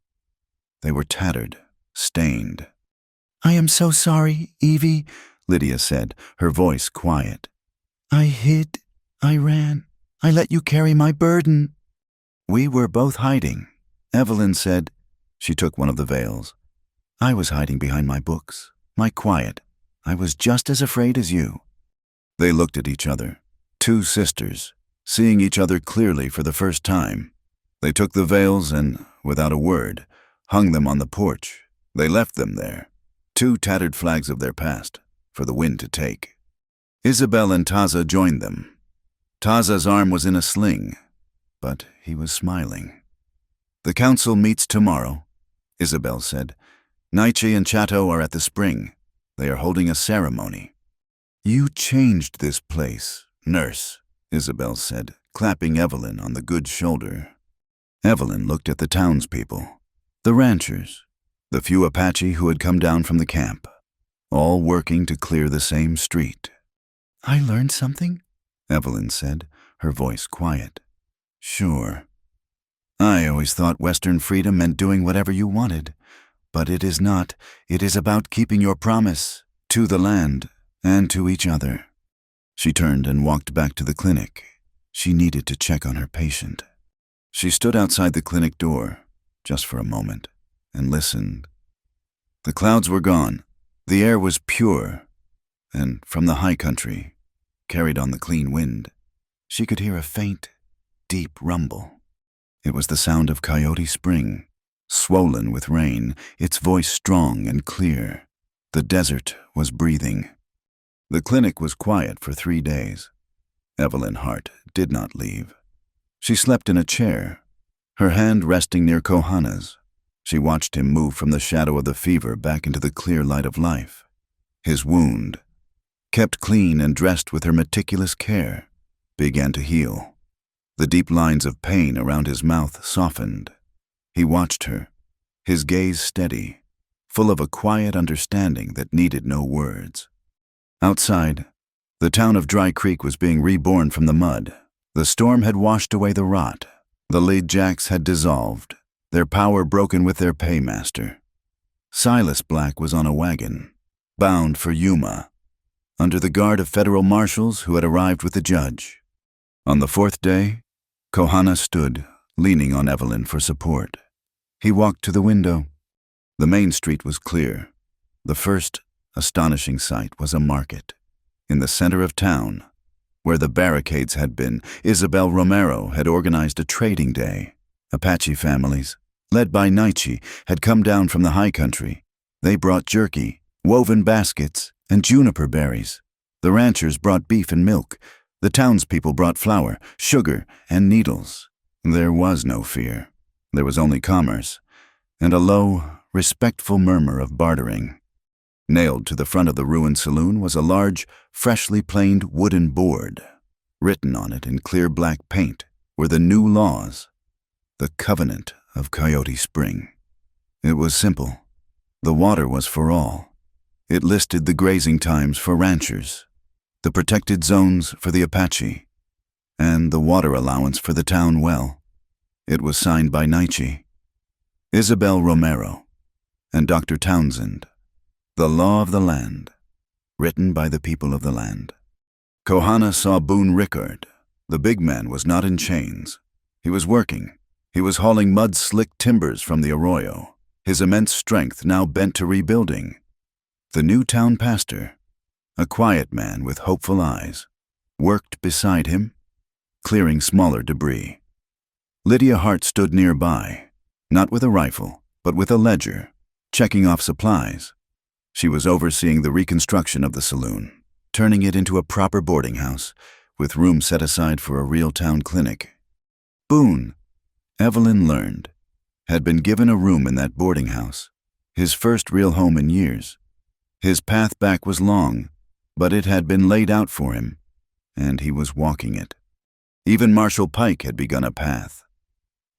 They were tattered, stained. "I am so sorry, Evie," Lydia said, her voice quiet. "I hid, I ran, I let you carry my burden." "We were both hiding," Evelyn said. She took one of the veils. "I was hiding behind my books, my quiet. I was just as afraid as you." They looked at each other, 2 sisters, seeing each other clearly for the first time. They took the veils and, without a word, hung them on the porch. They left them there, 2 tattered flags of their past, for the wind to take. Isabel and Taza joined them. Taza's arm was in a sling, but he was smiling. "The council meets tomorrow," Isabel said. "Naichi and Chato are at the spring. They are holding a ceremony." "You changed this place, nurse," Isabel said, clapping Evelyn on the good shoulder. Evelyn looked at the townspeople, the ranchers, the few Apache who had come down from the camp, all working to clear the same street. "I learned something?" Evelyn said, her voice quiet. "Sure. I always thought Western freedom meant doing whatever you wanted, but it is not. It is about keeping your promise to the land and to each other." She turned and walked back to the clinic. She needed to check on her patient. She stood outside the clinic door, just for a moment, and listened. The clouds were gone. The air was pure, and from the high country, carried on the clean wind, she could hear a faint, deep rumble. It was the sound of Coyote Spring, swollen with rain, its voice strong and clear. The desert was breathing. The clinic was quiet for 3 days. Evelyn Hart did not leave. She slept in a chair, her hand resting near Kohana's. She watched him move from the shadow of the fever back into the clear light of life. His wound, kept clean and dressed with her meticulous care, began to heal. The deep lines of pain around his mouth softened. He watched her, his gaze steady, full of a quiet understanding that needed no words. Outside, the town of Dry Creek was being reborn from the mud. The storm had washed away the rot. The lead jacks had dissolved, their power broken with their paymaster. Silas Black was on a wagon, bound for Yuma, under the guard of federal marshals who had arrived with the judge. On the 4th day, Kohana stood, leaning on Evelyn for support. He walked to the window. The main street was clear. The first astonishing sight was a market. In the center of town, where the barricades had been, Isabel Romero had organized a trading day. Apache families, led by Naichi, had come down from the high country. They brought jerky, woven baskets, and juniper berries. The ranchers brought beef and milk. The townspeople brought flour, sugar, and needles. There was no fear. There was only commerce, and a low, respectful murmur of bartering. Nailed to the front of the ruined saloon was a large, freshly planed wooden board. Written on it in clear black paint were the new laws, the Covenant of Coyote Spring. It was simple. The water was for all. It listed the grazing times for ranchers, the protected zones for the Apache, and the water allowance for the town well. It was signed by Naichi, Isabel Romero, and Dr. Townsend. The law of the land, written by the people of the land. Kohana saw Boone Rickard. The big man was not in chains. He was working. He was hauling mud-slicked timbers from the arroyo, his immense strength now bent to rebuilding. The new town pastor, a quiet man with hopeful eyes, worked beside him, clearing smaller debris. Lydia Hart stood nearby, not with a rifle, but with a ledger, checking off supplies. She was overseeing the reconstruction of the saloon, turning it into a proper boarding house, with room set aside for a real town clinic. Boone, Evelyn learned, had been given a room in that boarding house, his first real home in years. His path back was long, but it had been laid out for him, and he was walking it. Even Marshal Pike had begun a path,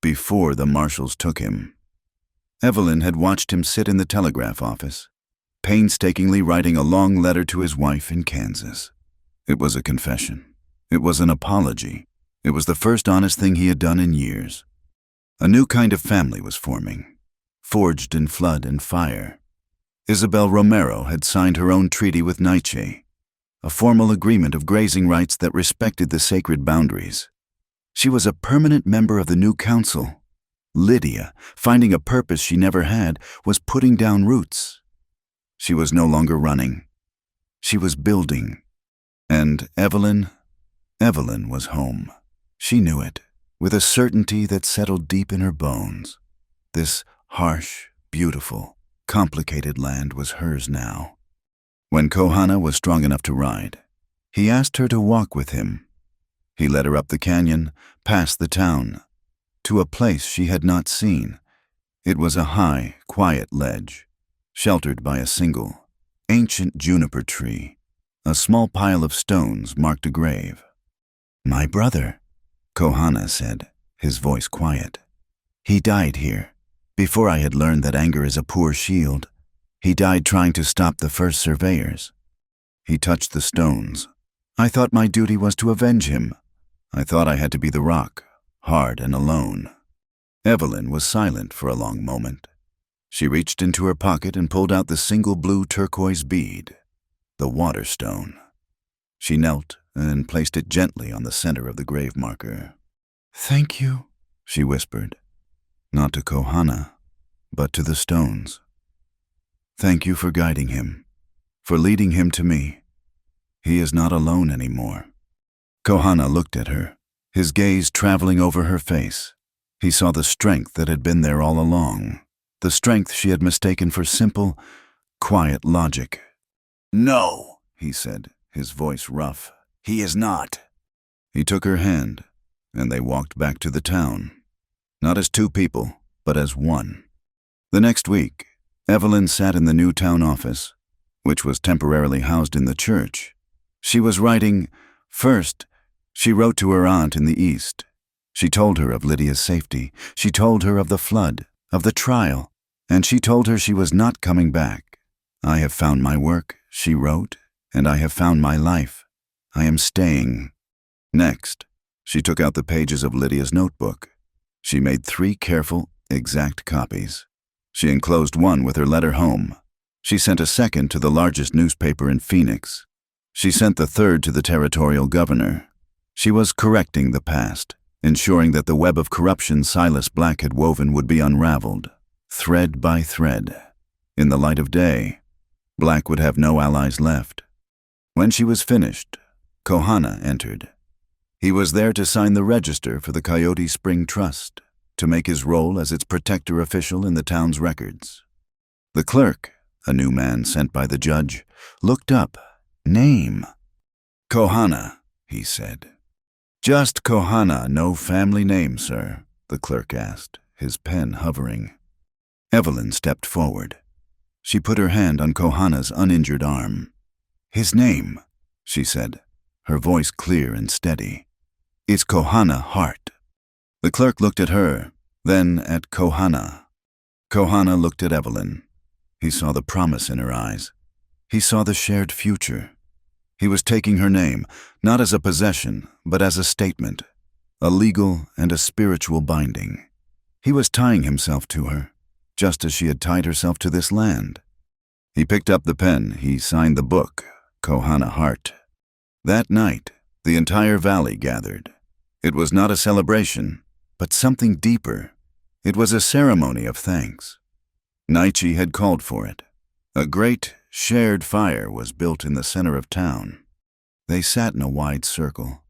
before the marshals took him. Evelyn had watched him sit in the telegraph office, painstakingly writing a long letter to his wife in Kansas. It was a confession. It was an apology. It was the first honest thing he had done in years. A new kind of family was forming, forged in flood and fire. Isabel Romero had signed her own treaty with Naiche, a formal agreement of grazing rights that respected the sacred boundaries. She was a permanent member of the new council. Lydia, finding a purpose she never had, was putting down roots. She was no longer running. She was building. And Evelyn was home. She knew it, with a certainty that settled deep in her bones. This harsh, beautiful, complicated land was hers now. When Kohana was strong enough to ride, he asked her to walk with him. He led her up the canyon, past the town, to a place she had not seen. It was a high, quiet ledge, sheltered by a single, ancient juniper tree. A small pile of stones marked a grave. "My brother," Kohana said, his voice quiet. "He died here, before I had learned that anger is a poor shield. He died trying to stop the first surveyors." He touched the stones. "I thought my duty was to avenge him. I thought I had to be the rock, hard and alone." Evelyn was silent for a long moment. She reached into her pocket and pulled out the single blue turquoise bead, the water stone. She knelt and placed it gently on the center of the grave marker. "Thank you," she whispered, not to Kohana, but to the stones. "Thank you for guiding him, for leading him to me. He is not alone anymore." Kohana looked at her, his gaze traveling over her face. He saw the strength that had been there all along, the strength she had mistaken for simple, quiet logic. "No," he said, his voice rough. "He is not." He took her hand, and they walked back to the town, not as two people, but as one. The next week, Evelyn sat in the new town office, which was temporarily housed in the church. She was writing. First, she wrote to her aunt in the east. She told her of Lydia's safety. She told her of the flood, of the trial, and she told her she was not coming back. "I have found my work," she wrote, "and I have found my life. I am staying." Next, she took out the pages of Lydia's notebook. She made 3 careful, exact copies. She enclosed one with her letter home. She sent a second to the largest newspaper in Phoenix. She sent the third to the territorial governor. She was correcting the past, ensuring that the web of corruption Silas Black had woven would be unraveled, thread by thread. In the light of day, Black would have no allies left. When she was finished, Kohana entered. He was there to sign the register for the Coyote Spring Trust. to make his role as its protector official in the town's records. The clerk, a new man sent by the judge, looked up. Name? Kohana, he said. Just Kohana, no family name, sir, the clerk asked, his pen hovering. Evelyn stepped forward. She put her hand on Kohana's uninjured arm. His name, she said, her voice clear and steady. It's Kohana Hart. The clerk looked at her, then at Kohana. Kohana looked at Evelyn. He saw the promise in her eyes. He saw the shared future. He was taking her name, not as a possession, but as a statement, a legal and a spiritual binding. He was tying himself to her, just as she had tied herself to this land. He picked up the pen. He signed the book, Kohana Hart. That night, the entire valley gathered. It was not a celebration, but something deeper. It was a ceremony of thanks. Naichi had called for it. A great, shared fire was built in the center of town. They sat in a wide circle.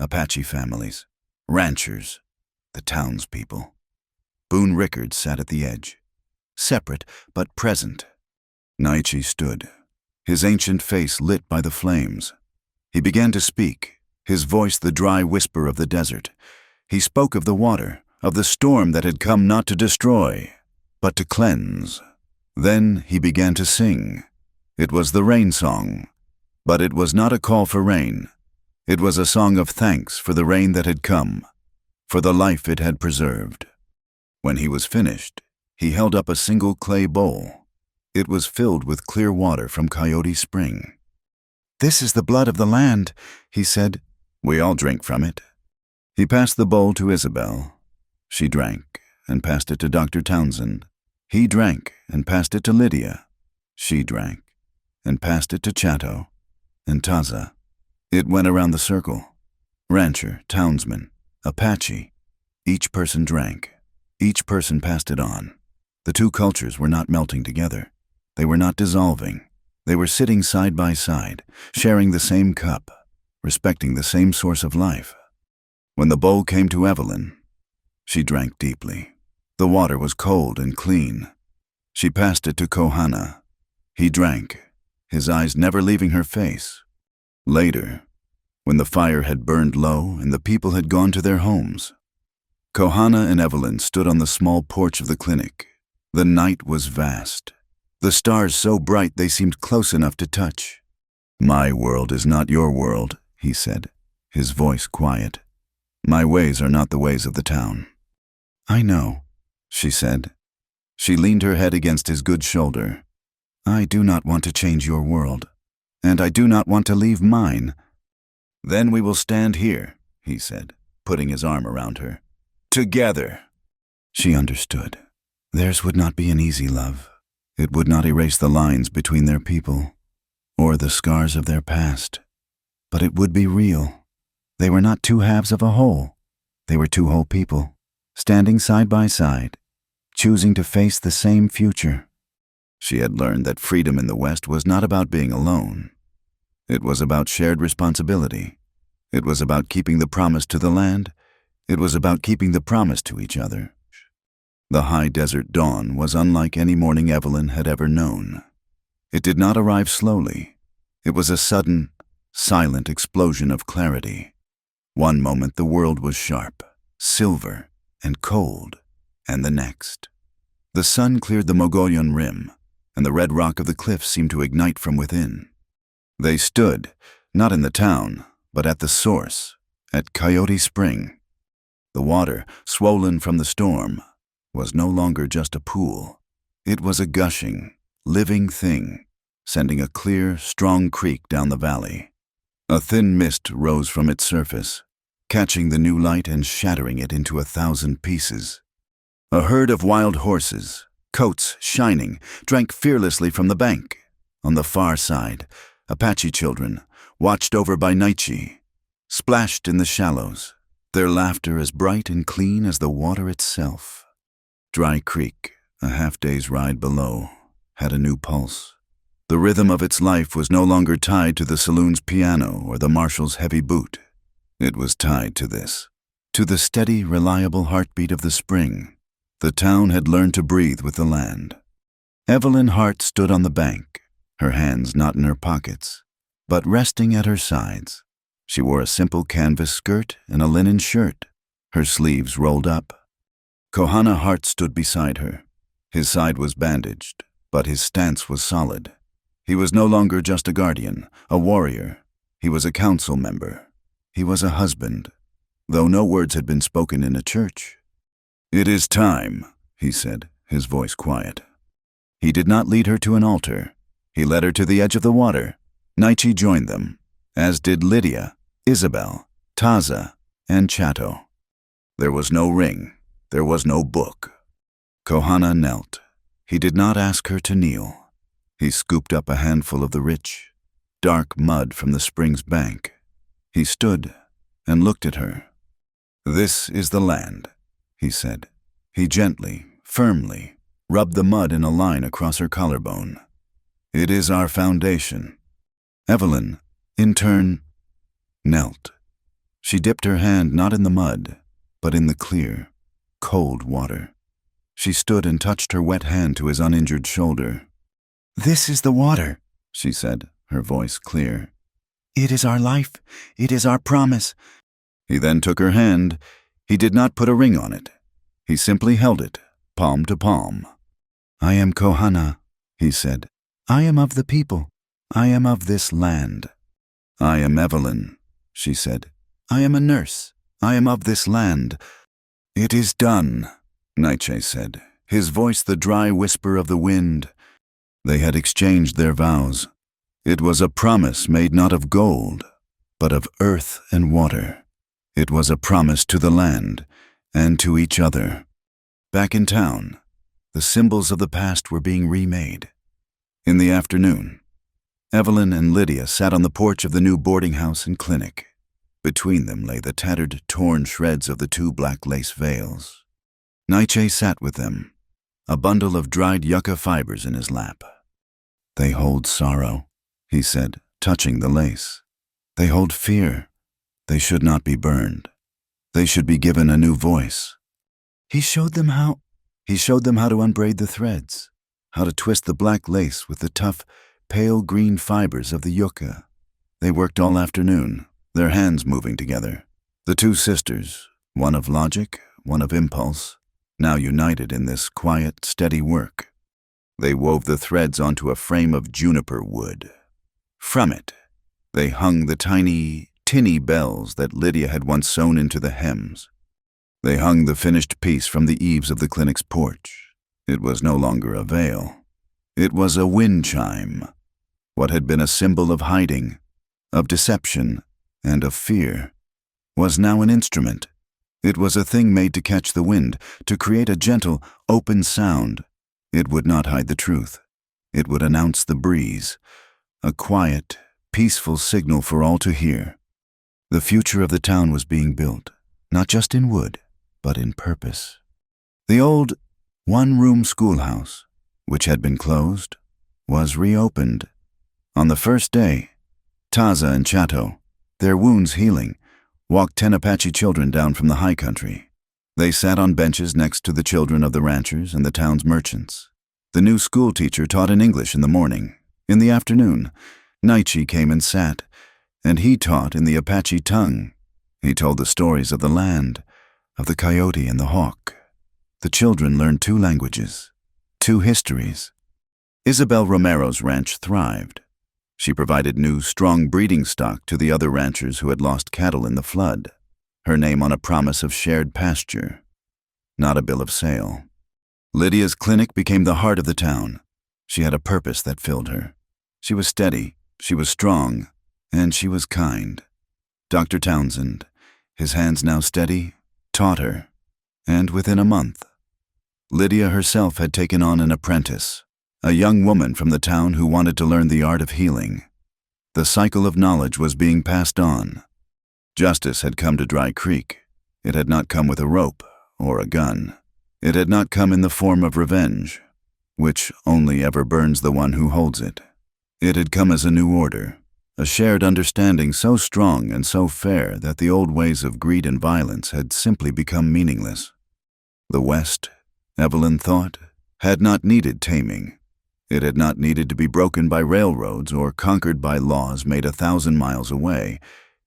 Apache families, ranchers, the townspeople. Boone Rickards sat at the edge, separate but present. Naichi stood, his ancient face lit by the flames. He began to speak, his voice the dry whisper of the desert. He spoke of the water, of the storm that had come not to destroy, but to cleanse. Then he began to sing. It was the rain song, but it was not a call for rain. It was a song of thanks for the rain that had come, for the life it had preserved. When he was finished, he held up a single clay bowl. It was filled with clear water from Coyote Spring. "This is the blood of the land," he said. "We all drink from it." He passed the bowl to Isabel. She drank and passed it to Dr. Townsend. He drank and passed it to Lydia. She drank and passed it to Chato and Taza. It went around the circle. Rancher, townsman, Apache. Each person drank. Each person passed it on. The two cultures were not melting together. They were not dissolving. They were sitting side by side, sharing the same cup, respecting the same source of life. When the bowl came to Evelyn, she drank deeply. The water was cold and clean. She passed it to Kohana. He drank, his eyes never leaving her face. Later, when the fire had burned low and the people had gone to their homes, Kohana and Evelyn stood on the small porch of the clinic. The night was vast. The stars so bright they seemed close enough to touch. "My world is not your world," he said, his voice quiet. "My ways are not the ways of the town." "I know," she said. She leaned her head against his good shoulder. "I do not want to change your world, and I do not want to leave mine." "Then we will stand here," he said, putting his arm around her. "Together." She understood. Theirs would not be an easy love. It would not erase the lines between their people, or the scars of their past. But it would be real. They were not two halves of a whole. They were two whole people, standing side by side, choosing to face the same future. She had learned that freedom in the West was not about being alone. It was about shared responsibility. It was about keeping the promise to the land. It was about keeping the promise to each other. The high desert dawn was unlike any morning Evelyn had ever known. It did not arrive slowly. It was a sudden, silent explosion of clarity. One moment the world was sharp, silver, and cold, and the next. The sun cleared the Mogollon rim, and the red rock of the cliff seemed to ignite from within. They stood, not in the town, but at the source, at Coyote Spring. The water, swollen from the storm, was no longer just a pool. It was a gushing, living thing, sending a clear, strong creek down the valley. A thin mist rose from its surface, catching the new light and shattering it into 1,000 pieces. A herd of wild horses, coats shining, drank fearlessly from the bank. On the far side, Apache children, watched over by Naichi, splashed in the shallows, their laughter as bright and clean as the water itself. Dry Creek, a half-day's ride below, had a new pulse. The rhythm of its life was no longer tied to the saloon's piano or the marshal's heavy boot. It was tied to this To the steady, reliable heartbeat of the spring, the town had learned to breathe with the land. Evelyn Hart stood on the bank, her hands not in her pockets, but resting at her sides. She wore a simple canvas skirt and a linen shirt, her sleeves rolled up. Kohana Hart stood beside her. His side was bandaged, but his stance was solid. He was no longer just a guardian, a warrior. He was a council member. He was a husband, though no words had been spoken in a church. "It is time," he said, his voice quiet. He did not lead her to an altar. He led her to the edge of the water. Nietzsche joined them, as did Lydia, Isabel, Taza, and Chato. There was no ring. There was no book. Kohana knelt. He did not ask her to kneel. He scooped up a handful of the rich, dark mud from the spring's bank. He stood and looked at her. "This is the land," he said. He gently, firmly, rubbed the mud in a line across her collarbone. "It is our foundation." Evelyn, in turn, knelt. She dipped her hand not in the mud, but in the clear, cold water. She stood and touched her wet hand to his uninjured shoulder. "This is the water," she said, her voice clear. "It is our life. It is our promise." He then took her hand. He did not put a ring on it. He simply held it, palm to palm. "I am Kohana," he said. "I am of the people. I am of this land." "I am Evelyn," she said. "I am a nurse. I am of this land." "It is done," Nietzsche said, his voice the dry whisper of the wind. They had exchanged their vows. It was a promise made not of gold, but of earth and water. It was a promise to the land and to each other. Back in town, the symbols of the past were being remade. In the afternoon, Evelyn and Lydia sat on the porch of the new boarding house and clinic. Between them lay the tattered, torn shreds of the two black lace veils. Nietzsche sat with them, a bundle of dried yucca fibers in his lap. "They hold sorrow," he said, touching the lace. "They hold fear. They should not be burned. They should be given a new voice." He showed them how to unbraid the threads, how to twist the black lace with the tough, pale green fibers of the yucca. They worked all afternoon, their hands moving together. The two sisters, one of logic, one of impulse, now united in this quiet, steady work. They wove the threads onto a frame of juniper wood. From it, they hung the tiny, tinny bells that Lydia had once sewn into the hems. They hung the finished piece from the eaves of the clinic's porch. It was no longer a veil. It was a wind chime. What had been a symbol of hiding, of deception, and of fear, was now an instrument. It was a thing made to catch the wind, to create a gentle, open sound. It would not hide the truth. It would announce the breeze, a quiet, peaceful signal for all to hear. The future of the town was being built, not just in wood, but in purpose. The old one-room schoolhouse, which had been closed, was reopened. On the first day, Taza and Chato, their wounds healing, walked 10 Apache children down from the high country. They sat on benches next to the children of the ranchers and the town's merchants. The new school teacher taught in English in the morning. In the afternoon, Nietzsche came and sat, and he taught in the Apache tongue. He told the stories of the land, of the coyote and the hawk. The children learned 2 languages, 2 histories. Isabel Romero's ranch thrived. She provided new, strong breeding stock to the other ranchers who had lost cattle in the flood, her name on a promise of shared pasture, not a bill of sale. Lydia's clinic became the heart of the town. She had a purpose that filled her. She was steady, she was strong, and she was kind. Dr. Townsend, his hands now steady, taught her, and within a month, Lydia herself had taken on an apprentice, a young woman from the town who wanted to learn the art of healing. The cycle of knowledge was being passed on. Justice had come to Dry Creek. It had not come with a rope or a gun. It had not come in the form of revenge, which only ever burns the one who holds it. It had come as a new order, a shared understanding so strong and so fair that the old ways of greed and violence had simply become meaningless. The West, Evelyn thought, had not needed taming. It had not needed to be broken by railroads or conquered by laws made 1,000 miles away.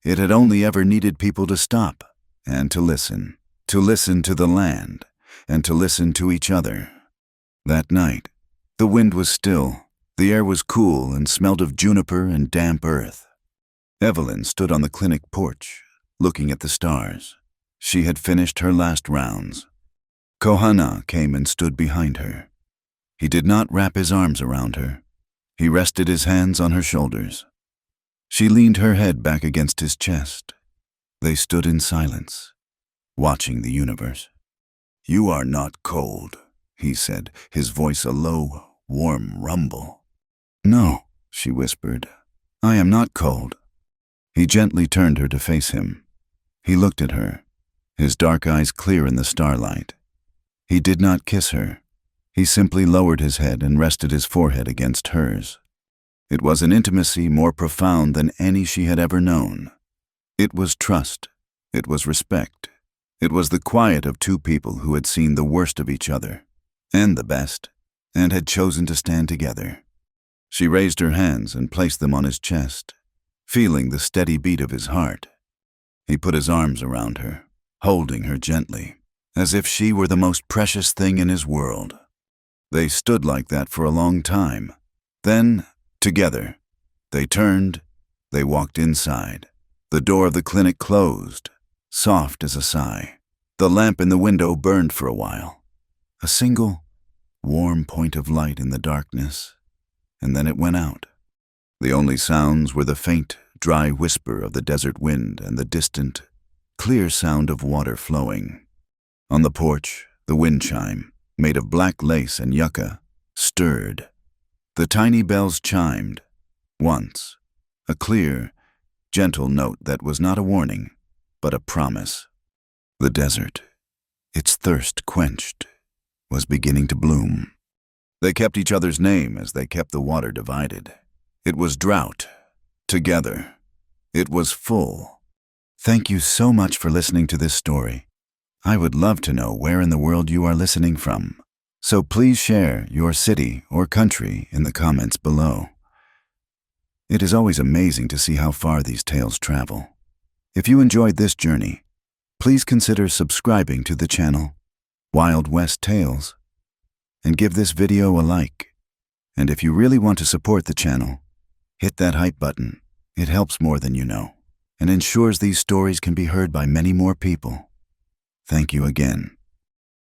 It had only ever needed people to stop and to listen to the land, and to listen to each other. That night, the wind was still, the air was cool and smelled of juniper and damp earth. Evelyn stood on the clinic porch, looking at the stars. She had finished her last rounds. Kohana came and stood behind her. He did not wrap his arms around her. He rested his hands on her shoulders. She leaned her head back against his chest. They stood in silence, watching the universe. "You are not cold," he said, his voice a low, warm rumble. "No," she whispered. "I am not cold." He gently turned her to face him. He looked at her, his dark eyes clear in the starlight. He did not kiss her. He simply lowered his head and rested his forehead against hers. It was an intimacy more profound than any she had ever known. It was trust. It was respect. It was the quiet of two people who had seen the worst of each other, and the best, and had chosen to stand together. She raised her hands and placed them on his chest, feeling the steady beat of his heart. He put his arms around her, holding her gently, as if she were the most precious thing in his world. They stood like that for a long time. Then, together, they turned, they walked inside. The door of the clinic closed, soft as a sigh. The lamp in the window burned for a while, a single, warm point of light in the darkness, and then it went out. The only sounds were the faint, dry whisper of the desert wind and the distant, clear sound of water flowing. On the porch, the wind chime, made of black lace and yucca, stirred. The tiny bells chimed, once, a clear, gentle note that was not a warning, but a promise. The desert, its thirst quenched, was beginning to bloom. They kept each other's name as they kept the water divided. It was drought. Together. It was full. Thank you so much for listening to this story. I would love to know where in the world you are listening from, so please share your city or country in the comments below. It is always amazing to see how far these tales travel. If you enjoyed this journey, please consider subscribing to the channel, Wild West Tales, and give this video a like. And if you really want to support the channel, hit that hype button. It helps more than you know, and ensures these stories can be heard by many more people. Thank you again.